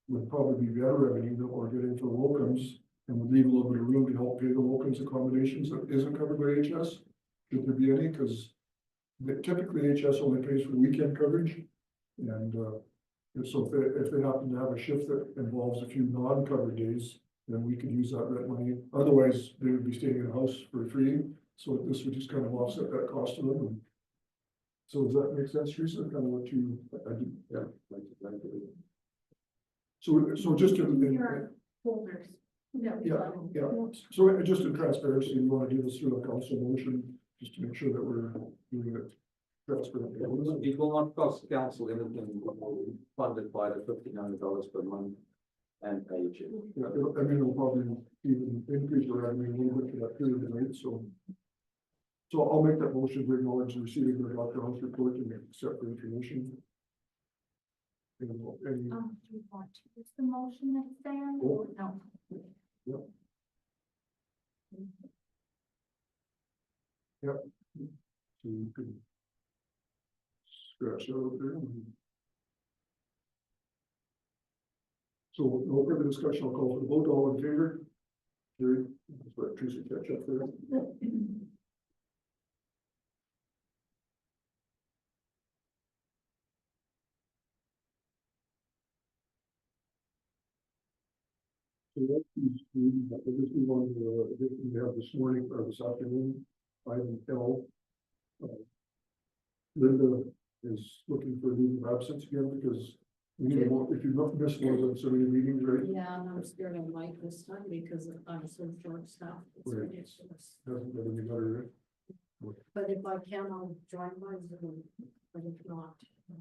A: would probably be better revenue that we're getting for locums and would leave a little bit of room to help pay the locums accommodations that isn't covered by HS. Should there be any, because typically HS only pays for weekend coverage. And so if they happen to have a shift that involves a few non-covered days, then we could use that rent money. Otherwise, they would be staying in a house for free. So this would just kind of offset that cost to them. So does that make sense, Teresa? Kind of what you, I do, yeah. So just to.
B: Holders.
A: Yeah. So just in transparency, we want to do this through a council motion, just to make sure that we're doing it transparently.
D: It will not cost council anything, funded by the $1,500 per month and page.
A: Yeah, I mean, it'll probably even increase the revenue a little bit for that period, right? So I'll make that motion to acknowledge receiving the Dr. House report and accept the information. And,
B: Do you want to use the motion that's there?
A: Oh.
B: No.
A: so you can scratch that out there. So no further discussion, I'll call for the vote, all in favor? Carried. Let's let Teresa catch up there. So that's this is one of the addition we have this morning or this afternoon. Item L. Linda is looking for a leave of absence again because we need more, if you've not missed more than so many meetings, right?
H: Yeah, and I'm scared I might this time because I'm so short staffed. It's
A: Right.
H: ridiculous.
A: Doesn't get any better, right?
H: But if I can, I'll join my Zoom, but if not,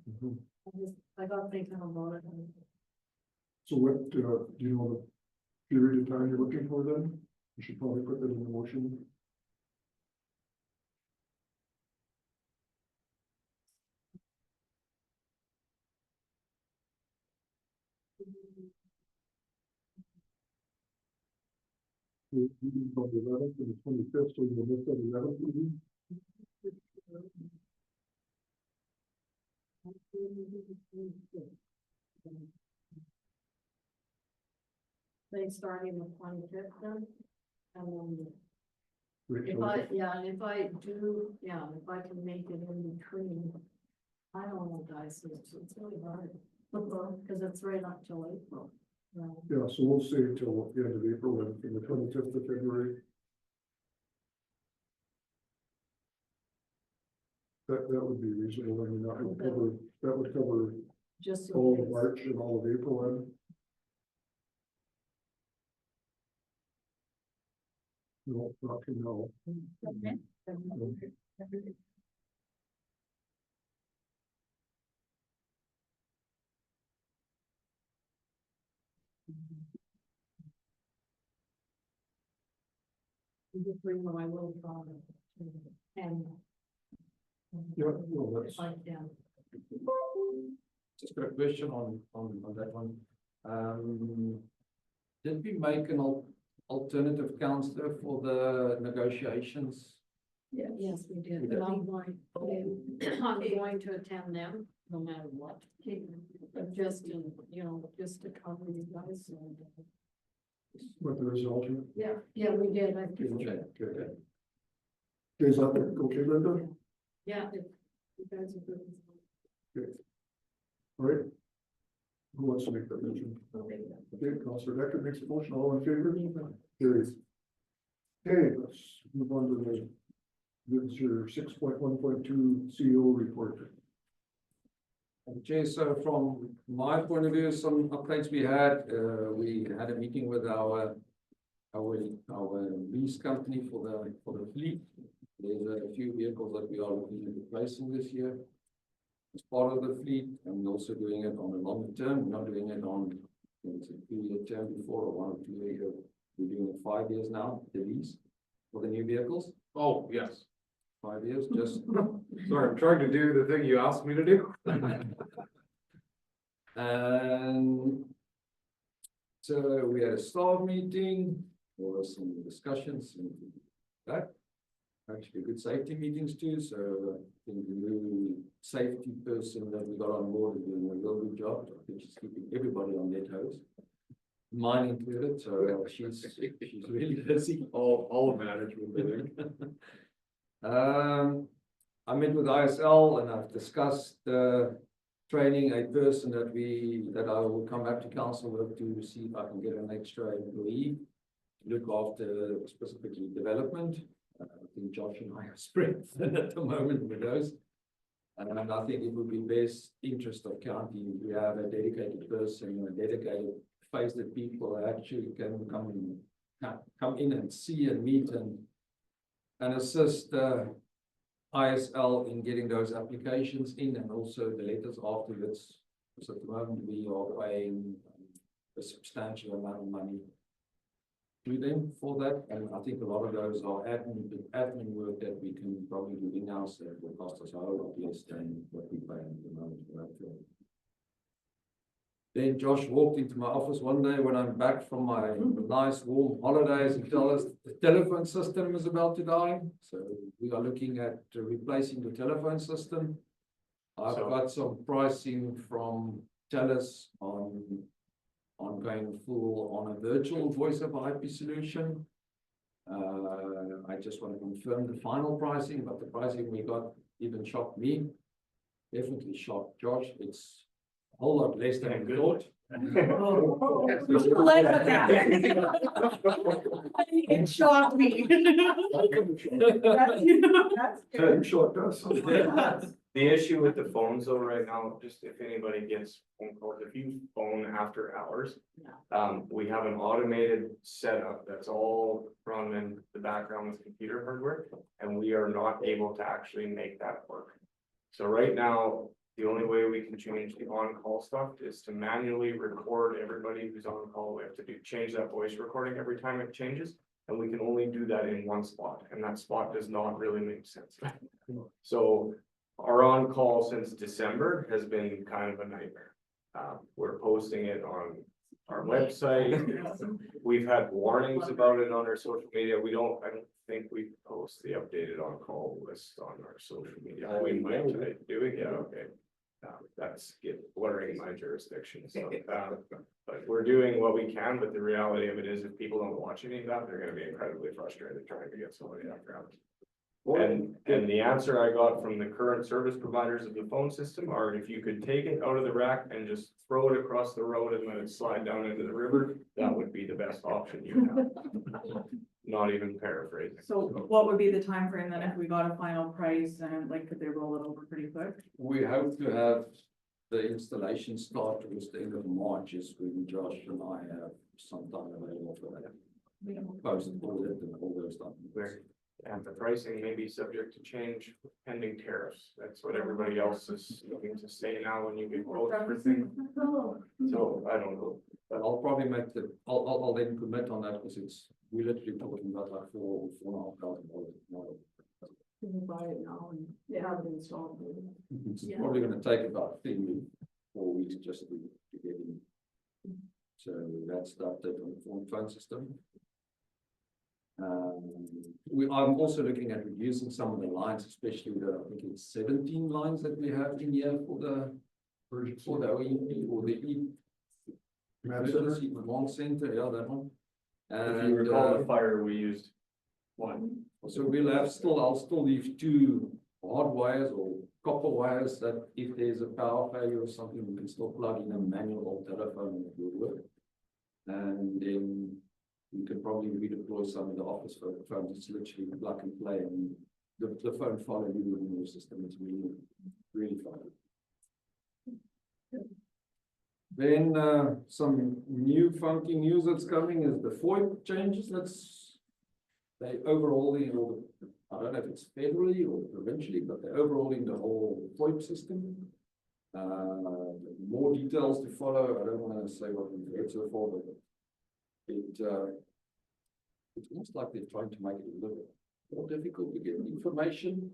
A: Mhm.
H: I got thinking about it.
A: So what, do you know the period of time you're looking for then? You should probably put that in the motion. From the 11th to the 25th, so you'll miss the 11th meeting.
B: They starting with 25th then? And then
A: Rachel,
B: if I, yeah, and if I do, yeah, if I can make it in between. I don't know, guys, it's really hard, because it's right up till April.
A: yeah, so we'll say till the end of April and from the 25th of February. That would be reasonable. I mean, that would cover
B: Just. in
A: all of
B: case.
A: March and all of April and. No, not to know.
B: Okay. Just bring my will draw and.
A: Yeah, well, that's.
B: If I can.
D: Just got a question on that one. Did we make an alternative counselor for the negotiations?
B: Yes, we did,
D: We
B: but
D: did.
B: I'm going to attend them no matter what. But just to, just to cover you guys.
A: But there is an alternate.
B: Yeah, we did. I think.
D: Okay, good.
A: Is that okay, Linda?
B: Yeah. If you guys are good.
A: Okay. All right. Who wants to make that motion?
B: Okay.
A: Okay, Councillor Decker makes a motion, all in favor? Carries. Okay, let's move on to the, this is your 6.1.2 CEO report.
D: Okay, so from my point of view, some updates we had a meeting with our lease company for the fleet. There's a few vehicles that we are looking at replacing this year. As part of the fleet, and we're also doing it on a longer term, we're not doing it on, it's a 2-year term before, or 1 or 2 year, we're doing it 5 years now, the lease for the new vehicles,
J: Oh, yes.
D: 5 years, just.
J: Sorry, I'm trying to do the thing you asked me to do.
D: And so we had a staff meeting, there was some discussions and that. Actually good safety meetings too, so I think the new safety person that we got on board is doing a real good job. I think she's keeping everybody on their toes. Mine included, so she's really busy.
J: All management there.
D: I met with ISL and I've discussed training a person that I will come back to council with to see if I can get an extra employee to look after specifically development. I think Josh and I are spread thin at the moment with those. And I think it would be best interest of county if we have a dedicated person, a dedicated face that people actually can come in and see and meet and assist ISL in getting those applications in and also the letters afterwards. So at the moment we are paying a substantial amount of money to them for that, and I think a lot of those are admin work that we can probably do in-house that will cost us a whole lot less than what we pay at the moment for that job. Then Josh walked into my office one day when I'm back from my nice warm holidays and tell us the telephone system is about to die. So we are looking at replacing the telephone system. I've got some pricing from TELUS on going full on a virtual voice over IP solution. I just want to confirm the final pricing, but the pricing we got even shocked me. Definitely shocked Josh. It's a whole lot less than I thought.
F: It shocked me.
A: That's short, does.
I: The issue with the phones though right now, just if anybody gets phone calls, if you phone after hours. We have an automated setup that's all run in the background with computer hardware, and we are not able to actually make that work. So right now, the only way we can change the on-call stuff is to manually record everybody who's on call. We have to change that voice recording every time it changes, and we can only do that in one spot, and that spot does not really make sense. So our on-call since December has been kind of a nightmare. We're posting it on our website. We've had warnings about it on our social media. I don't think we post the updated on-call list on our social media. We might do it, yeah, okay. That's blurring my jurisdiction, so, but we're doing what we can, but the reality of it is if people don't watch any of that, they're gonna be incredibly frustrated trying to get somebody out ground. And the answer I got from the current service providers of the phone system are if you could take it out of the rack and just throw it across the road and let it slide down into the river, that would be the best option you have. Not even paraphrasing.
F: So what would be the time frame then if we got a final price and like, could they roll it over pretty quick?
D: We hope to have the installation start towards the end of March is when Josh and I have some time available for that. Post all that and all those stuff.
I: And the pricing may be subject to change pending tariffs. That's what everybody else is looking to say now when you get quotes for things. So I don't know.
D: But I'll probably make I'll then commit on that because we're literally talking about like $4,500.
B: You can buy it now and they have it installed.
D: It's
B: Yeah.
D: probably gonna take about 4 weeks just to get in. So that's the update on the phone system. I'm also looking at reducing some of the lines, especially I think it's 17 lines that we have in here for the OEP or the emergency command center, yeah, that one.
I: If you recall the fire, we used one.
D: So I'll still leave 2 hard wires or copper wires that if there's a power failure or something, we can still plug in a manual or telephone and it will work. And then you can probably redeploy some of the office phones. It's literally plug and play, and the phone follow you within your system. It's really fun. Then some new funky news that's coming is the FOIP changes. They overhauling all the, I don't know if it's federally or provincially, but they're overhauling the whole FOIP system. More details to follow. I don't want to say what we've heard so far, but it's almost like they're trying to make it a little bit more difficult to get information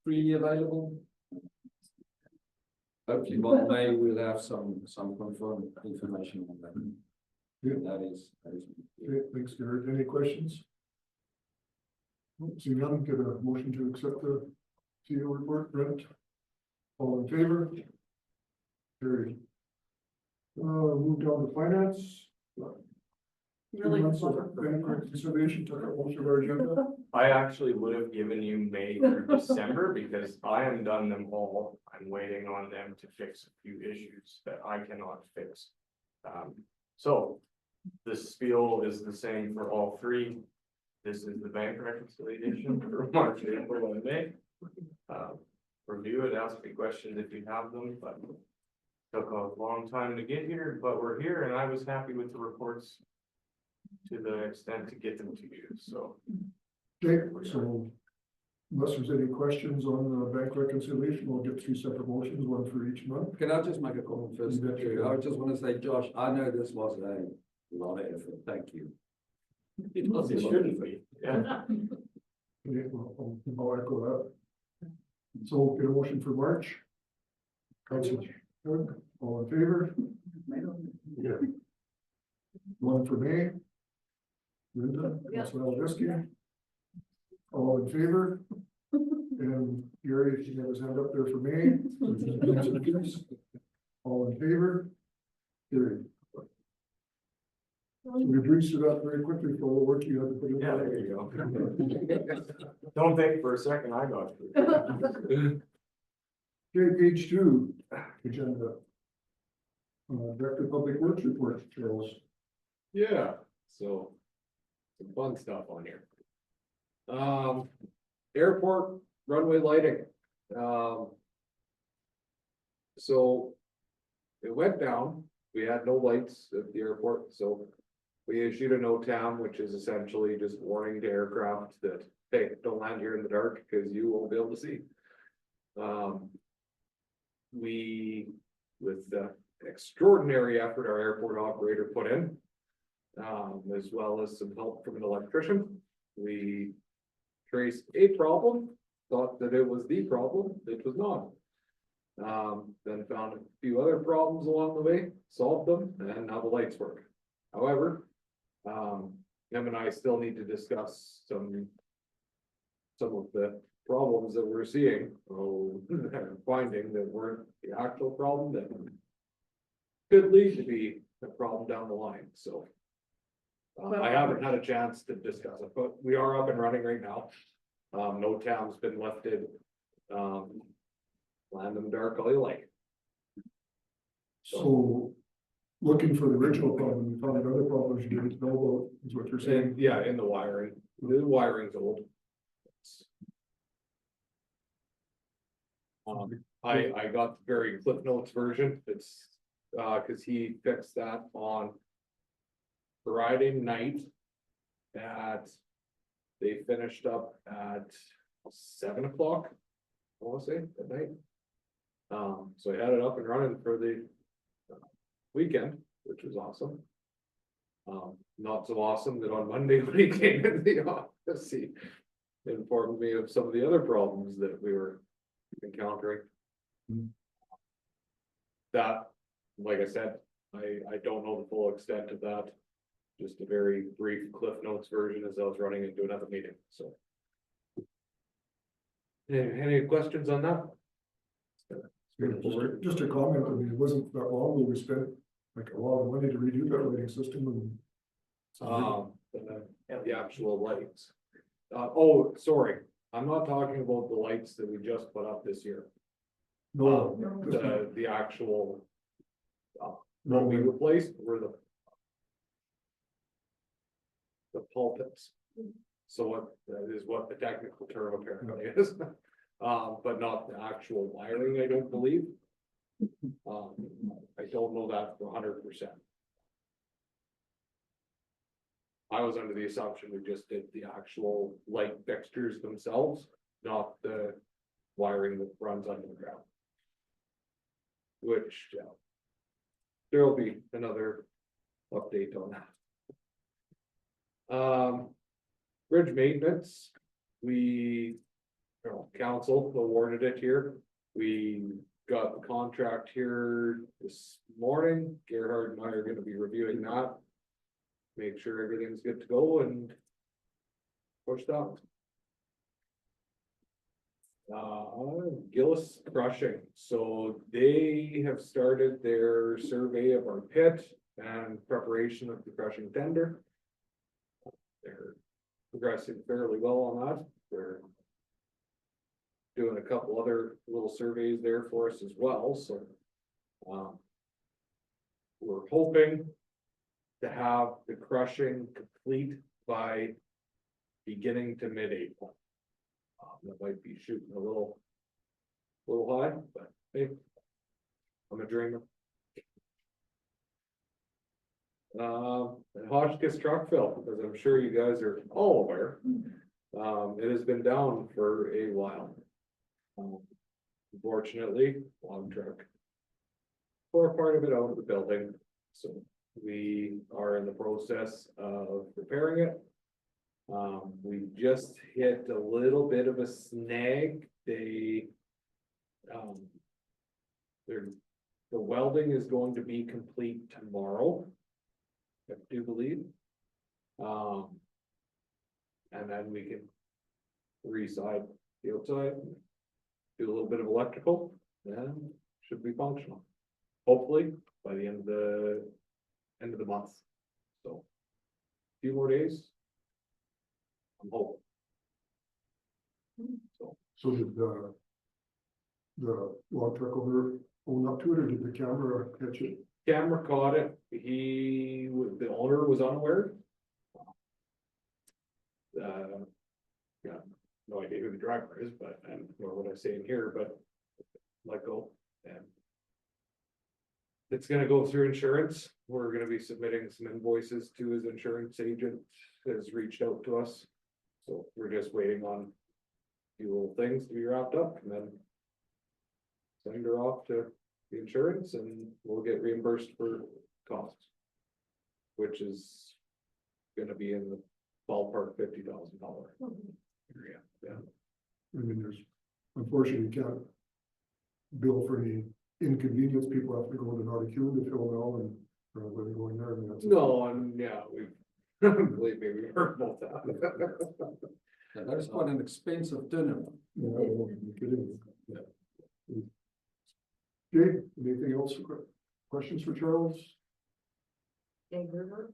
D: freely available. Hopefully by May we'll have some confirmed information on that.
A: Yeah.
D: That is.
A: Okay, thanks, Garrett. Any questions? Seeing none, get a motion to accept the CEO report, Brent. All in favor? Carried. Move down to finance.
F: Really?
A: 2 months of bank reconciliation took up most of our agenda.
I: I actually would have given you May through December because I am done them all. I'm waiting on them to fix a few issues that I cannot fix. So the spiel is the same for all 3. This is the bank reconciliation for March, April, and May. Review it, ask me questions if you have them, but took a long time to get here, but we're here and I was happy with the reports to the extent to get them to you, so.
A: Okay, so unless there's any questions on the bank reconciliation, we'll get 3 separate motions, one for each month.
D: Can I just make a comment first?
A: You bet you can.
D: I just want to say, Josh, I know this was a lot of effort. Thank you. It was.
I: It shouldn't be, yeah.
A: Okay, well, I'll echo that. So we'll get a motion for March. Councillor, all in favor? Yeah. One for May. Linda, Councillor Aldeski. All in favor? And Gary, if you have his hand up there for May. All in favor? Carried. So we breezed it up very quickly for all the work you had to put in.
I: Yeah, there you go. Don't think for a second I got you.
A: Okay, page 2, agenda. Director of Public Works report, Charles.
J: Yeah, so some fun stuff on here. Airport runway lighting. So it went down. We had no lights at the airport, so we issued a no-town, which is essentially just warning to aircraft that, hey, don't land here in the dark because you won't be able to see. We, with the extraordinary effort our airport operator put in, as well as some help from an electrician, we traced a problem, thought that it was the problem, it was not. Then found a few other problems along the way, solved them, and now the lights work. However, him and I still need to discuss some of the problems that we're seeing, finding that weren't the actual problem that could lead to be a problem down the line, so. I haven't had a chance to discuss it, but we are up and running right now. No town's been lifted. Land in the dark all you like.
A: So, looking for the original problem, you found another problem you didn't know about, is what you're saying?
J: And yeah, in the wiring's old. I got the very Cliff Notes version, it's, cause he fixed that on Friday night they finished up at 7 o'clock, I wanna say, at night. So I had it up and running for the weekend, which was awesome. Not so awesome that on Monday when he came in the office, he informed me of some of the other problems that we were encountering. That, like I said, I don't know the full extent of that. Just a very brief Cliff Notes version as I was running into another meeting, so. Any questions on that?
A: Just a comment, I mean, it wasn't that long, we spent like a lot of money to redo that lighting system and.
J: The actual lights. Oh, sorry, I'm not talking about the lights that we just put up this year.
A: No.
J: The actual. What we replaced were the pulpits. So what that is what the technical term apparently is. But not the actual wiring, I don't believe. I don't know that for 100%. I was under the assumption we just did the actual light fixtures themselves, not the wiring that runs under the ground. Which, there'll be another update on that. Bridge maintenance, council awarded it here. We got the contract here this morning. Gerhard and I are gonna be reviewing that. Make sure everything's good to go and push that. Gillis Crushing, so they have started their survey of our pit and preparation of the crushing tender. They're progressing fairly well on that. They're doing a couple other little surveys there for us as well, so we're hoping to have the crushing complete by beginning to mid-April. That might be shooting a little high, but hey, I'm a dreamer. Hotchkiss truck fill, as I'm sure you guys are all aware, it has been down for a while. Unfortunately, log truck tore part of it out of the building, so we are in the process of repairing it. We just hit a little bit of a snag. The welding is going to be complete tomorrow, I do believe. And then we can reside the outside, do a little bit of electrical, and should be functional. Hopefully by the end of the month. So a few more days. I'm hoping.
A: So did the log truck owner own up to it, or did the camera catch it?
J: Camera caught it. The owner was unaware. Yeah, no idea who the driver is, but, and nor would I say in here, but let go. And it's gonna go through insurance. We're gonna be submitting some invoices to his insurance agent, has reached out to us. So we're just waiting on a few little things to be wrapped up and then send her off to the insurance and we'll get reimbursed for costs. Which is gonna be in the ballpark $50,000 area. Yeah.
A: I mean, unfortunately, you can't bill for any inconvenience. People have to go to Naughty Q to fill now, and For everybody going there, I mean, that's.
J: No, and yeah, we, believe me, we heard about that.
D: That is quite an expensive dinner.
A: Yeah, I don't know if you get in. Okay, anything else, questions for Charles?
B: Egg River.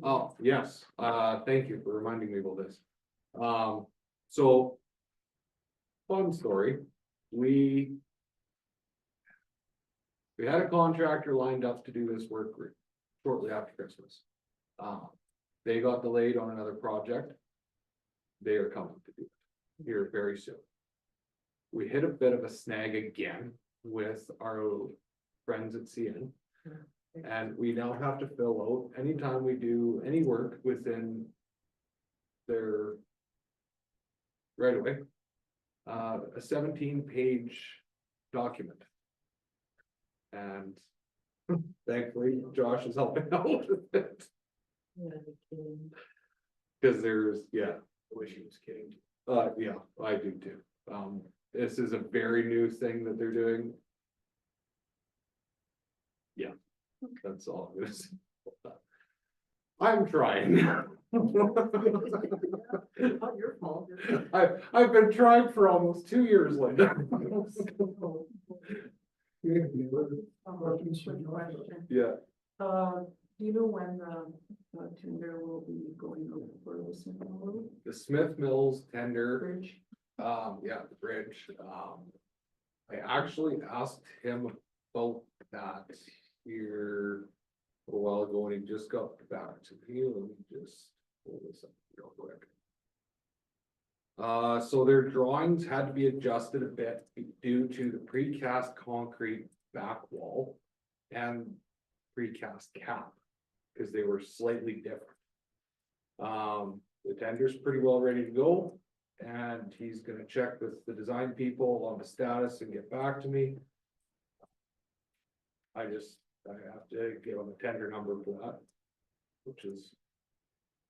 J: Oh, yes, thank you for reminding me about this. So. Fun story, we had a contractor lined up to do this work shortly after Christmas. They got delayed on another project. They are coming to do it here very soon. We hit a bit of a snag again with our friends at CN. And we now have to fill out anytime we do any work within their right away. A 17-page document. And thankfully Josh is helping out with it. Cause there's, yeah, I wish he was kidding. Yeah, I do too. This is a very new thing that they're doing. Yeah, that's all I'm gonna say. I'm trying.
B: Not your fault.
J: I've been trying for almost 2 years, Linda.
A: Okay, any other questions?
B: Question.
J: Yeah,
B: Do you know when the tender will be going over for the Smith
J: the Smith Mills tender,
B: Bridge?
J: yeah, the bridge, I actually asked him about that here a while ago, and he just got back to me. Let me just pull this up real quick. So their drawings had to be adjusted a bit due to the precast concrete back wall and precast cap, because they were slightly different. The tender's pretty well ready to go, and he's gonna check with the design people on the status and get back to me. I have to give him a tender number for that, which is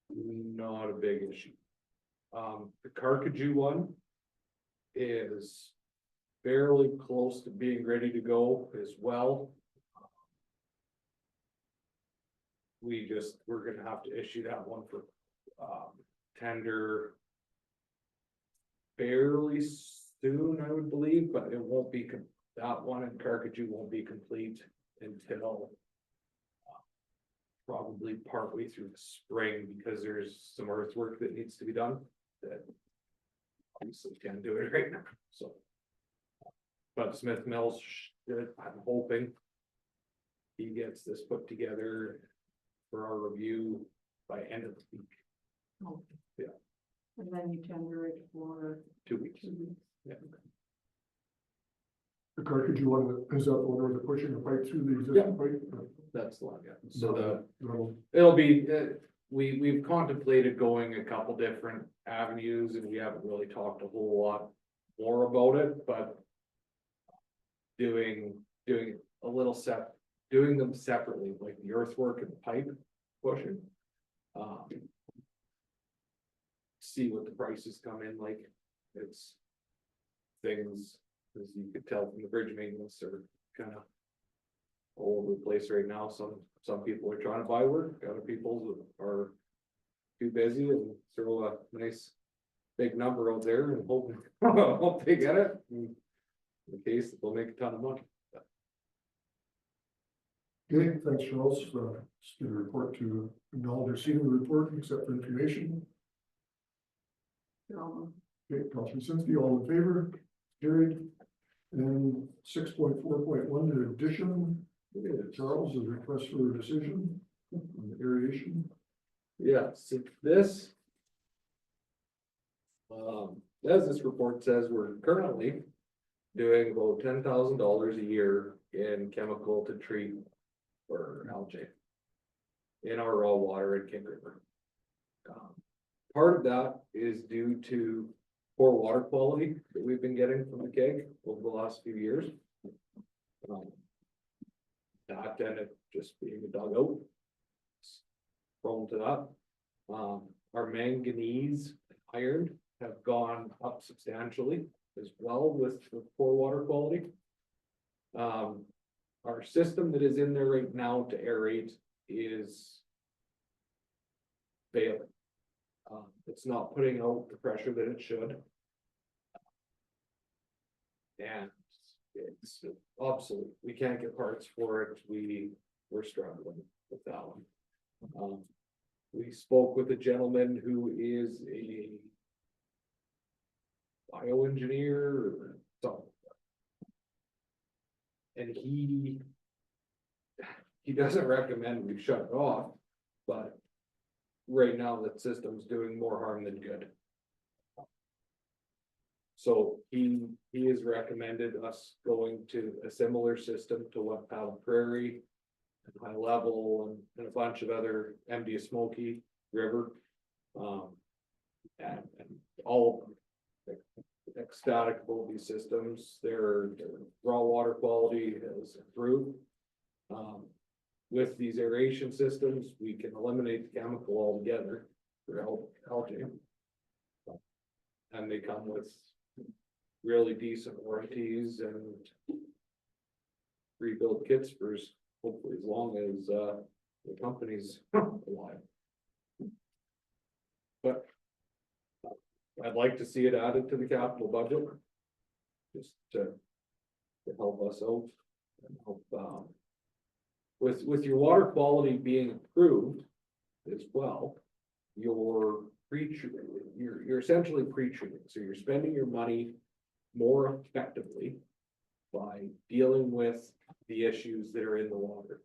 J: not a big issue. The Carcajou one is fairly close to being ready to go as well. We're gonna have to issue that one for, tender fairly soon, I would believe, but it won't be, that one in Carcajou won't be complete until probably partway through the spring, because there's some earthwork that needs to be done that obviously can't do it right now, so. But Smith Mills, I'm hoping he gets this put together for our review by end of the week.
B: Oh.
J: Yeah.
B: And then you tender it for
J: 2 weeks.
B: 2 weeks.
J: Yeah.
A: The Carcajou one, is that the one where they're pushing the pipe through the existing pipe?
J: That's the one, yeah. So
A: No,
J: it'll be, we've contemplated going a couple different avenues, and we haven't really talked a whole lot more about it, but. Doing a little doing them separately, like the earthwork and the pipe pushing. See what the prices come in like. It's things, as you could tell from the bridge maintenance, are kind of all over the place right now. Some people are trying to buy work, other people are too busy and throw a nice big number out there and hope they get it. In the case that they'll make a ton of money.
A: Okay, thanks, Charles. Just get a report to acknowledge receiving the report, accept for information. Okay, Councillor Sinski, all in favor? Carried. And 6.4.1, the addition. Charles, is request for a decision on the aeration.
J: Yeah, so this. As this report says, we're currently doing about $10,000 a year in chemical to treat for algae in our raw water in King River. Part of that is due to poor water quality that we've been getting from the keg over the last few years. That and it just being dug out, prone to that. Our manganese and iron have gone up substantially as well with the poor water quality. our system that is in there right now to aerate is failing. It's not putting out the pressure that it should. And it's obsolete. We can't get parts for it. We're struggling with that one. We spoke with a gentleman who is a bioengineer or something. And he doesn't recommend we shut it off, but right now that system's doing more harm than good. So he has recommended us going to a similar system to what Powell Prairie and High Level and a bunch of other MD Smoky River. And all of them ecstatic about these systems. Their raw water quality has improved. With these aeration systems, we can eliminate the chemical altogether for algae. And they come with really decent warranties and rebuild kits for hopefully as long as the company's alive. But I'd like to see it added to the capital budget. Just to help us out and help with your water quality being improved as well, you're essentially pre-treating, so you're spending your money more effectively by dealing with the issues that are in the water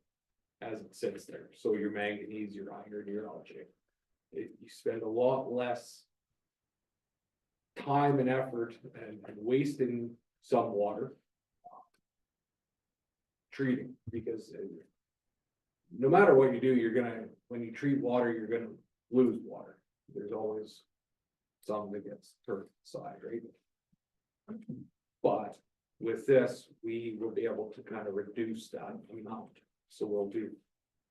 J: as it sits there. So your manganese, your iron, your algae. You spend a lot less time and effort and wasting some water treating, because no matter what you do, when you treat water, you're gonna lose water. There's always some that gets turned aside, right? But with this, we will be able to kind of reduce that amount. So we'll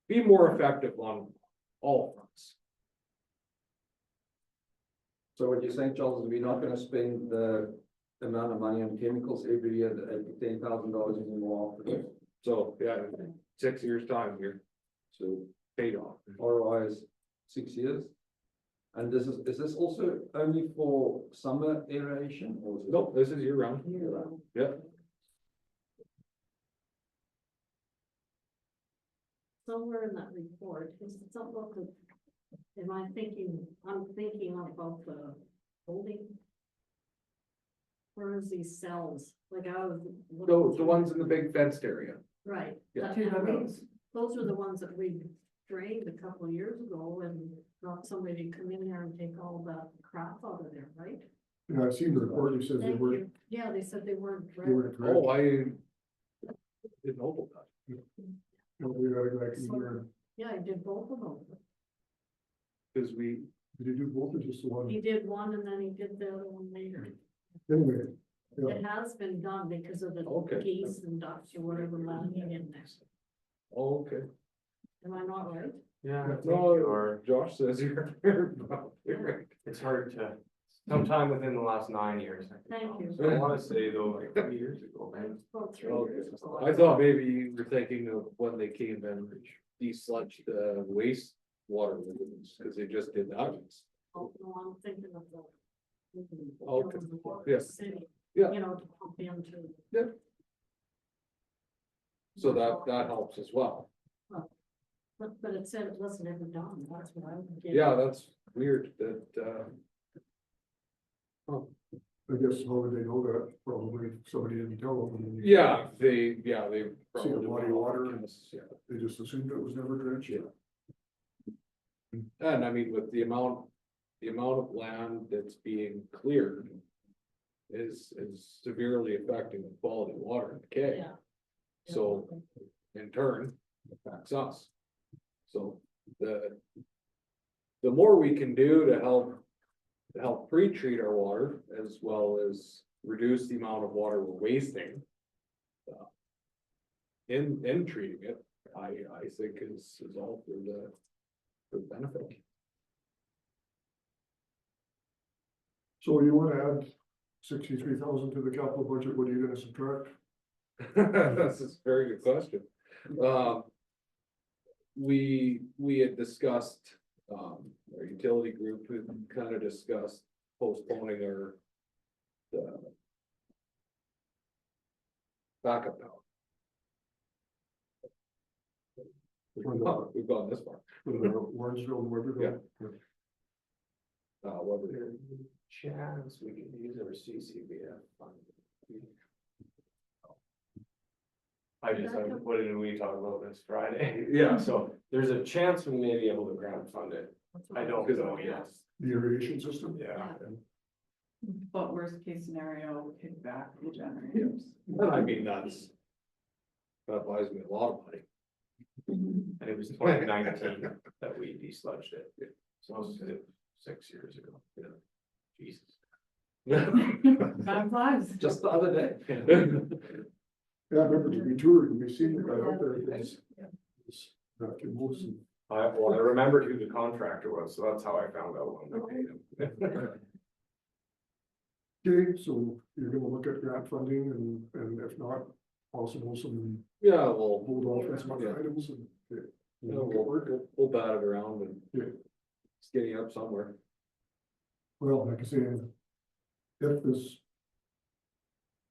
J: be more effective on all fronts.
D: So what you're saying, Charles, is we're not gonna spend the amount of money on chemicals every year, at $10,000 more.
J: So, yeah, 6 years time here, so paid off.
D: ROI is 6 years. And is this also only for summer aeration or?
J: Nope, this is year round.
B: Year round.
J: Yeah.
B: Somewhere in that report, is it something about the, I'm thinking about the holding. Where is these cells, like I was.
J: The ones in the big fenced area.
B: Right.
J: Yeah.
B: Those are the ones that we drained a couple of years ago and got somebody to come in there and take all the crap out of there, right?
A: Yeah, I've seen the report, it says they
B: Thank
A: were,
B: you. Yeah, they said they weren't.
A: they were
B: dredged.
A: correct.
J: Oh, I didn't know about that.
A: We got a guy come here.
B: Yeah, I did both of them.
J: Because we,
A: Did you do both or just the one?
B: He did one and then he did the other one later.
A: Anyway, yeah,
B: It has been done because of the
J: Okay.
B: geese and ducks or whatever landing in there.
J: oh, okay.
B: Am I not right?
I: Yeah, I think
J: No,
I: you are.
J: Josh says you're right.
I: It's hard to, sometime within the last 9 years. I think.
B: Thank you.
I: So I wanna say though, like 3 years ago, man.
B: It's about 3
J: Okay.
B: years ago.
J: I thought maybe you were thinking of when they came and desludged the waste water lagoons, because they just did that.
B: Oh, no, I'm thinking of the.
J: Okay.
B: the water
J: Yes.
B: city,
J: Yeah.
B: You know, to pump into.
J: So that helps as well.
B: But it said it wasn't ever done, that's what I'm. getting.
J: Yeah, that's weird that,
A: I guess how would they know that? Probably somebody didn't tell them.
J: yeah, they
A: See
J: probably.
A: the body of water.
J: Yeah.
A: They just assumed it was never dredged.
J: And I mean, with the amount of land that's being cleared is severely affecting the quality of water in the K.
B: Yeah.
J: So in turn, affects us. So the more we can do to help pre-treat our water as well as reduce the amount of water we're wasting in treating it, I think is all for the benefit.
A: So you wanna add 63,000 to the capital budget, what are you gonna subtract?
J: That's a very good question. We had discussed, our utility group, who kind of discussed postponing our backup power. We've gone this far.
A: Warrensville and Weberville.
J: Whether
I: there any chance we can use our CCBF fund? I what did we talk about this Friday?
J: Yeah.
I: So there's a chance we may be able to grant fund it. I don't know yet.
A: The irrigation system?
I: Yeah.
F: But worst case scenario, kick back the generators.
J: And I mean, that buys me a lot of money.
I: And it was 2019 that we desludged it. So it was 6 years ago. Yeah. Jesus.
F: Time flies.
J: Just the other day.
A: Yeah, I remember we toured and we seen it right out there. It's vacuum hose and-
I: I remembered who the contractor was, so that's how I found out when I paid him.
A: Okay, so you're gonna look at grant funding and if not, possible some
J: Yeah, well,
A: hold off on some other items and. Okay.
J: we'll bat it around and
A: Yeah.
J: it's getting up somewhere.
A: Well, like I say, if this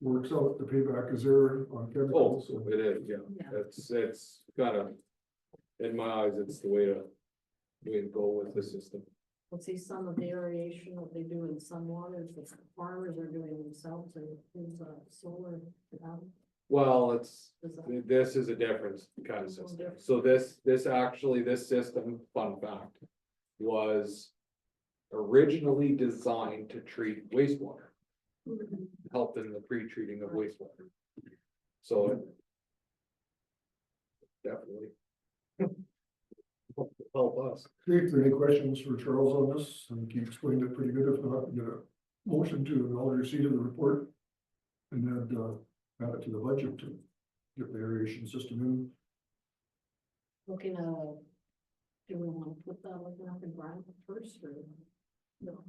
A: works out, the payback is there on
J: Oh,
A: chemicals, so.
J: it is, yeah. It's gotta, in my eyes, it's the way to go with the system.
B: Let's see, some of the aeration that they do in some waters, that farmers are doing themselves, and there's solar.
J: Well,
B: Is that-
J: this is a different kind of system. So this system, fun fact, was originally designed to treat wastewater, help in the pre-treating of wastewater. So it definitely help us.
A: Okay, if there are any questions for Charles on this, I think he explained it pretty good. If not, get a motion to acknowledge receipt of the report. And then, add it to the budget to get the aeration system in.
B: Looking at, do we want to put that looking up in Brian first or? No.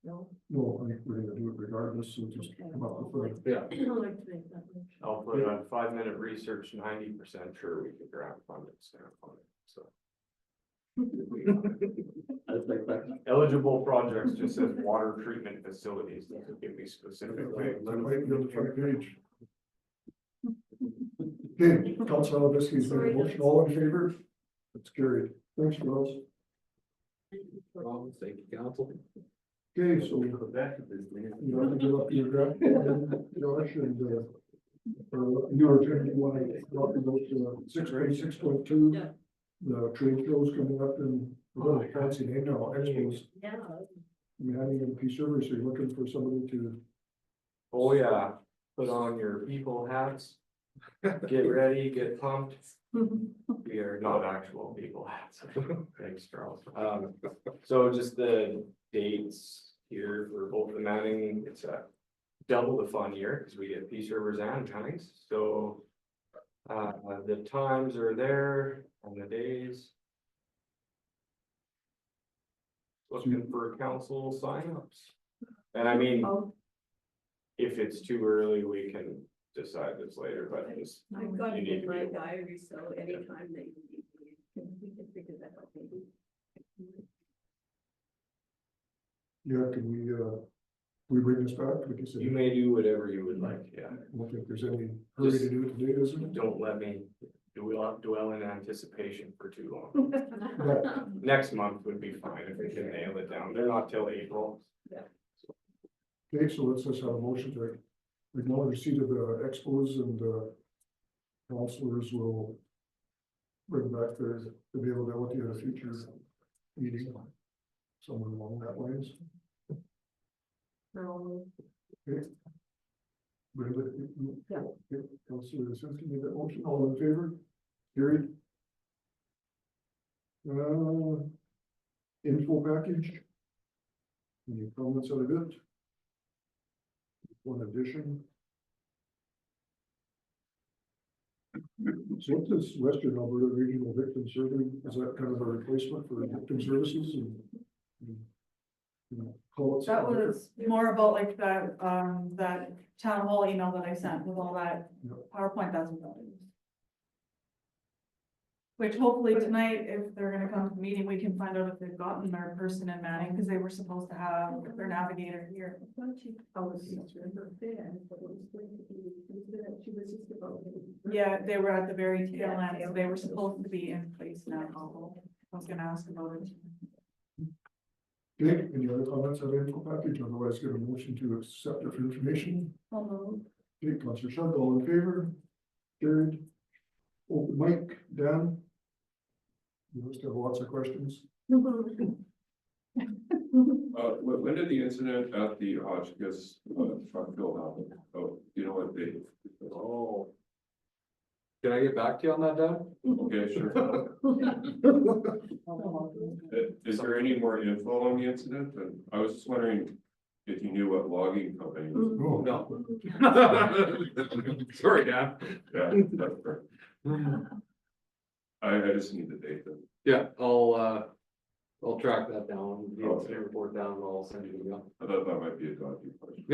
B: No.
A: No, I think we're gonna do it regardless, so just come up with a.
J: Yeah.
B: I'd like to make that motion.
I: I'll put a 5-minute research, 90% sure we can grant fund it, stamp on it, so. Eligible projects just says water treatment facilities, doesn't give me specific.
A: That might be on the front page. Okay, Councillor Levesky's made a motion, all in favor? That's carried. Thanks, Charles.
J: Thank you, council.
A: Okay, so you want to give up your grant, Josh, and, your attorney, you want to talk about 6.6.2,
B: Yeah.
A: the trade shows coming up in, we're going to fancy name now, expos.
B: Yeah.
A: We're having in Peace River, so you're looking for somebody to,
I: Oh, yeah, put on your people hats, get ready, get pumped. We are not actual people hats. Thanks, Charles. So just the dates here for both the Manning, it's a double the fun year, because we get Peace Rivers and Cummings, so. The times are there and the days. Looking for council signups. And I mean, if it's too early, we can decide this later, but just.
B: I've got
I: you
B: it
I: need
B: in
I: to
B: my
I: be-
B: diary, so anytime they need me, we can figure that out maybe.
A: yeah, can we bring this back, like you said?
I: You may do whatever you would like, yeah.
A: I don't think there's any hurry to do it today, is there?
I: Don't let me dwell in anticipation for too long. Next month would be fine if we can nail it down. They're not till April.
A: Okay, so let's just have a motion to acknowledge receipt of the expos and councilors will bring back their availability at a future meeting. Somewhere along that lines. Okay. Brenda,
B: Yeah.
A: okay, Councilor Simpson made that motion, all in favor? Carried. Info package. Any comments out of it? One addition. So what's this Western Alberta Regional Victim Survey, is that kind of a replacement for victim services and Quotes.
F: That was more about like that town hall email that I sent with all that
A: Yep.
F: PowerPoint, that's what that is. Which hopefully tonight, if they're gonna come to the meeting, we can find out if they've gotten their person in Manning, because they were supposed to have their navigator here. Yeah, they were at the very tail end, so they were supposed to be in place now. I was gonna ask about it.
A: Okay, any other comments on the info package? Otherwise, get a motion to accept it for information. Okay, Councillor Sharp, all in favor? Carried. Open mic, Dan? You must have lots of questions.
J: When did the incident at the Hotchkiss truck fill happen? Oh, you know what date?
D: Oh. Can I get back to you on that, Doug?
J: Okay, sure. Is there any more info on the incident? And I was just wondering if you knew what logging company it was.
A: Oh,
D: No. Sorry, Dan.
J: Yeah, that's fair. I just need the date then.
D: Yeah, I'll track that down, the incident report down, and I'll send you the email.
J: I thought that might be a dodgy question.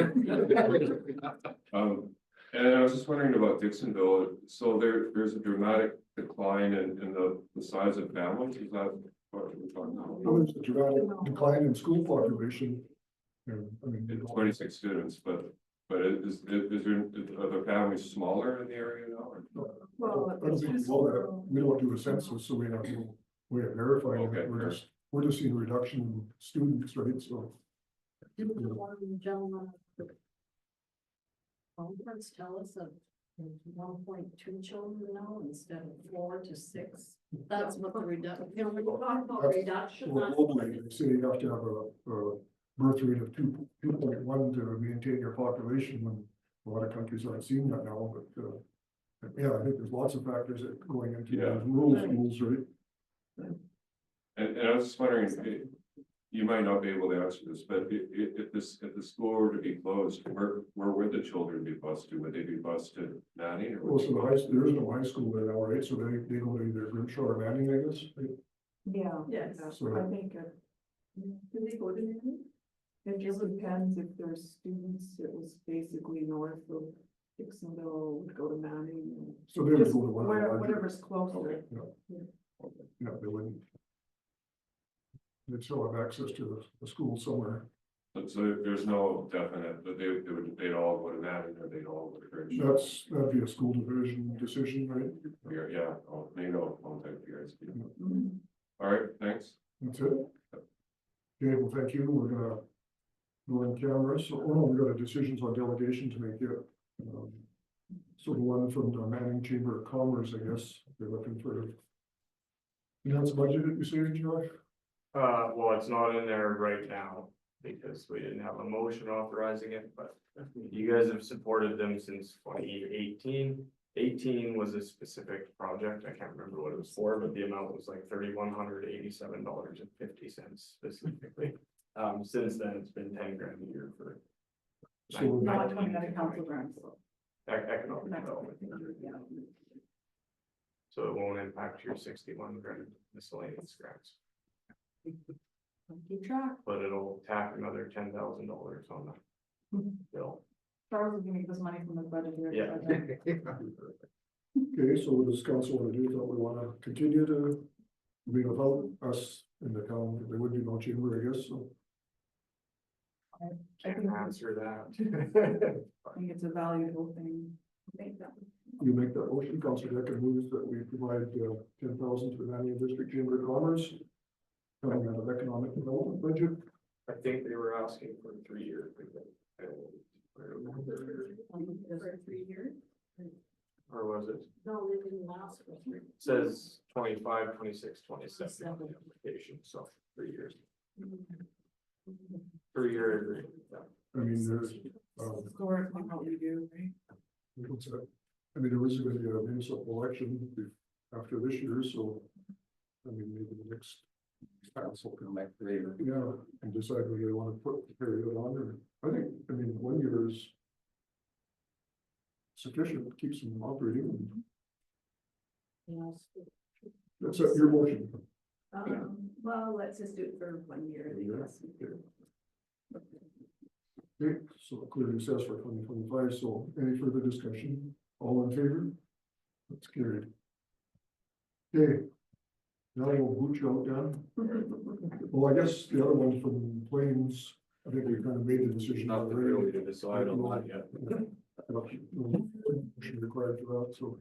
J: And I was just wondering about Dixonville, so there's a dramatic decline in the size of families, is that what we're talking about?
A: There's a dramatic decline in school population. And, I mean,
J: It's 26 students, but is there, are the families smaller in the area now? Or?
A: I don't think we know that. We don't do a census, so we have no way of verifying
J: Okay,
A: it.
J: fair.
A: We're just seeing a reduction in students, right? So.
B: Didn't the one gentleman at the conference tell us that there's 1.2 children now instead of 4 to 6? That's what the reduction, you know, when you talk about reduction.
A: Well, globally, they say you have to have a birth rate of 2.1 to maintain your population, when a lot of countries aren't seeing that now, but, yeah, I think there's lots of factors that going into
J: Yeah.
A: those rural schools, right?
J: And I was just wondering, you might not be able to answer this, but if the school were to be closed, where would the children be bused to? Would they be bused to Manning or?
A: Well, so there is no high school there now, right? So they go to either Grimshaw or Manning, I guess. Right?
K: Yeah.
F: Yes.
A: So
K: I think, do they go to Manning? It just depends if there's students, it was basically north of Dixonville, would go to Manning.
A: So they would
K: Just
A: go to one of the larger-
K: whatever's closer.
A: Yeah, they wouldn't. They'd still have access to the school somewhere.
J: So there's no definite, that they'd all go to Manning or they'd all go to Grimshaw?
A: That'd be a school division decision, right?
J: Yeah, oh, maybe I'll contact you guys.
K: Mhm.
J: All right, thanks.
A: That's it. Okay, well, thank you. We're gonna go on camera. So, oh, no, we got a decisions on delegation to make yet. So the one from the Manning Chamber of Commerce, I guess, they're looking for. You know, it's budgeted, you say, Josh?
I: Well, it's not in there right now because we didn't have a motion authorizing it, but you guys have supported them since 2018. 18 was a specific project. I can't remember what it was for, but the amount was like $3,187.50 specifically. Since then, it's been 10 grand a year for.
A: So
F: Not coming out of council grants.
I: Economic development. So it won't impact your 61 grand miscellaneous grants,
F: Keep track.
I: but it'll tack another $10,000 on the bill.
F: Charles is gonna give us money from the budget here.
I: Yeah.
A: Okay, so what does council want to do? Don't we want to continue to, I mean, without us in the town, there would be no chamber, I guess, so.
I: Can't answer that.
F: I think it's a valuable thing.
A: You make that motion, Councillor Decker moves that we provide 10,000 to the Manning District Chamber of Commerce. Coming out of economic development budget.
I: I think they were asking for 3 years.
B: For 3 years?
I: Or was it?
B: No, they didn't last for 3.
I: It says 25, 26, 27 on the application, so 3 years. 3 year agreement. Yeah.
A: I mean, there's,
F: Historically, what we do, right?
A: what's that? I mean, there is going to be a municipal election after this year, so. I mean, maybe the next. Council can make later. Yeah, and decide whether they want to put the period on, or, I think, I mean, 1 year is. Sufficient, keeps them operating.
B: Yes.
A: That's your motion.
B: Well, let's just do it for 1 year. I think that's-
A: Okay, so clear recess for 2025. So any further discussion? All in favor? That's carried. Okay. Now we'll boot you out then. Well, I guess the other one from Plains, I think we kind of made the decision.
J: Nothing
A: already.
J: really to decide on that yet.
A: Motion required for that, so.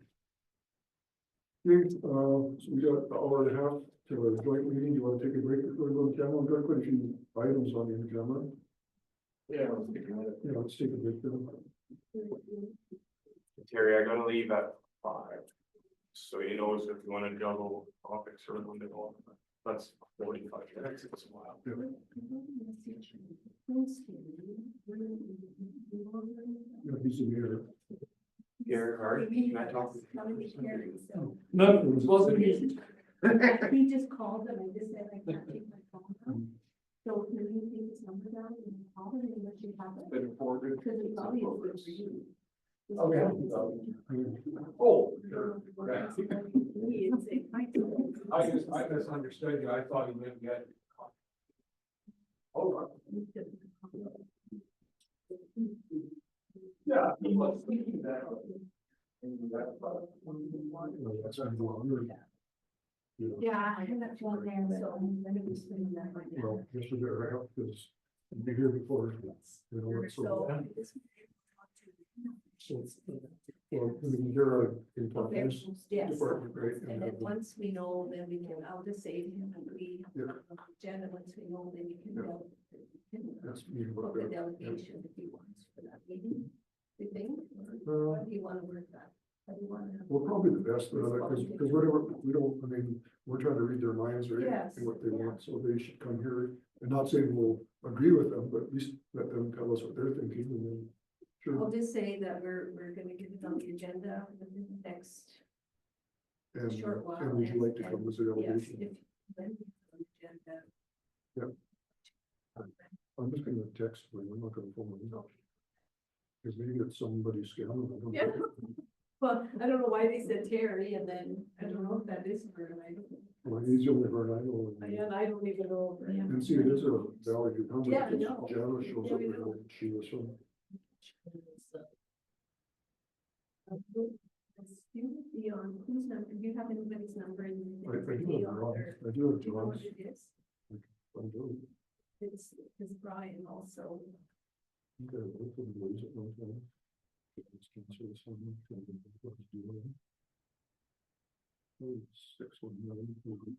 A: Okay, so we got an hour and a half to a joint meeting. You want to take a break before we go to camera? We've got quite a few items on the camera.
J: Yeah, let's take a minute.
A: Yeah, let's take a break then.
I: Terry, I gotta leave at 5. So he knows if you wanna juggle topics or when to go, that's 45 minutes, it's a while.
A: Yeah, he's in here.
I: Gary, Hart, can I talk?
A: No, it wasn't me.
B: He just called and I just said I can't take my phone out. So can you take his number down and call him and let you have it?
J: Been forwarded.
B: Because it's probably good for you.
J: Oh, yeah. Oh, sure. Right. I misunderstood you. I thought you meant get. Oh. Yeah, he was thinking that.
A: That's longer.
B: Yeah, I have that one there, so I'm gonna be spending that right now.
A: Well, just a bit right up because I've been here before. You know, so. Well, I mean, you're in partners.
B: Yes,
A: Department, right?
B: and then once we know, then we can, I'll just say, we,
A: Yeah.
B: Jen, and once we know, then you can.
A: Yeah. That's me.
B: Book a delegation if you want for that meeting, you think,
A: Uh,
B: or do you wanna work that? How do you wanna?
A: Well, probably the best, because whatever, we don't, I mean, we're trying to read their minds, right?
B: Yes.
A: And what they want, so they should come here, and not saying we'll agree with them, but at least let them tell us what they're thinking, and then.
B: I'll
A: Sure,
B: just say that we're gonna get it on the agenda within the next
A: and,
B: short while.
A: and would you like to come as a
B: Yes,
A: delegation?
B: if, then on the agenda.
A: I'm just gonna text them, I'm not gonna phone them. Because maybe it's somebody scamming. I don't
B: Yeah.
A: know.
B: Well, I don't know why they said Terry, and then, I don't know if that is her, and I don't.
A: Well, he's the only one I know.
B: And I don't even know. over him.
A: And see, it is a Valley View number,
B: Yeah, I
A: because
B: know.
A: Jana shows
B: Yeah,
A: up
B: I
A: there,
B: know.
A: and she was from.
B: Be on, whose number, do you have anybody's number in?
A: I do
B: be
A: have
B: on
A: Ron,
B: there?
A: I do have
B: Do you know what
A: John's.
B: it is?
A: I do.
B: It's Brian also.
A: Okay, both of them lose at one time. It's cancer, someone can do what he's doing. Oh, 619.